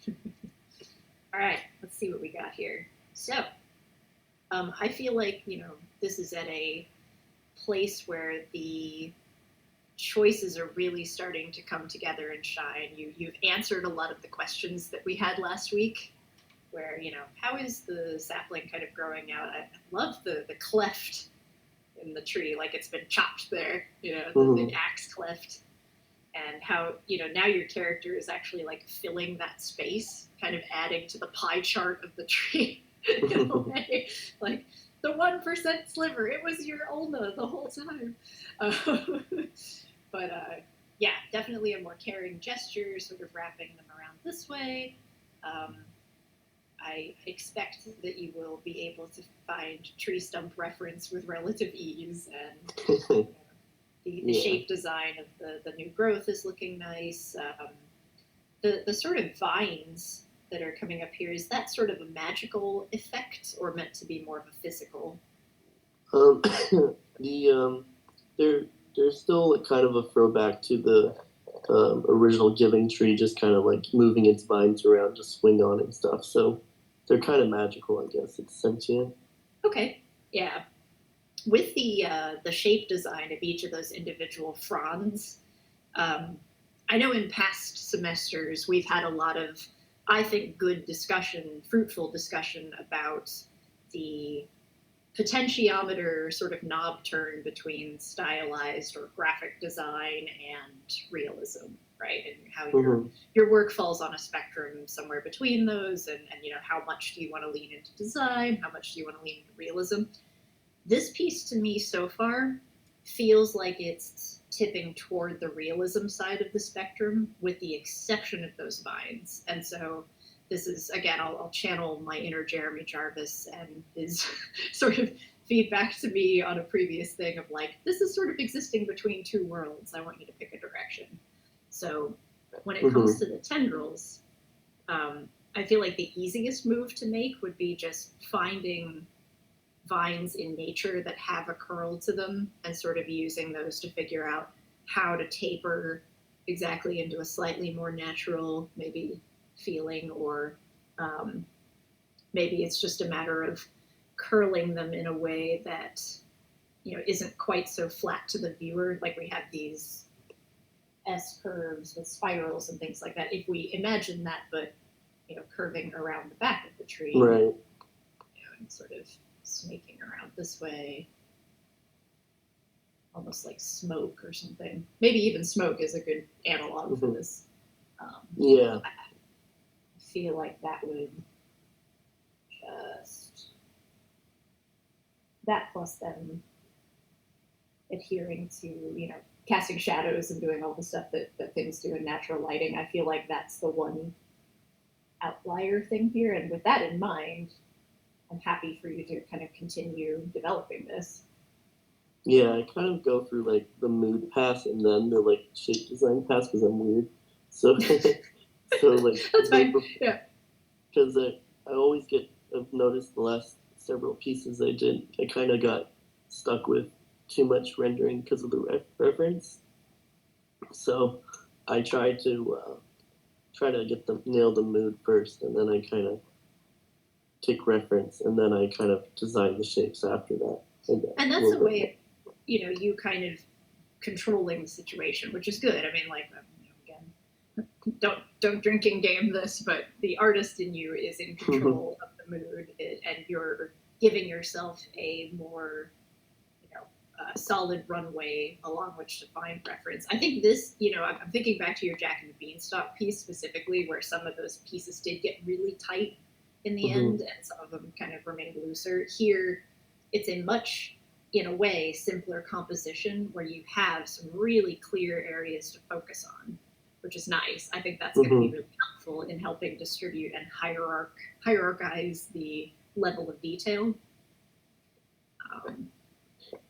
All right, let's see what we got here. So, I feel like, this is at a place where the choices are really starting to come together and shine. You've answered a lot of the questions that we had last week, where, how is the sapling kind of growing out? I love the cleft in the tree, like it's been chopped there, the axe cleft, and how, now your character is actually like filling that space, kind of adding to the pie chart of the tree in a way. Like the 1% sliver, it was your ulna the whole time. But definitely a more caring gesture, sort of wrapping them around this way. I expect that you will be able to find tree stump reference with relative ease, and the shape design of the new growth is looking nice. The sort of vines that are coming up here, is that sort of a magical effect or meant to be more of a physical? They're still kind of a throwback to the original Giving Tree, just kind of like moving its vines around to swing on and stuff. So they're kind of magical, I guess. It's sentient. Okay, yeah. With the shape design of each of those individual fronds, I know in past semesters we've had a lot of, I think, good discussion, fruitful discussion about the potentiometer sort of knob turn between stylized or graphic design and realism, right? And how your work falls on a spectrum somewhere between those, and how much do you want to lean into design, how much do you want to lean into realism. This piece to me so far feels like it's tipping toward the realism side of the spectrum, with the exception of those vines. And so this is, again, I'll channel my inner Jeremy Jarvis and his sort of feedback to me on a previous thing of like, this is sort of existing between two worlds. I want you to pick a direction. So when it comes to the tendrils, I feel like the easiest move to make would be just finding vines in nature that have a curl to them and sort of using those to figure out how to taper exactly into a slightly more natural maybe feeling, or maybe it's just a matter of curling them in a way that, you know, isn't quite so flat to the viewer. Like we have these S curves with spirals and things like that. If we imagine that, but, you know, curving around the back of the tree, Right. you know, and sort of snaking around this way, almost like smoke or something. Maybe even smoke is a good analog for this. Yeah. I feel like that would just, that plus them adhering to, you know, casting shadows and doing all the stuff that things do in natural lighting. I feel like that's the one outlier thing here. And with that in mind, I'm happy for you to kind of continue developing this. Yeah, I kind of go through like the mood pass and then the like shape design pass because I'm weird. So, so like That's fine. Yeah. Because I always I've noticed the last several pieces I did, I kind of got stuck with too much rendering because of the reference. So I try to nail the mood first, and then I kind of take reference, and then I kind of design the shapes after that. And that's a way of, you know, you kind of controlling the situation, which is good. I mean, like, you know, again, don't drinking game this, but the artist in you is in control of the mood, and you're giving yourself a more, you know, solid runway along which to find reference. I think this, you know, I'm thinking back to your Jack and the Beanstalk piece specifically, where some of those pieces did get really tight in the end, and some of them kind of remained looser. Here, it's a much, in a way, simpler composition where you have some really clear areas to focus on, which is nice. I think that's going to be really helpful in helping distribute and hierarchize the level of detail.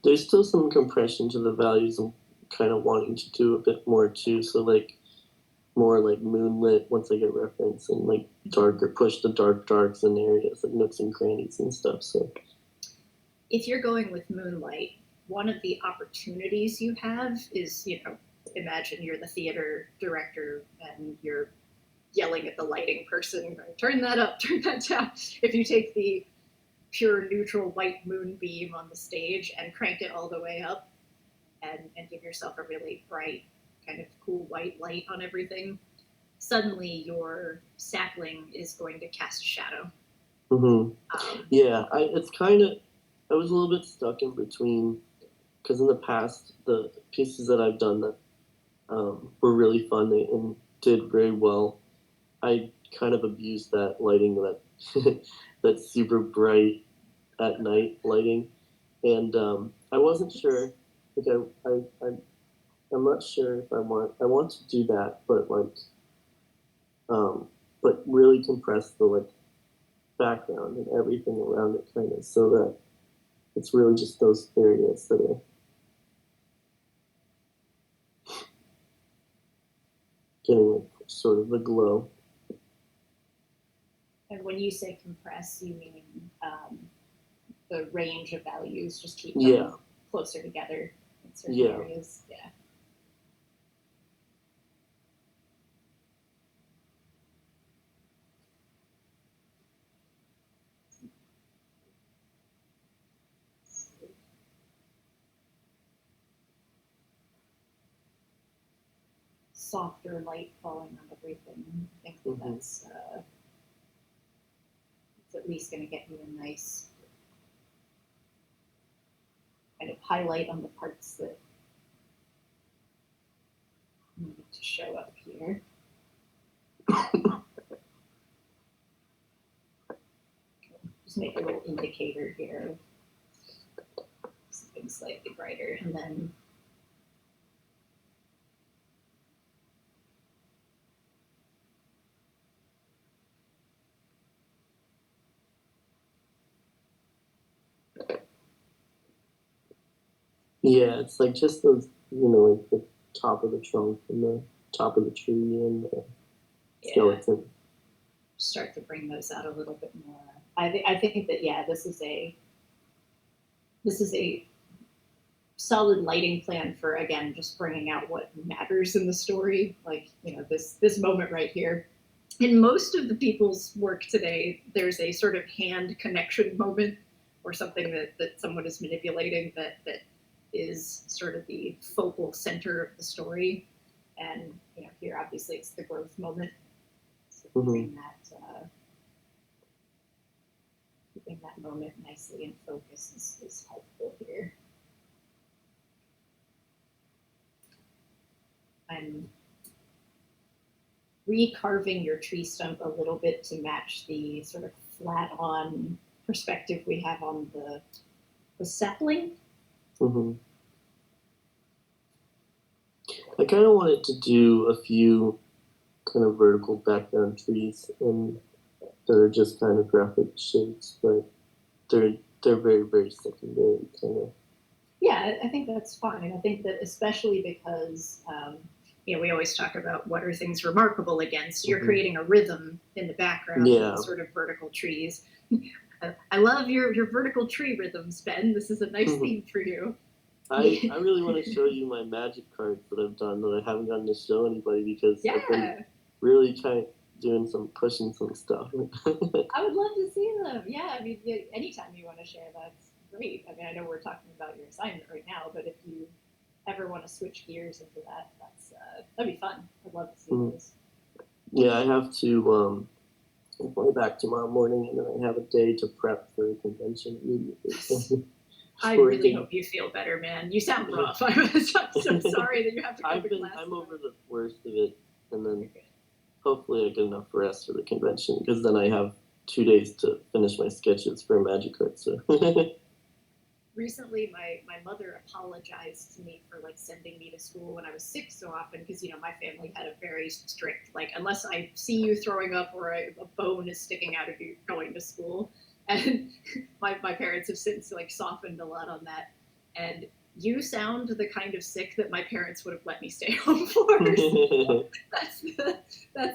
There's still some compression to the values. I'm kind of wanting to do a bit more too. So like more like moonlit once I get reference, and like darker, push the darks in areas like nooks and crannies and stuff. So if you're going with moonlight, one of the opportunities you have is, you know, imagine you're the theater director and you're yelling at the lighting person, turn that up, turn that down. If you take the pure neutral white moonbeam on the stage and crank it all the way up and give yourself a really bright, kind of cool white light on everything, suddenly your sapling is going to cast a shadow. Yeah, I was a little bit stuck in between, because in the past, the pieces that I've done that were really fun and did very well, I kind of abused that lighting, that super bright at night lighting, and I wasn't sure. Like I'm not sure if I want to do that, but like, but really compress the like background and everything around it, kind of, so that it's really just those areas that are getting like sort of the glow. And when you say compress, you mean the range of values, just keep them closer together in certain areas. Yeah. Softer light falling on everything. I think that's it's at least going to get you a nice kind of highlight on the parts that need to show up here. Just make a little indicator here of something slightly brighter, and then Yeah, it's like just those, like the top of the trunk and the top of the tree and the skeleton. Start to bring those out a little bit more. I think that this is a solid lighting plan for, again, just bringing out what matters in the story. Like, this moment right here. In most of the people's work today, there's a sort of hand connection moment or something that someone is manipulating that is sort of the focal center of the story. And here obviously it's the growth moment. So keeping that moment nicely in focus is helpful here. I'm recarving your tree stump a little bit to match the sort of flat-on perspective we have on the sapling. I kind of wanted to do a few kind of vertical background trees and that are just kind of graphic shapes, but they're very, very secondary kind of. Yeah, I think that's fine. I think that especially because we always talk about what are things remarkable against. You're creating a rhythm in the background, sort of vertical trees. I love your vertical tree rhythms, Ben. This is a nice theme for you. I really want to show you my magic cards that I've done that I haven't gotten to show anybody because I've been really pushing some stuff. I would love to see them. Yeah, I mean, anytime you want to share, that's great. I mean, I know we're talking about your assignment right now, but if you ever want to switch gears into that, that'd be fun. I'd love to see those. Yeah, I have to fly back tomorrow morning, and then I have a day to prep for a convention immediately. I really hope you feel better, man. You sound rough. I'm so sorry that you have to go to class. I'm over the worst of it, and then hopefully I get enough rest for the convention, because then I have 2 days to finish my sketches for Magic Art. So. Recently, my mother apologized to me for sending me to school when I was sick so often because my family had a very strict unless I see you throwing up or a bone is sticking out of you going to school, and my parents have since softened a lot on that. And you sound the kind of sick that my parents would have let me stay home for.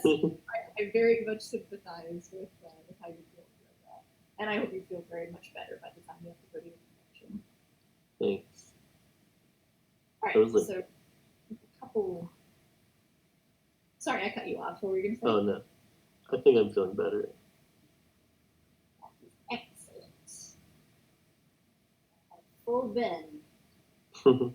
So I very much sympathize with how you feel about that, and I hope you feel very much better by the time you have to go to your convention. Thanks. All right, so a couple. Sorry, I cut you off. What were you going to say? Oh no, I think I'm feeling better. Excellent. Full Ben. I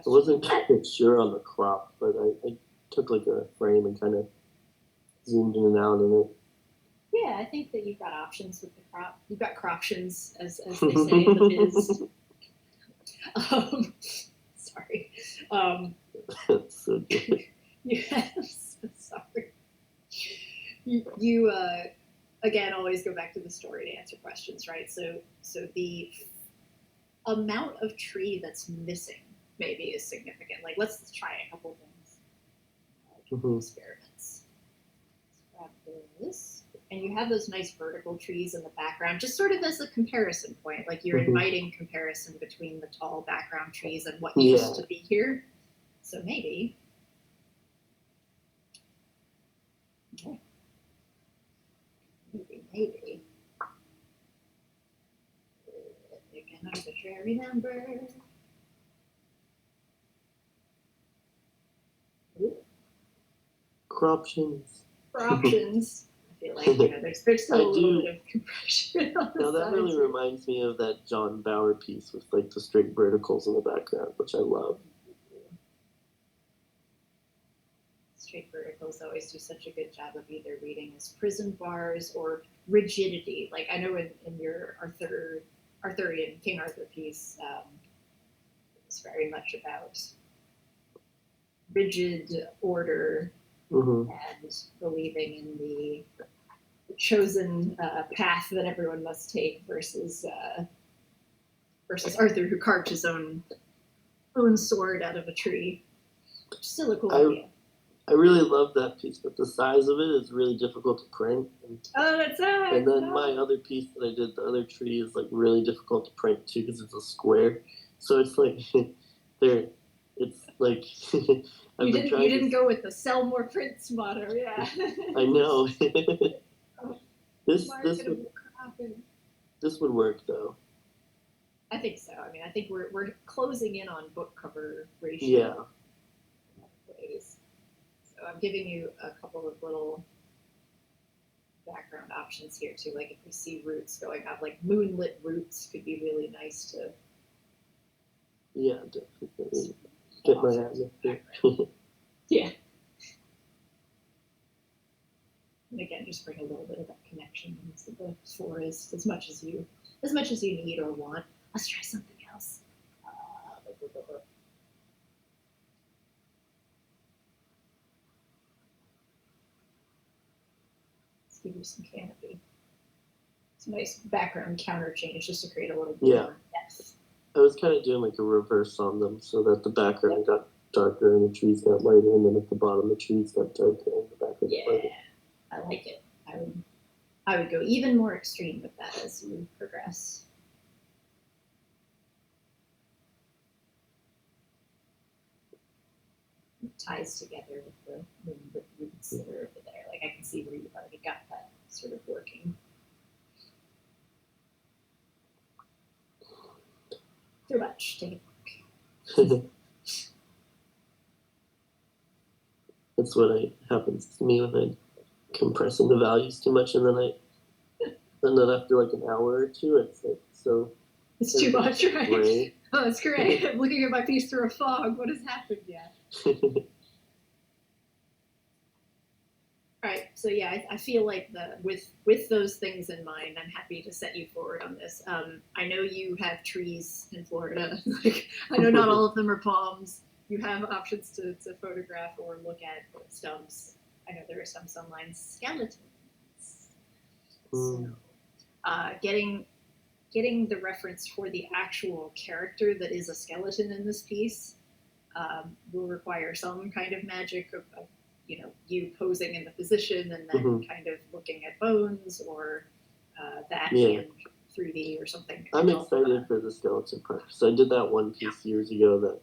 wasn't sure on the crop, but I took a frame and kind of zoomed in and out in it. Yeah, I think that you've got options with the crop. You've got croptions, as they say in the biz. Sorry. That's so good. I'm so sorry. You again always go back to the story to answer questions, right? So the amount of tree that's missing maybe is significant. Let's try a couple things. Experiments. Let's grab this. And you have those nice vertical trees in the background, just sort of as a comparison point. You're inviting comparison between the tall background trees and what used to be here. So maybe. Okay. Maybe. Again, arbitrary number. Croptions. I feel like there's still a little bit of compression on the Now that really reminds me of that John Bauer piece with the straight verticals in the background, which I love. Straight verticals always do such a good job of either reading as prison bars or rigidity. I know in your Arthurian King Arthur piece, it's very much about rigid order and believing in the chosen path that everyone must take versus Arthur, who carved his own sword out of a tree. Still a cool idea. I really love that piece, but the size of it is really difficult to print. Oh, that's right. And then my other piece that I did, the other tree, is like really difficult to print too because it's a square. So it's like it's like you didn't go with the sell more prints motto, yeah. I know. this would work though. I think so. I mean, I think we're closing in on book cover ratio. Yeah. Ways. So I'm giving you a couple of little background options here too. Like if we see roots going up, like moonlit roots could be really nice to. Yeah, definitely. Get my hands up there. Yeah. And again, just bring a little bit of that connection into the forest as much as you need or want. Let's try something else. Let's give you some canopy. Some nice background counter change just to create a little bit more depth. I was kind of doing like a reverse on them so that the background got darker and the trees got lighter, and then at the bottom the trees got darker and the background got lighter. I like it. I would go even more extreme with that as you progress. It ties together with the roots that are over there. Like I can see where you've already got that sort of working. Too much. Take a look. That's what happens to me when I'm compressing the values too much, and then after like an hour or two, it's like so. It's too much, right? Gray. Oh, that's great. I'm looking at my piece through a fog. What has happened yet? All right, so yeah, I feel like with those things in mind, I'm happy to set you forward on this. I know you have trees in Florida. Like, I know not all of them are palms. You have options to photograph or look at stumps. I know there are some sunline skeletons. So, getting the reference for the actual character that is a skeleton in this piece will require some kind of magic of you posing in the position and then kind of looking at bones or that hand 3D or something. I'm excited for the skeleton part. So I did that one piece years ago that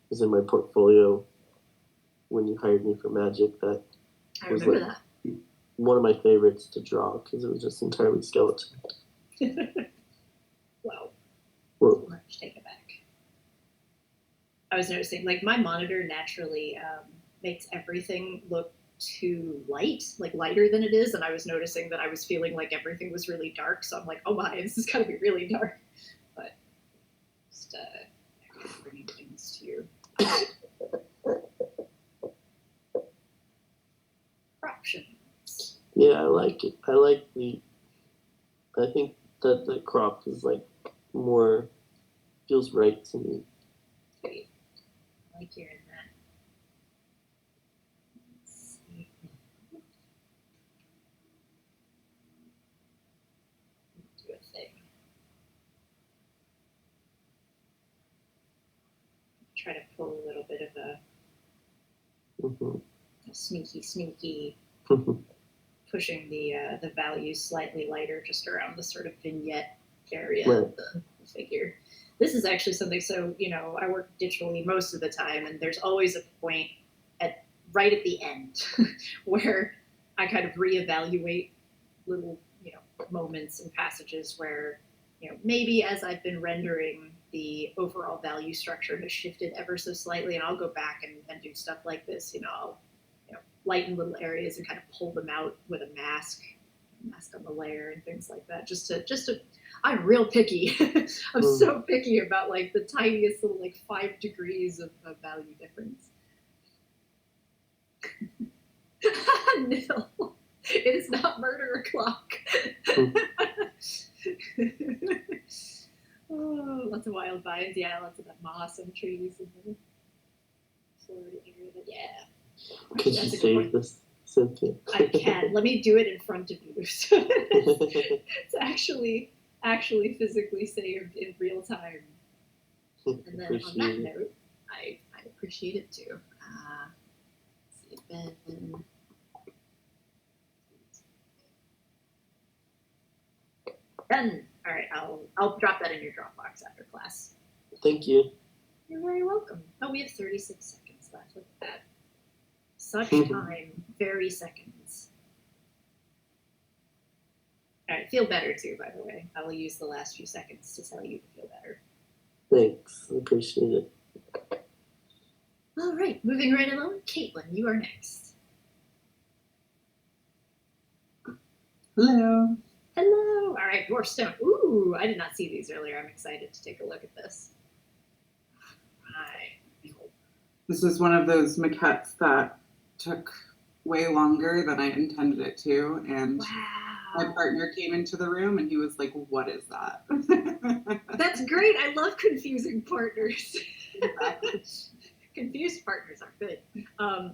was in my portfolio when you hired me for Magic. That I remember that. One of my favorites to draw because it was just entirely skeleton. Wow. Whoa. Much take it back. I was noticing, like, my monitor naturally makes everything look too light, like lighter than it is, and I was noticing that I was feeling like everything was really dark, so I'm like, oh my, this has got to be really dark. But just bringing things to you. Options. Yeah, I like it. I think that the crop is like more feels right to me. Great. I like hearing that. Let's see. Do a thing. Try to pull a little bit of a sneaky pushing the values slightly lighter just around the sort of vignette area of the figure. This is actually something, so, I work digitally most of the time, and there's always a point right at the end where I kind of reevaluate little, moments and passages where, maybe as I've been rendering, the overall value structure has shifted ever so slightly, and I'll go back and do stuff like this. I'll lighten little areas and kind of pull them out with a mask on the layer and things like that. Just to I'm real picky. I'm so picky about like the tiniest little 5 degrees of value difference. No, it is not murder o'clock. Oh, lots of wild vines. Yeah, lots of that moss and trees in the Florida area. But yeah. Could you save this, Cynthia? I can. Let me do it in front of you. It's actually physically saved in real time. And then on that note, I appreciate it too. Let's see. Ben. Ben, all right, I'll drop that in your Dropbox after class. Thank you. You're very welcome. Oh, we have 36 seconds left. Look at that. Such time, very seconds. All right, feel better too, by the way. I will use the last few seconds to tell you to feel better. Thanks. I appreciate it. All right, moving right along. Caitlin, you are next. Hello. Hello. All right, Dwarf Stone. Ooh, I did not see these earlier. I'm excited to take a look at this. Right. This is one of those maquettes that took way longer than I intended it to, and my Wow. partner came into the room and he was like, "What is that?" That's great. I love confusing partners. Exactly. Confused partners are good.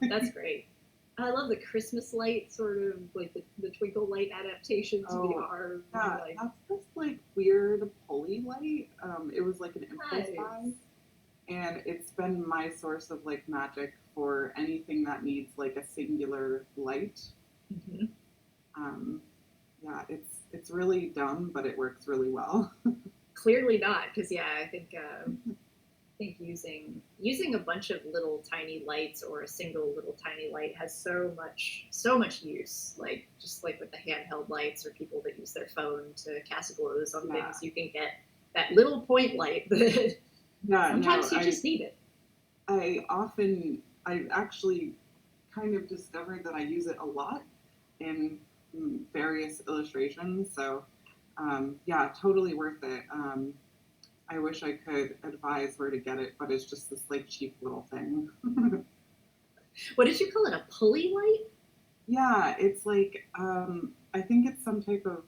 That's great. I love the Christmas light, sort of like the twinkle light adaptation to the Oh, R. Yeah, Like, that's this like weird pulley light. It was like an impulse nice. buy, and it's been my source of like magic for anything that needs like a singular light. Mhm. Yeah, it's really dumb, but it works really well. Clearly not, because yeah, I think using a bunch of little tiny lights or a single little tiny light has so much use. Like just like with the handheld lights or people that use their phone to cast glows on Yeah. things, you can get that little point light that Yeah, sometimes no, you just need it. I actually kind of discovered that I use it a lot in various illustrations. So, yeah, totally worth it. I wish I could advise where to get it, but it's just this like cheap little thing. What did you call it? A pulley light? Yeah, it's like I think it's some type of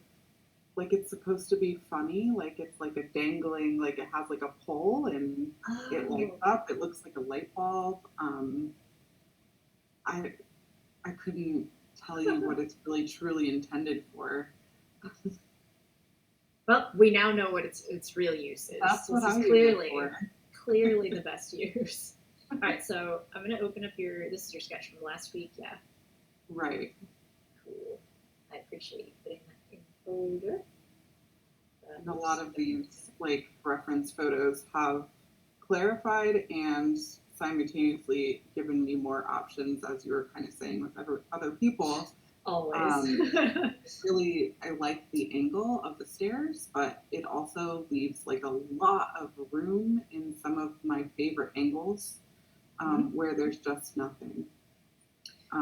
like it's supposed to be funny, like it's like a dangling, like it has like a pole and it lights up. It looks like a light bulb. I I couldn't tell you what it's really truly intended for. Well, we now know what its real use is. That's what This I is use it clearly the best use. All right, so I'm gonna open up this is your sketch from last week, yeah. Right. Cool. I appreciate you putting that in folder. And a lot of these like reference photos have clarified and simultaneously given me more options, as you were kind of saying with other people. Always. Really, I like the angle of the stairs, but it also leaves like a lot of room in some of my favorite angles where there's just nothing.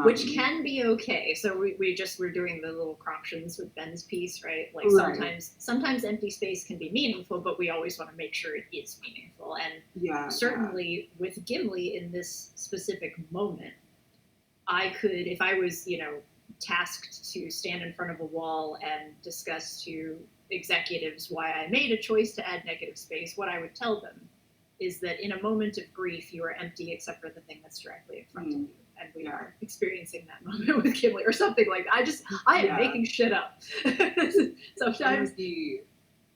Which can be okay. So we're doing the little crop-tions with Ben's piece, right? Like Right. sometimes empty space can be meaningful, but we always want to make sure it is meaningful. And Yeah, certainly with Gimli in this specific moment, I could, if I was, tasked to stand in front of a wall and discuss to executives why I made a choice to add negative space, what I would tell them is that in a moment of grief, you are empty except for the thing that's directly in front of you. And we are experiencing that moment with Gimli or something like that. I am making shit up. Sometimes. be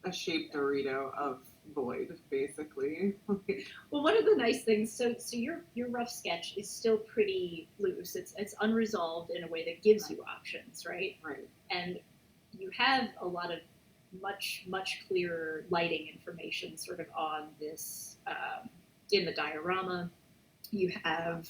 a shaped Dorito of void, basically. Well, one of the nice things, so your rough sketch is still pretty loose. It's unresolved in a way that gives you options, right? Right. And you have a lot of much clearer lighting information sort of on this in the diorama. You have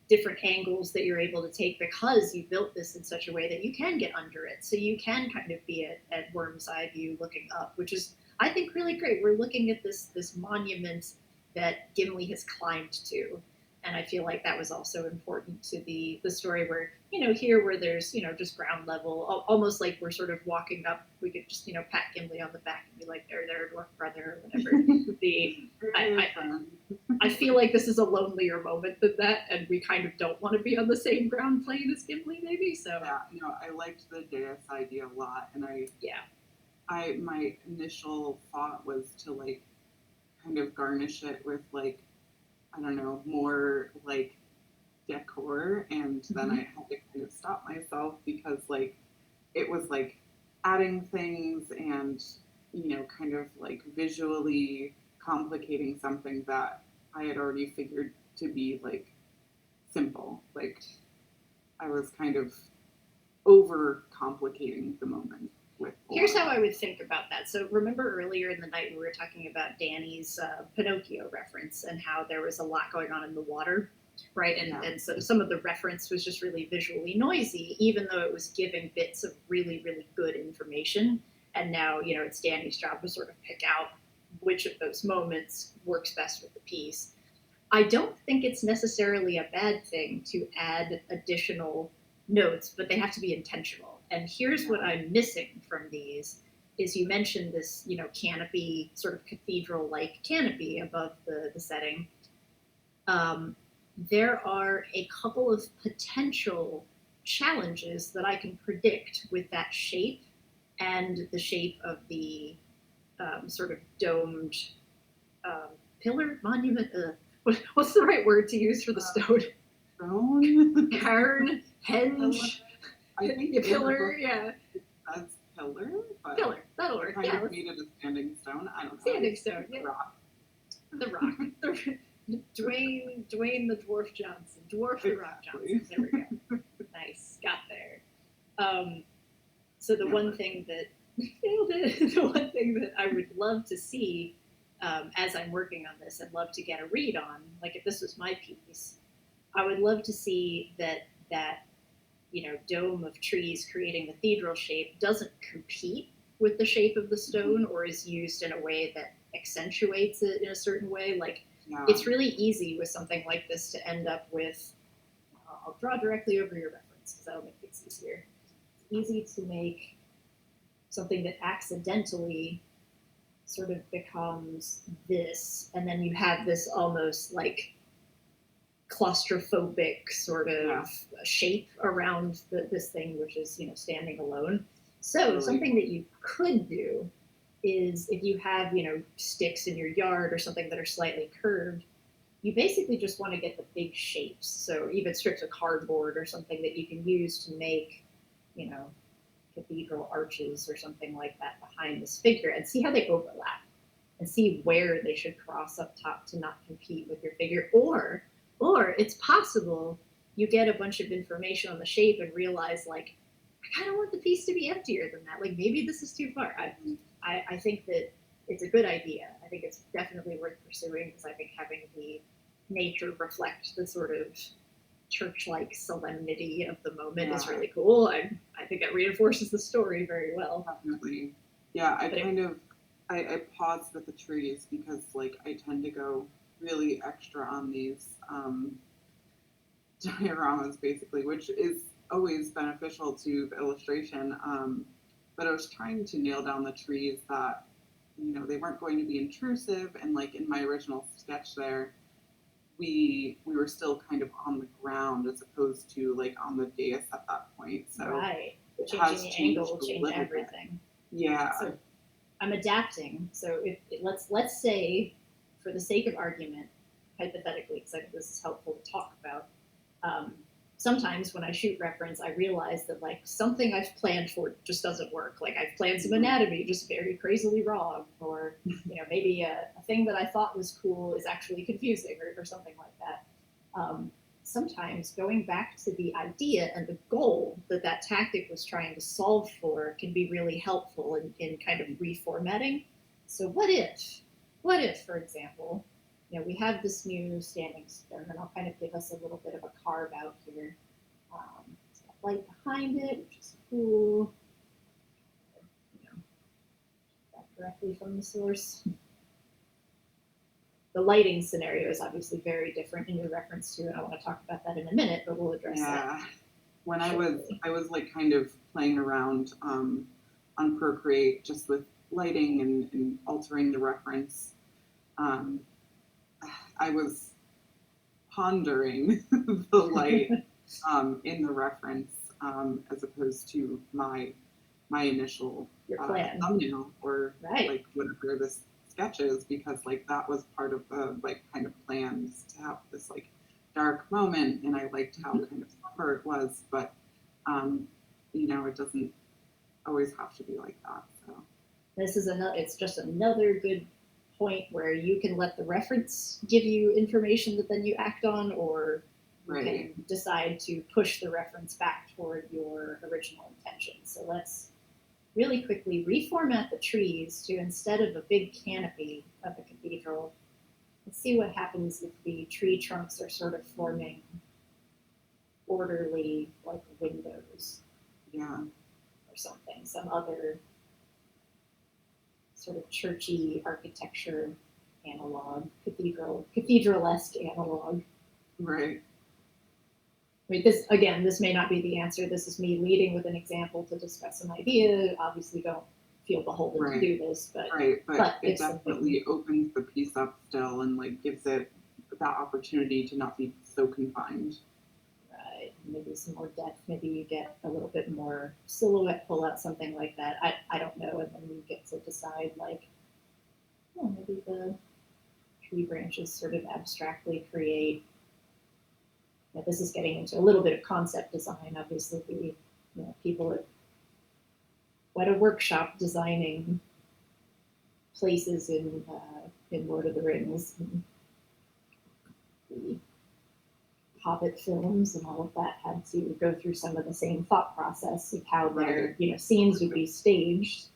different angles that you're able to take because you built this in such a way that you can get under it. So you can kind of be at worm's eye view looking up, which is, I think, really great. We're looking at this monument that Gimli has climbed to. And I feel like that was also important to the story where, here where there's, just ground level, almost like we're sort of walking up, we could just, pat Gimli on the back and be like, there, dwarf brother, or whatever. I feel like this is a lonelier moment than that, and we kind of don't want to be on the same ground plane as Gimli, maybe. So Yeah, I liked the dais idea a lot, and my initial thought was to like kind of garnish it with like, I don't know, more like decor, and then I had to kind of stop myself because like it was like adding things and kind of like visually complicating something that I had already figured to be like simple. Like I was kind of over complicating the moment with. Here's how I would think about that. So remember earlier in the night we were talking about Danny's Pinocchio reference and how there was a lot going on in the water, right? And so some of the reference was just really visually noisy, even though it was giving bits of really, really good information. And now, it's Danny's job to sort of pick out which of those moments works best with the piece. I don't think it's necessarily a bad thing to add additional notes, but they have to be intentional. And here's what I'm missing from these is you mentioned this, canopy, sort of cathedral-like canopy above the setting. There are a couple of potential challenges that I can predict with that shape and the shape of the sort of domed pillar, monument, what's the right word to use for the stone? Stone? Cairn, henge, I think pillar, yeah. That's pillar, but Pillar, that'll work. kind Yeah, of made it a standing stone. I don't know. standing stone, yeah. Rock. The Rock. Dwayne the Dwarf Johnson. Dwarf the Rock Johnson. There we go. Nice. Got there. So the one thing that the one thing that I would love to see as I'm working on this and love to get a read on, like if this was my piece, I would love to see that dome of trees creating cathedral shape doesn't compete with the shape of the stone or is used in a way that accentuates it in a certain way. Like it's really easy with something like this to end up with, I'll draw directly over your reference because that'll make things easier. It's easy to make something that accidentally sort of becomes this, and then you have this almost like claustrophobic sort of shape around this thing, which is, standing alone. So something that you could do is if you have, sticks in your yard or something that are slightly curved, you basically just want to get the big shapes. So even strips of cardboard or something that you can use to make, cathedral arches or something like that behind this figure and see how they overlap and see where they should cross up top to not compete with your figure. Or it's possible you get a bunch of information on the shape and realize, like, I kind of want the piece to be emptier than that. Like, maybe this is too far. I think that it's a good idea. I think it's definitely worth pursuing because I think having the nature reflect the sort of church-like solemnity of the moment is really cool. I think it reinforces the story very well. Definitely. Yeah, I paused with the trees because, like, I tend to go really extra on these dioramas, basically, which is always beneficial to the illustration. But I was trying to nail down the trees that, they weren't going to be intrusive. And, like, in my original sketch there, we were still kind of on the ground as opposed to, like, on the dais at that point. So right. It Changing has the changed angle will change everything. Bit. Yeah. So I'm adapting. So let's say, for the sake of argument, hypothetically, because I think this is helpful to talk about, sometimes when I shoot reference, I realize that, like, something I've planned for just doesn't work. Like, I've planned some anatomy just very crazily wrong, or, maybe a thing that I thought was cool is actually confusing or something like that. Sometimes going back to the idea and the goal that tactic was trying to solve for can be really helpful in kind of reformatting. So what if, for example, we have this new standing stone, and I'll kind of give us a little bit of a carve out here. It's got light behind it, which is cool. That directly from the source. The lighting scenario is obviously very different in your reference to, and I want to talk about that in a minute, but we'll address that. When I was like kind of playing around on Procreate just with lighting and altering the reference. I was pondering the light in the reference as opposed to my initial thumbnail or like whatever this sketch is, because like that was part of the like kind of plans to have this like dark moment, and I liked how kind of somber it was, but it doesn't always have to be like that. So it's just another good point where you can let the reference give you information that then you act on, or you Right. can decide to push the reference back toward your original intention. So let's really quickly reformat the trees to, instead of a big canopy of a cathedral, let's see what happens if the tree trunks are sort of forming orderly, like windows Yeah. or something, some other sort of churchy architecture analog, cathedral-esque analog. Right. I mean, this may not be the answer. This is me leading with an example to discuss an idea. Obviously, don't feel beholden Right. to do this, but Right. But it if something- definitely opens the piece up still and like gives it that opportunity to not be so confined. right, maybe some more depth. Maybe you get a little bit more silhouette pull out, something like that. I don't know, and then you get to decide like, oh, maybe the tree branches sort of abstractly create. Now, this is getting into a little bit of concept design. Obviously, the people at Weta Workshop designing places in Lord of the Rings, and the Hobbit films, and all of that had to go through some of the same thought process of how their scenes would be staged.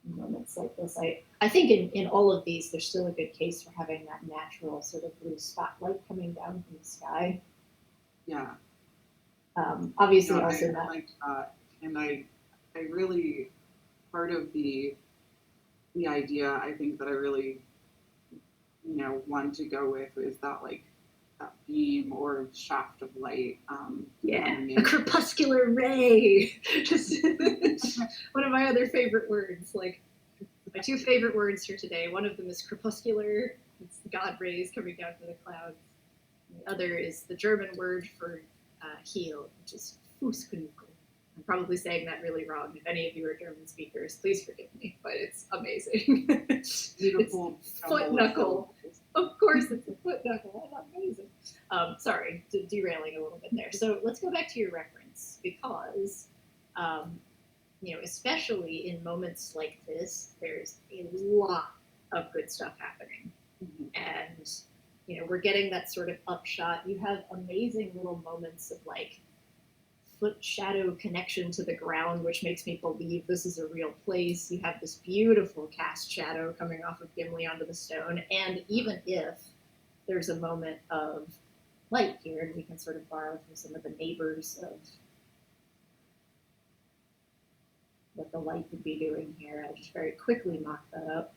In moments like this, I think in all of these, there's still a good case for having that natural sort of blue spotlight coming down from the sky. Yeah. Obviously, Yeah, also I not. liked that, and I really, part of the idea I think that I really want to go with is that like that beam or shaft of light. A crepuscular ray. Just one of my other favorite words. Like my two favorite words for today. One of them is crepuscular. It's the god rays coming down from the clouds. And the other is the German word for heel, which is Fußknüppel. I'm probably saying that really wrong. If any of you are German speakers, please forgive me, but it's amazing. Beautiful foot knuckle. Of course, it's a foot knuckle. That's amazing. Sorry, derailing a little bit there. So let's go back to your reference, because, especially in moments like this, there's a lot of good stuff happening. Mhm. And, we're getting that sort of upshot. You have amazing little moments of like foot shadow connection to the ground, which makes me believe this is a real place. You have this beautiful cast shadow coming off of Gimli onto the stone. And even if there's a moment of light here, and we can sort of borrow from some of the neighbors of what the light would be doing here, I'll just very quickly mock that up.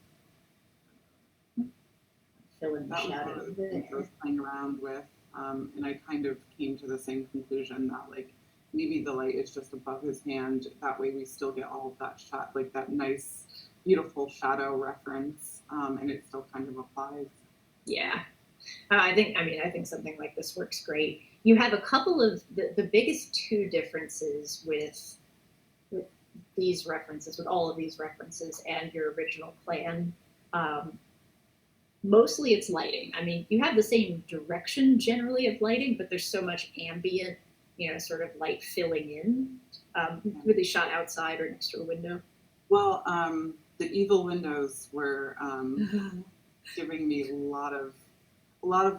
Fill in the That was one shadow of the things I was playing around with, and I kind of came to the same conclusion that like maybe the light is just above his hand. That way we still get all of that shot, like that nice, beautiful shadow reference, and it still kind of applies. Yeah. I think something like this works great. You have a couple of the biggest two differences with these references, with all of these references and your original plan. Mostly it's lighting. I mean, you have the same direction generally of lighting, but there's so much ambient, sort of light filling in. Really shot outside or next to a window. Well, the evil windows were giving me a lot of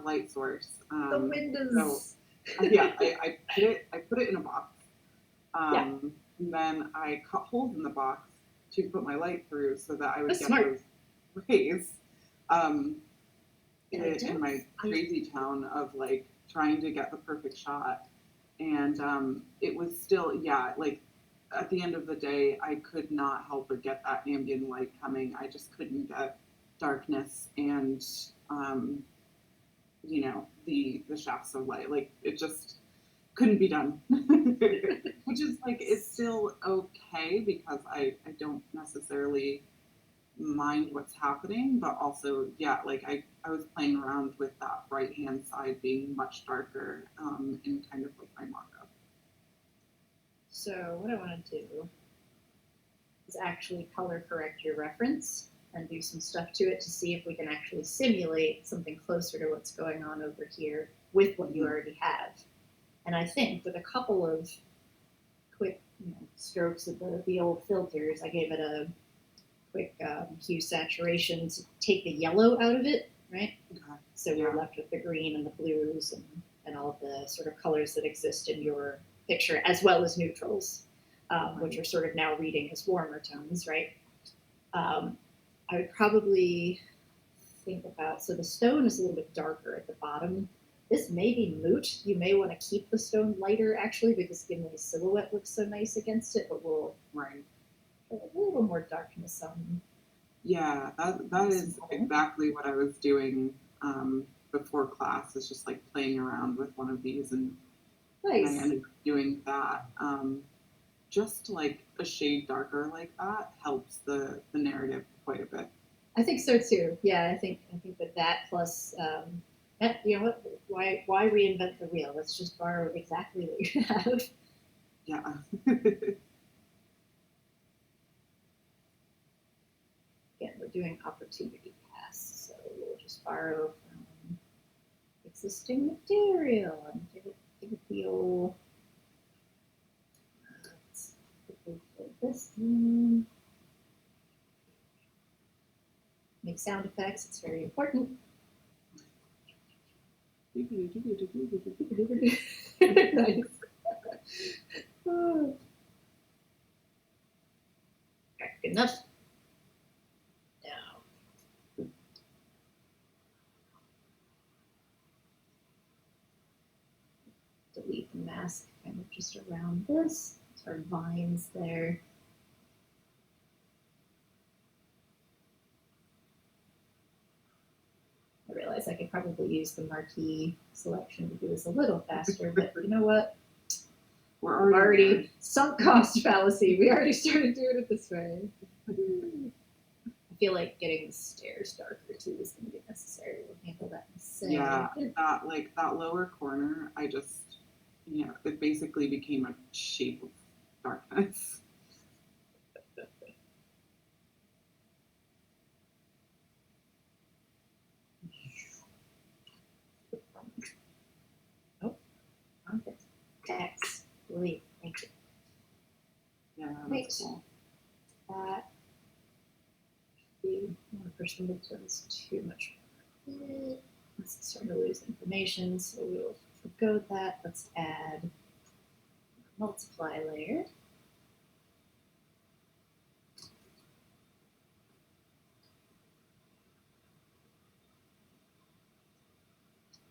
light source. The windows. So, yeah, I put it in a box. And then I cut holes in the box to put my light through so that I would That's get smart. those rays. In my crazy town of like trying to get the perfect shot. And it was still, like at the end of the day, I could not help but get that ambient light coming. I just couldn't get darkness and, the shafts of light. Like it just couldn't be done. Which is like, it's still okay because I don't necessarily mind what's happening, but also, like I was playing around with that right hand side being much darker in kind of like my mock-up. So what I want to do is actually color correct your reference and do some stuff to it to see if we can actually simulate something closer to what's going on over here with what you already have. And I think with a couple of quick strokes of the old filters, I gave it a quick hue saturation to take the yellow out of it, right? Okay. So we're left with the green and the blues and and all of the sort of colors that exist in your picture, as well as neutrals, which are sort of now reading as warmer tones, right? I would probably think about, so the stone is a little bit darker at the bottom. This may be moot. You may want to keep the stone lighter, actually, because Gimli's silhouette looks so nice against it, but we'll put a little more darkness on. Yeah, that is exactly what I was doing before class, is just like playing around with one of these, and Nice. I ended up doing that. Just like a shade darker like that helps the narrative quite a bit. I think so too. Yeah, I think that plus, you know what? Why reinvent the wheel? Let's just borrow exactly what you have. Yeah. Again, we're doing opportunity pass, so we'll just borrow from existing material and give it the old. Let's quickly fill this in. Make sound effects. It's very important. Nice. Oh. Okay, good enough. Now, delete the mask kind of just around this. Our vines there. I realize I could probably use the marquee selection to do this a little faster, but you know what? We're already sunk cost fallacy. We already started doing it this way. I feel like getting the stairs darker too is going to be necessary. We'll handle that in a second. Yeah, that lower corner, I just, it basically became a shape of darkness. Okay. X. Delete. Thank you. Yeah, Right. that's cool. That should be one person that turns too much. Let's start to lose information, so we'll forgo that. Let's add multiply layer.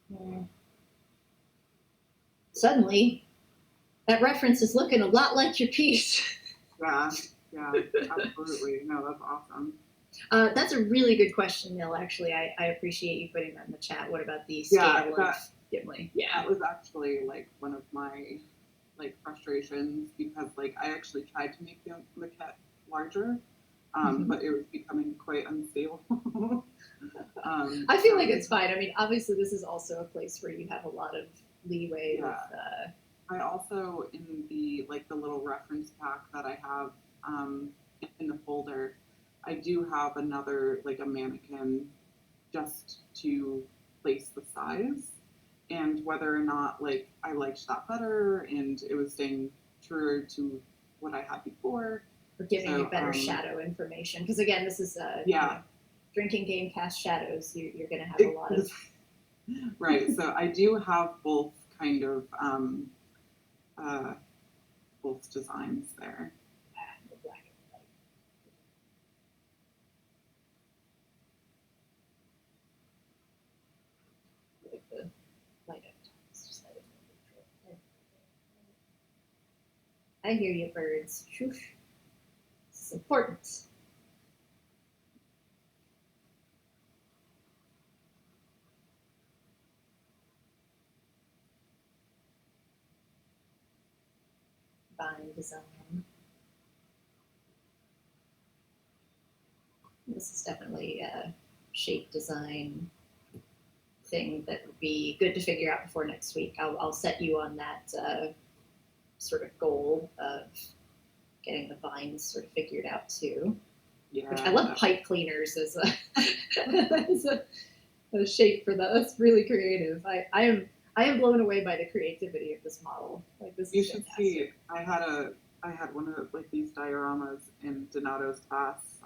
Yeah. Suddenly, that reference is looking a lot like your piece. Yeah, absolutely. No, that's awesome. That's a really good question, Neil. Actually, I appreciate you putting that in the chat. What about the scale of Gimli? Yeah, that was actually like one of my frustrations, because I actually tried to make the maquette larger, but it was becoming quite unstable. I feel like it's fine. I mean, obviously, this is also a place where you have a lot of leeway with. I also, in the the little reference pack that I have in the folder, I do have another a mannequin just to place the size, and whether or not I liked that better and it was staying truer to what I had before. Or giving you better shadow information, because again, this is drinking game cast shadows. You're going to have a lot of right. So I do have both kind of both designs there. I hear you, birds. Shoosh. This is important. Vine design. This is definitely a shape design thing that would be good to figure out before next week. I'll set you on that sort of goal of getting the vines sort of figured out too. Yeah. Which I love pipe cleaners as a shape for that. That's really creative. I am blown away by the creativity of this model. This you is should fantastic. see. I had one of these dioramas in Donato's class.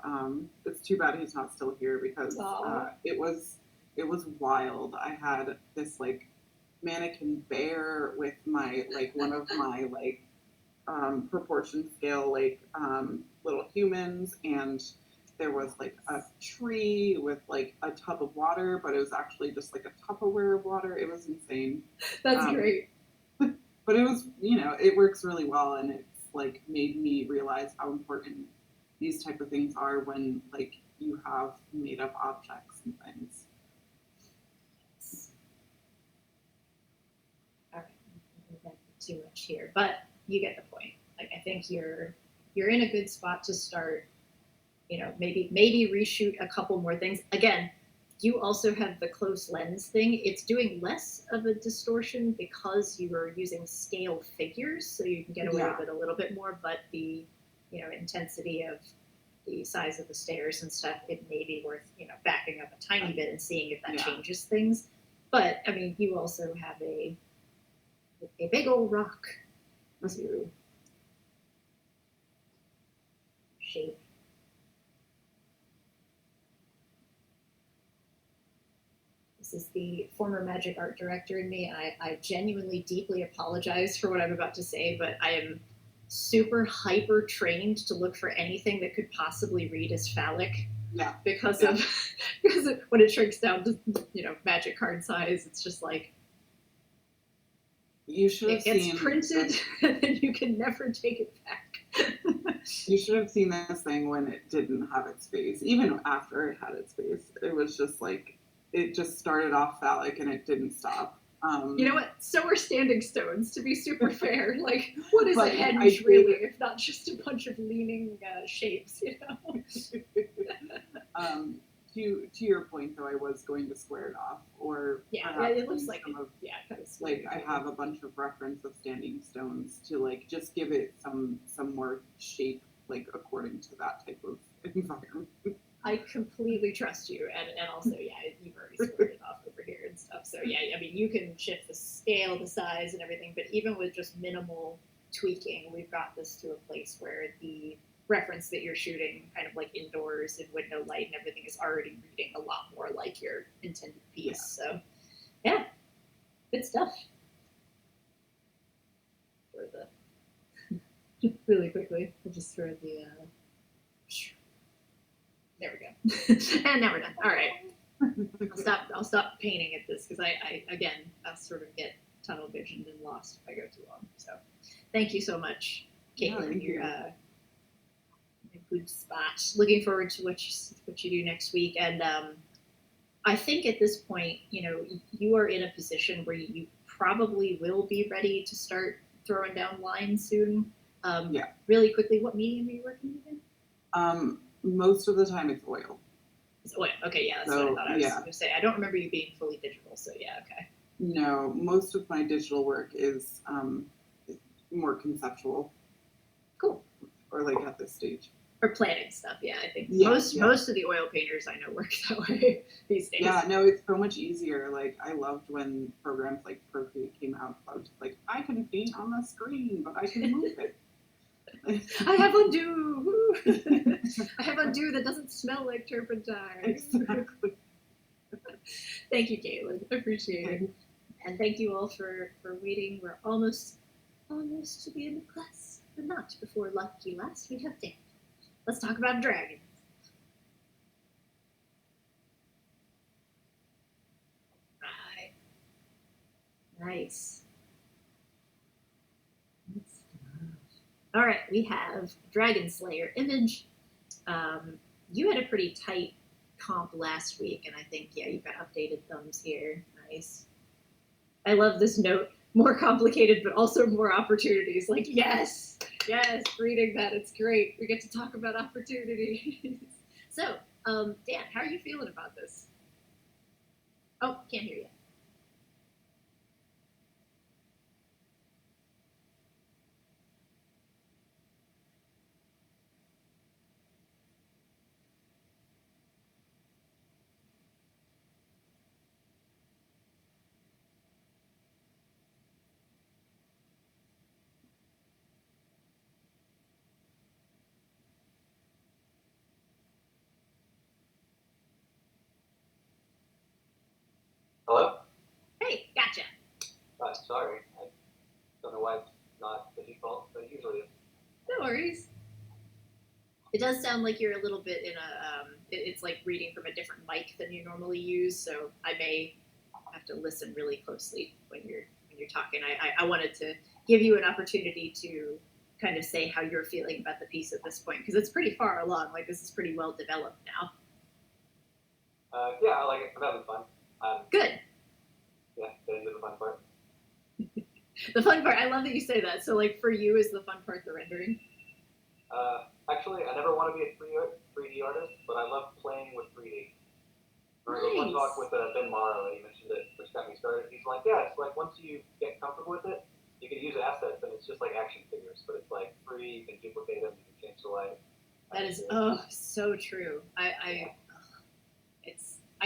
It's too bad he's not still here, because it was wild. I had this mannequin bear with my like one of my like proportion scale like little humans, and there was like a tree with like a tub of water, but it was actually just like a Tupperware of water. It was insane. That's great. But it was, you know, it works really well, and it's like made me realize how important these type of things are when like you have made up objects and things. All right, I don't think too much here, but you get the point. Like I think you're in a good spot to start. You know, maybe reshoot a couple more things. Again, you also have the close lens thing. It's doing less of a distortion because you are using scale figures, so you can get away with it a little bit more. But the, you know, intensity of the size of the stairs and stuff, it may be worth, you know, backing up a tiny bit and seeing if that changes things. But I mean, you also have a big old rock to shape. This is the former magic art director in me, and I genuinely deeply apologize for what I'm about to say, but I am super hyper trained to look for anything that could possibly read as phallic. Yeah. Because of when it shrinks down to, you know, magic card size, it's just like you should have it gets printed and then you can never take it back. You should have seen this thing when it didn't have its face. Even after it had its face, it was just like it just started off phallic and it didn't stop. You know what? So are standing stones, to be super fair. Like, what is a henge really, if not just a bunch of leaning shapes, you know? To your point, though, I was going to square it off, or it looks like kind of like I have a bunch of reference of standing stones to like just give it some more shape, like according to that type of environment. I completely trust you, and also, you've already squared it off over here and stuff. So I mean, you can shift the scale, the size, and everything. But even with just minimal tweaking, we've got this to a place where the reference that you're shooting, kind of like indoors in window light and everything, is already reading a lot more like your intended piece. So, good stuff. For the really quickly, we'll just throw the. There we go. And now we're done. All right. I'll stop painting at this because I'll sort of get tunnel visioned and lost if I go too long. So thank you so much, Caitlin. You're in a good spot. Looking forward to what you do next week. And I think at this point, you know, you are in a position where you probably will be ready to start throwing down lines soon. Really quickly, what medium are you working with? Most of the time it's oil. It's oil. Okay, that's what I thought I was going to say. I don't remember you being fully digital, so okay. No, most of my digital work is more conceptual. Cool. Or like at this stage. Or planning stuff, I think most of the oil painters I know work that way these days. Yeah, no, it's so much easier. Like I loved when programs like Procreate came out. I was just like, I can paint on the screen, but I can move it. I have undo. I have undo that doesn't smell like turpentine. Exactly. Thank you, Caitlin. Appreciate it. And thank you all for waiting. We're almost to the end of class, but not before lucky last. We have Dan. Let's talk about dragons. Right. Nice. All right, we have Dragon Slayer image. You had a pretty tight comp last week, and I think, you've got updated thumbs here. Nice. I love this note. More complicated, but also more opportunities. Like, yes, reading that, it's great. We get to talk about opportunities. So, Dan, how are you feeling about this? Oh, can't hear you. Hello? sorry. I don't know why it's not the default, but it usually is. No worries. It does sound like you're a little bit in a. It's like reading from a different mic than you normally use, so I may have to listen really closely when you're talking. I wanted to give you an opportunity to kind of say how you're feeling about the piece at this point, because it's pretty far along. Like, this is pretty well developed now. Yeah, I like it. I'm having fun. Good. Yeah, getting to the fun part. The fun part. I love that you say that. So, like, for you, is the fun part the rendering? Actually, I never want to be a 3D artist, but I love playing with 3D. There was one Nice. talk with Ben Morrow, and he mentioned it, which got me started. He's like, yeah, it's like once you get comfortable with it, you can use assets, and it's just like action figures, but it's like free. You can duplicate them, you can change the light. That is so true. I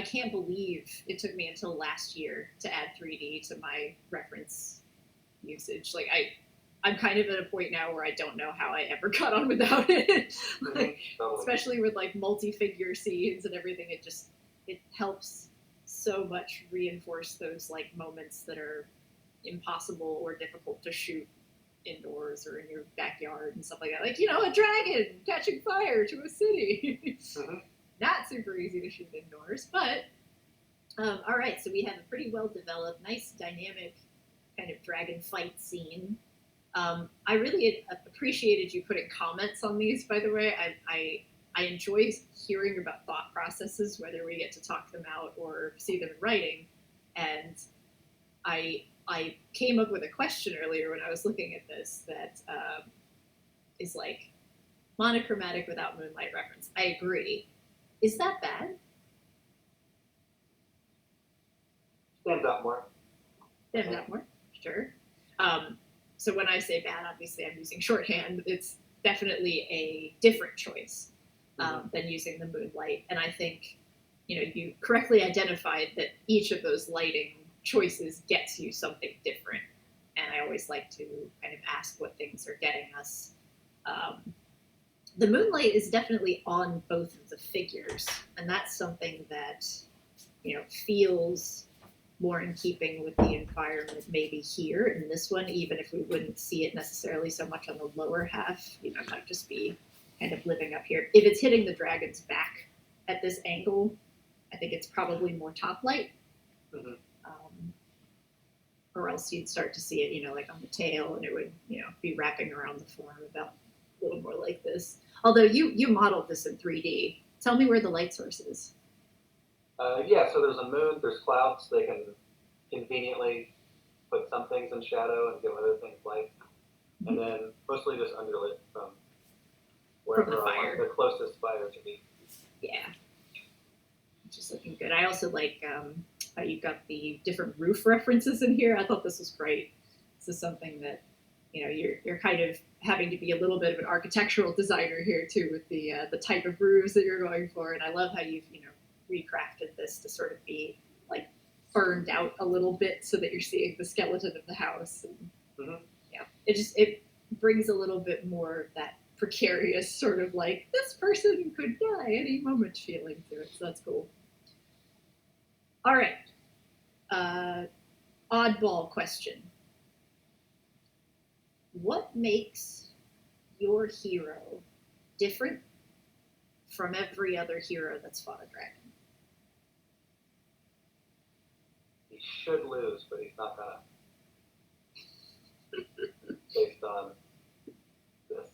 can't believe it took me until last year to add 3D to my reference usage. Like, I'm kind of at a point now where I don't know how I ever got on without it. Like, Totally. especially with like multi-figure scenes and everything, it helps so much reinforce those like moments that are impossible or difficult to shoot indoors or in your backyard and stuff like that. Like, a dragon catching fire to a city. Not super easy to shoot indoors, but all right. So we have a pretty well developed, nice, dynamic kind of dragon fight scene. I really appreciated you putting comments on these. By the way, I enjoy hearing about thought processes, whether we get to talk them out or see them in writing. And I came up with a question earlier when I was looking at this that is like monochromatic without moonlight reference. I agree. Is that bad? Stands out more. Stands out more, sure. So when I say bad, obviously I'm using shorthand. It's definitely a different choice than using the moonlight. And I think, you correctly identified that each of those lighting choices gets you something different. And I always like to kind of ask what things are getting us. The moonlight is definitely on both of the figures, and that's something that, feels more in keeping with the environment maybe here in this one, even if we wouldn't see it necessarily so much on the lower half. It might just be kind of living up here. If it's hitting the dragon's back at this angle, I think it's probably more top light. Or else you'd start to see it, like on the tail, and it would, be wrapping around the form about a little more like this. Although you modeled this in 3D. Tell me where the light source is. Yeah, so there's a moon, there's clouds. They can conveniently put some things in shadow and give other things light. And then mostly just underlit from wherever the I fire. want the closest fire to be. Yeah. Just looking good. I also like how you've got the different roof references in here. I thought this was great. This is something that, you're kind of having to be a little bit of an architectural designer here too, with the type of roofs that you're going for. And I love how you've, recrafted this to sort of be like burned out a little bit so that you're seeing the skeleton of the house. And, yeah, it brings a little bit more of that precarious sort of like, this person could die any moment feeling to it. So that's cool. All right. Oddball question. What makes your hero different from every other hero that's fought a dragon? He should lose, but he's not gonna. Based on this.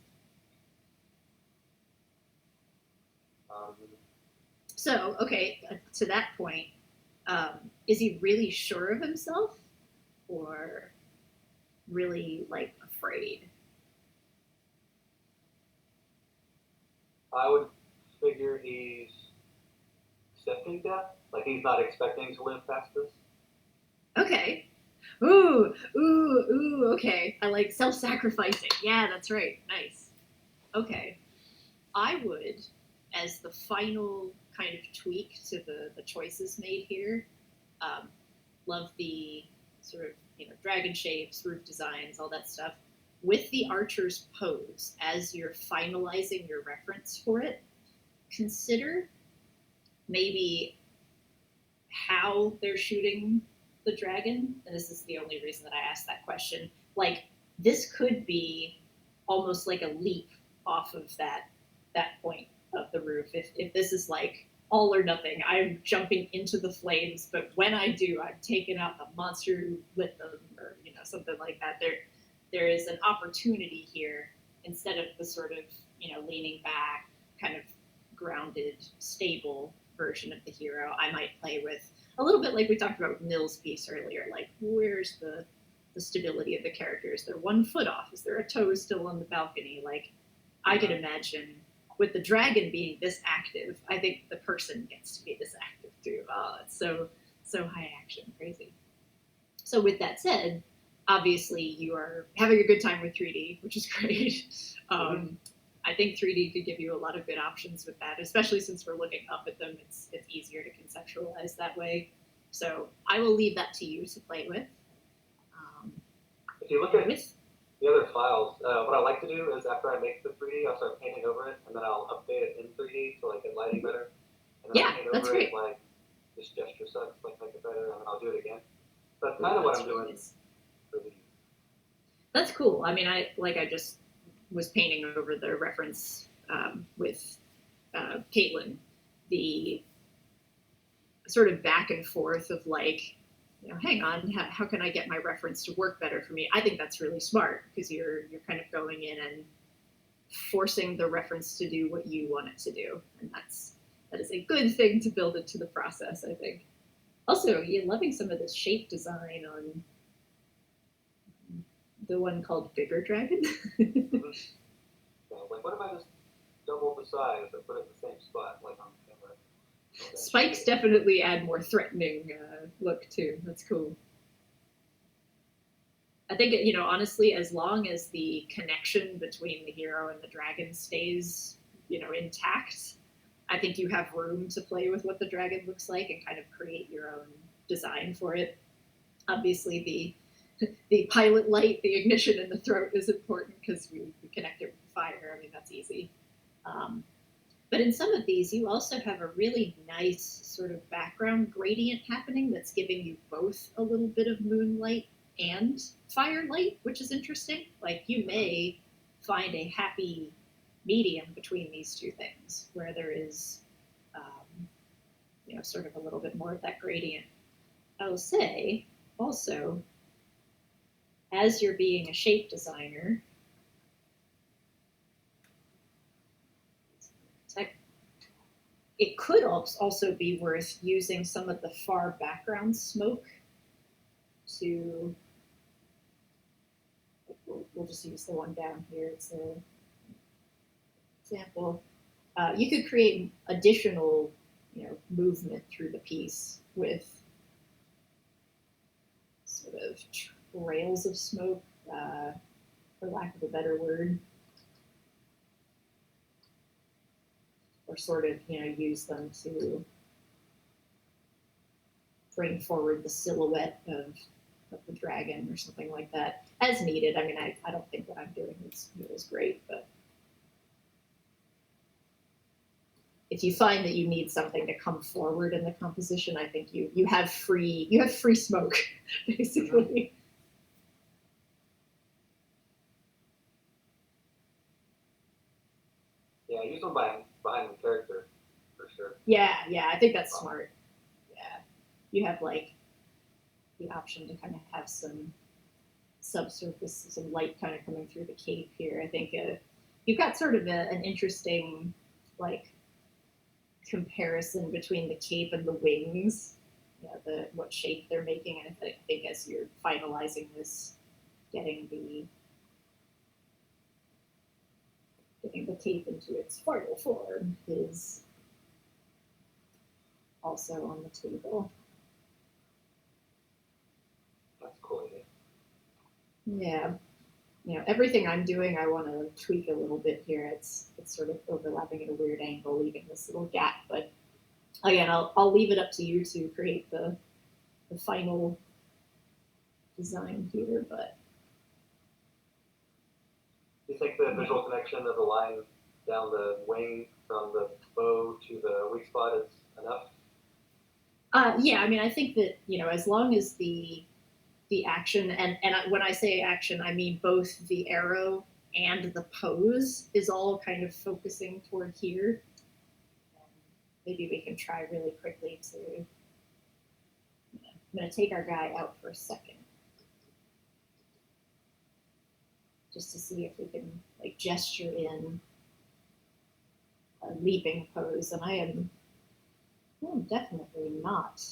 So, okay, to that point, is he really sure of himself, or really like afraid? I would figure he's accepting death. Like he's not expecting to live past this. Okay. Ooh, okay. I like self-sacrificing. Yeah, that's right. Nice. Okay. I would, as the final kind of tweak to the choices made here, love the sort of, dragon shapes, roof designs, all that stuff. With the archer's pose, as you're finalizing your reference for it, consider maybe how they're shooting the dragon, and this is the only reason that I asked that question, like this could be almost like a leap off of that point of the roof. If this is like all or nothing, I'm jumping into the flames, but when I do, I'm taking out the monster who lit them, or something like that. There is an opportunity here instead of the sort of leaning back, kind of grounded, stable version of the hero. I might play with a little bit like we talked about with Nils' piece earlier, like where's the stability of the character? Is there 1 foot off? Is there a toe still on the balcony? Like I could imagine with the dragon being this active, I think the person gets to be this active too. Oh, it's so high action, crazy. So with that said, obviously you are having a good time with 3D, which is great. I think 3D could give you a lot of good options with that, especially since we're looking up at them. It's easier to conceptualize that way. So I will leave that to you to play with. If you look at the other files, what I like to do is after I make the 3D, I'll start painting over it, and then I'll update it in 3D to like get lighting better. And then I'll paint over it like this gesture sucks, like make it better, and then I'll do it again. That's kind of what I'm doing for these. That's cool. I mean, I just was painting over the reference with Caitlin, the sort of back and forth of like, hang on, how can I get my reference to work better for me? I think that's really smart because you're kind of going in and forcing the reference to do what you want it to do, and that is a good thing to build into the process, I think. Also, you're loving some of this shape design on the one called Bigger Dragon. Like, what if I just double the size or put it in the same spot, like on camera? Spikes definitely add more threatening look too. That's cool. I think, honestly, as long as the connection between the hero and the dragon stays, intact, I think you have room to play with what the dragon looks like and kind of create your own design for it. Obviously, the pilot light, the ignition in the throat is important because we connect it with the fire. I mean, that's easy. But in some of these, you also have a really nice sort of background gradient happening that's giving you both a little bit of moonlight and firelight, which is interesting. Like you may find a happy medium between these two things where there is, sort of a little bit more of that gradient. I will say also, as you're being a shape designer, it could also be worth using some of the far background smoke to, we'll just use the one down here. It's an example. You could create additional, movement through the piece with sort of trails of smoke, for lack of a better word. Or sort of, use them to bring forward the silhouette of the dragon or something like that, as needed. I mean, I don't think what I'm doing is great, but if you find that you need something to come forward in the composition, I think you have free smoke, basically. Yeah, use them behind the character, for sure. Yeah, I think that's smart. Yeah, you have like the option to kind of have some subsurface, some light kind of coming through the cape here. I think you've got sort of an interesting like comparison between the cape and the wings. What shape they're making, and I think as you're finalizing this, getting the cape into its final form is also on the table. That's cool. Yeah. Everything I'm doing, I want to tweak a little bit here. It's sort of overlapping at a weird angle, leaving this little gap. But again, I'll leave it up to you to create the final design here. But Do you think the visual connection of the line down the wing from the bow to the weak spot is enough? Yeah, I mean, I think that, as long as the action, and when I say action, I mean both the arrow and the pose is all kind of focusing toward here. Maybe we can try really quickly to. I'm going to take our guy out for a second, just to see if we can like gesture in a leaping pose. And I'm definitely not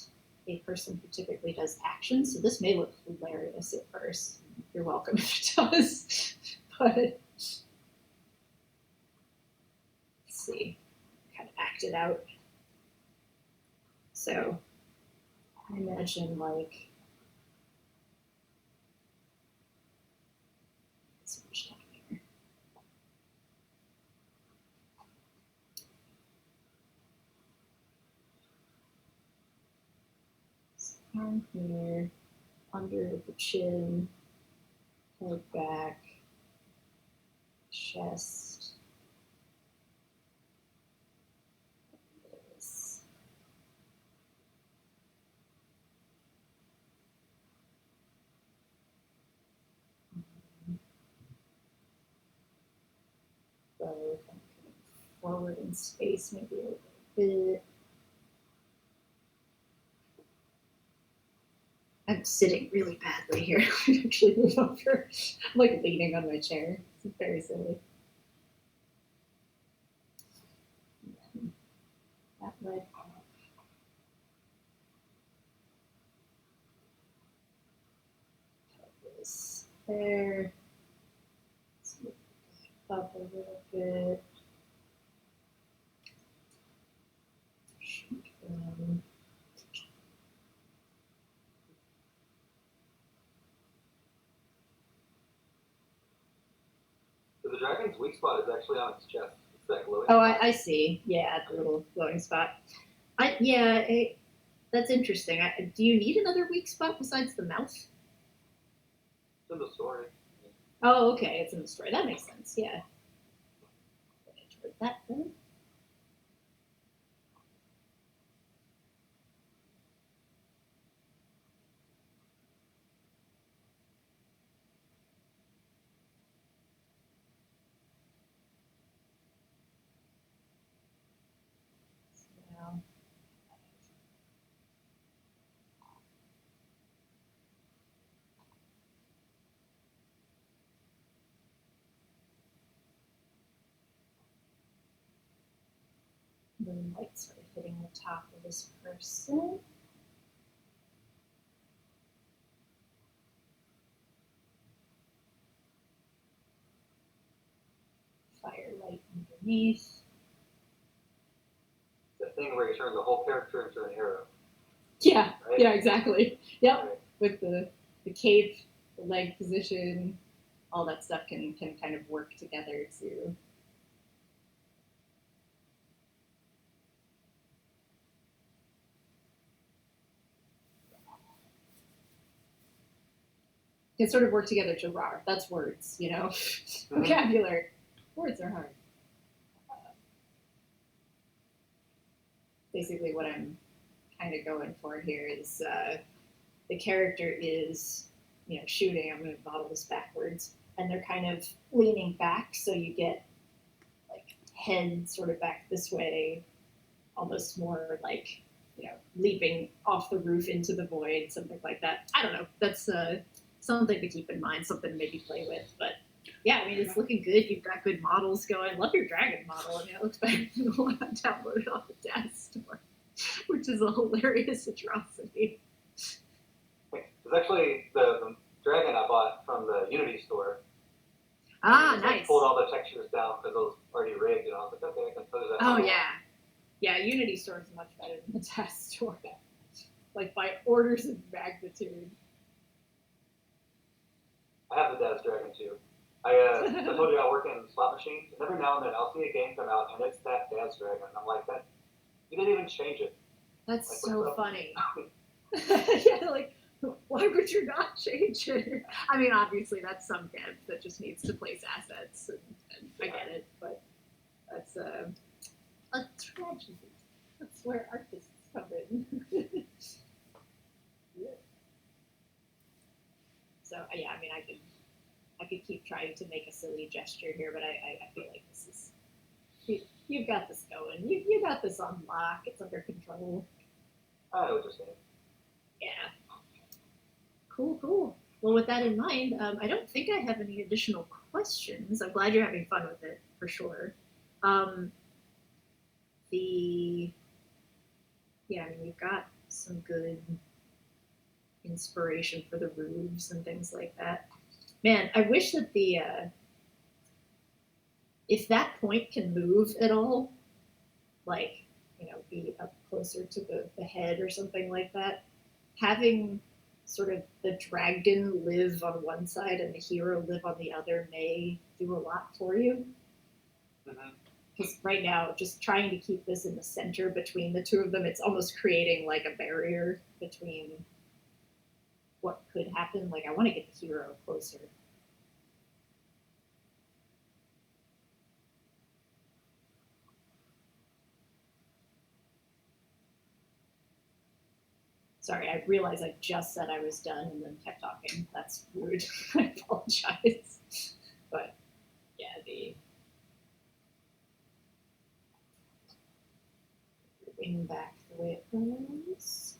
a person who typically does action, so this may look hilarious at first. You're welcome if it does. But let's see, kind of act it out. So I imagine like so much down here. So arm here, under the chin, head back, chest. This. So forward in space, maybe a little bit. I'm sitting really badly here. I actually move over. I'm like leaning on my chair. It's very silly. That leg off. Put this there. Let's move up a little bit. Shrink down. So the dragon's weak spot is actually on its chest. It's that glowing. Oh, spot. I see. Yeah, the little glowing spot. That's interesting. Do you need another weak spot besides the mouth? It's in the story. Oh, okay. It's in the story. That makes sense. Yeah. Toward that then. Now. The light sort of hitting the top of this person. Firelight underneath. The thing where you turn the whole character into an arrow. Yeah, Right? yeah, exactly. Yep, Right. with the cape, the leg position, all that stuff can kind of work together to. Can sort of work together to rar. That's words, vocabulary. Words are hard. Basically, what I'm kind of going for here is the character is, shooting. I'm going to model this backwards, and they're kind of leaning back, so you get like head sort of back this way, almost more like leaping off the roof into the void, something like that. I don't know. That's something to keep in mind, something to maybe play with. But yeah, I mean, it's looking good. You've got good models going. Love your dragon model. I mean, it looks better than the one I downloaded off the Dad store, which is a hilarious atrocity. It's actually the dragon I bought from the Unity store. Ah, I nice. pulled all the textures down because it was already rigged, and I was like, okay, I can put it that. Oh yeah, yeah. Unity store is much better than the Dad store, like by orders of magnitude. I have the Dad's Dragon too. I told you I work in slot machines, and every now and then I'll see a game come out, and it's that Dad's Dragon, and I'm like, that you didn't even change it. That's Like, so what's up? funny. Yeah, like, why would you not change it? I mean, obviously that's some dev that just needs to place assets, and I get it, but that's a tragedy. That's where artists come in. So yeah, I mean, I could keep trying to make a silly gesture here, but I feel like this is you've got this going. You got this on lock. It's under control. I know what you're saying. Yeah. Cool. Well, with that in mind, I don't think I have any additional questions. I'm glad you're having fun with it, for sure. Yeah, I mean, you've got some good inspiration for the roofs and things like that. Man, I wish that if that point can move at all, like, be up closer to the head or something like that, having sort of the dragon live on one side and the hero live on the other may do a lot for you. Because right now, just trying to keep this in the center between the two of them, it's almost creating like a barrier between what could happen. Like, I want to get the hero closer. Sorry, I realized I just said I was done and then kept talking. That's rude. I apologize. But yeah, wing back the way it goes.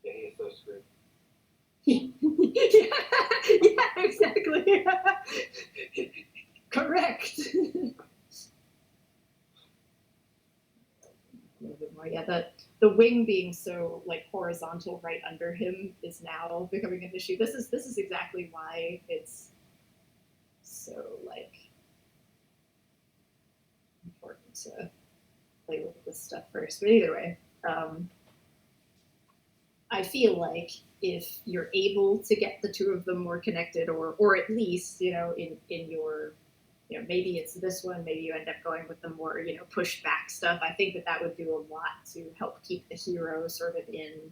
Yeah, he is so screwed. yeah, exactly. Correct. A little bit more. Yeah, the wing being so like horizontal right under him is now becoming an issue. This is exactly why it's so like important to play with this stuff first. But either way, I feel like if you're able to get the two of them more connected, or at least, in your, maybe it's this one, maybe you end up going with the more, pushed back stuff. I think that would do a lot to help keep the hero sort of in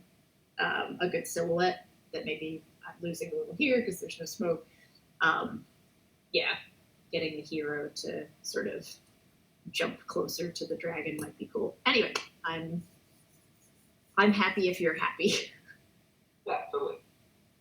a good silhouette. That maybe I'm losing a little here because there's no smoke. Yeah, getting the hero to sort of jump closer to the dragon might be cool. Anyway, I'm happy if you're happy. Yeah, totally.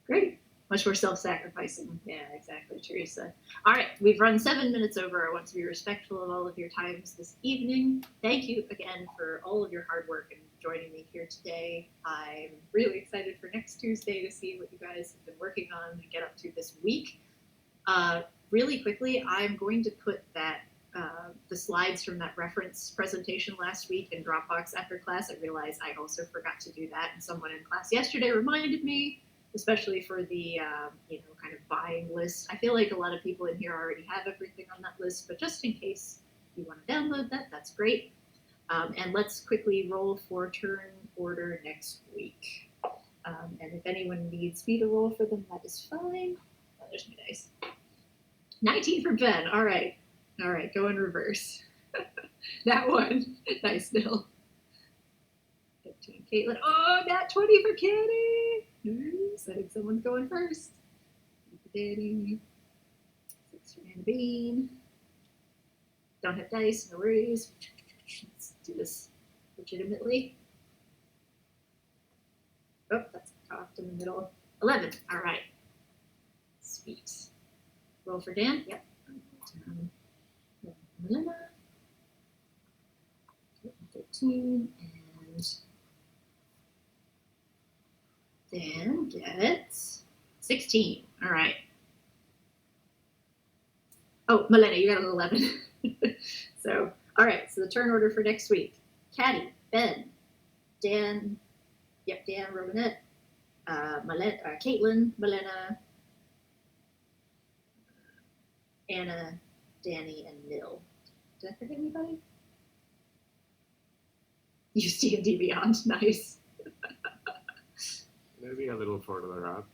Great. Much more self-sacrificing. Yeah, exactly, Teresa. All right, we've run 7 minutes over. I want to be respectful of all of your times this evening. Thank you again for all of your hard work and joining me here today. I'm really excited for next Tuesday to see what you guys have been working on and get up to this week. Really quickly, I'm going to put the slides from that reference presentation last week in Dropbox after class. I realized I also forgot to do that, and someone in class yesterday reminded me, especially for the kind of buying list. I feel like a lot of people in here already have everything on that list, but just in case you want to download that, that's great. And let's quickly roll for turn order next week. And if anyone needs me to roll for them, that is fine. Oh, there's my dice. 19 for Ben. All right, go in reverse. That one. Nice, Bill. 15, Caitlin. Oh, nat 20 for Kenny. Nice. I think someone's going first. Danny. 6 for Anna Bean. Don't have dice, no worries. Let's do this legitimately. Oh, that's cocked in the middle. 11. All right. Sweet. Roll for Dan. Yep. 13, and Dan gets 16. All right. Oh, Milena, you got an 11. So, all right. So the turn order for next week: Caddy, Ben, Dan. Yep, Dan, Robinette, Caitlin, Milena, Anna, Danny, and Nil. Did I forget anybody? Use D&D Beyond. Nice. Maybe a little further up.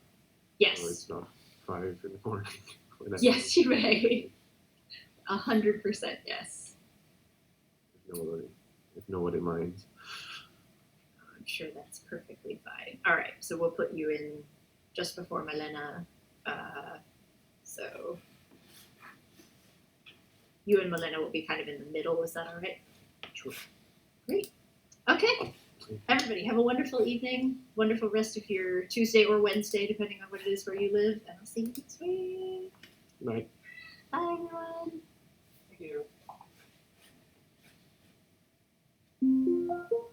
Yes. So it's not 5 in the morning. Yes, you may. 100% yes. If nobody minds. sure that's perfectly fine. All right, so we'll put you in just before Milena. So you and Milena will be kind of in the middle. Is that all right? Sure. Great. Okay. Everybody, have a wonderful evening, wonderful rest of your Tuesday or Wednesday, depending on what it is where you live, and I'll see you next week. Night. Bye, everyone. Thank you.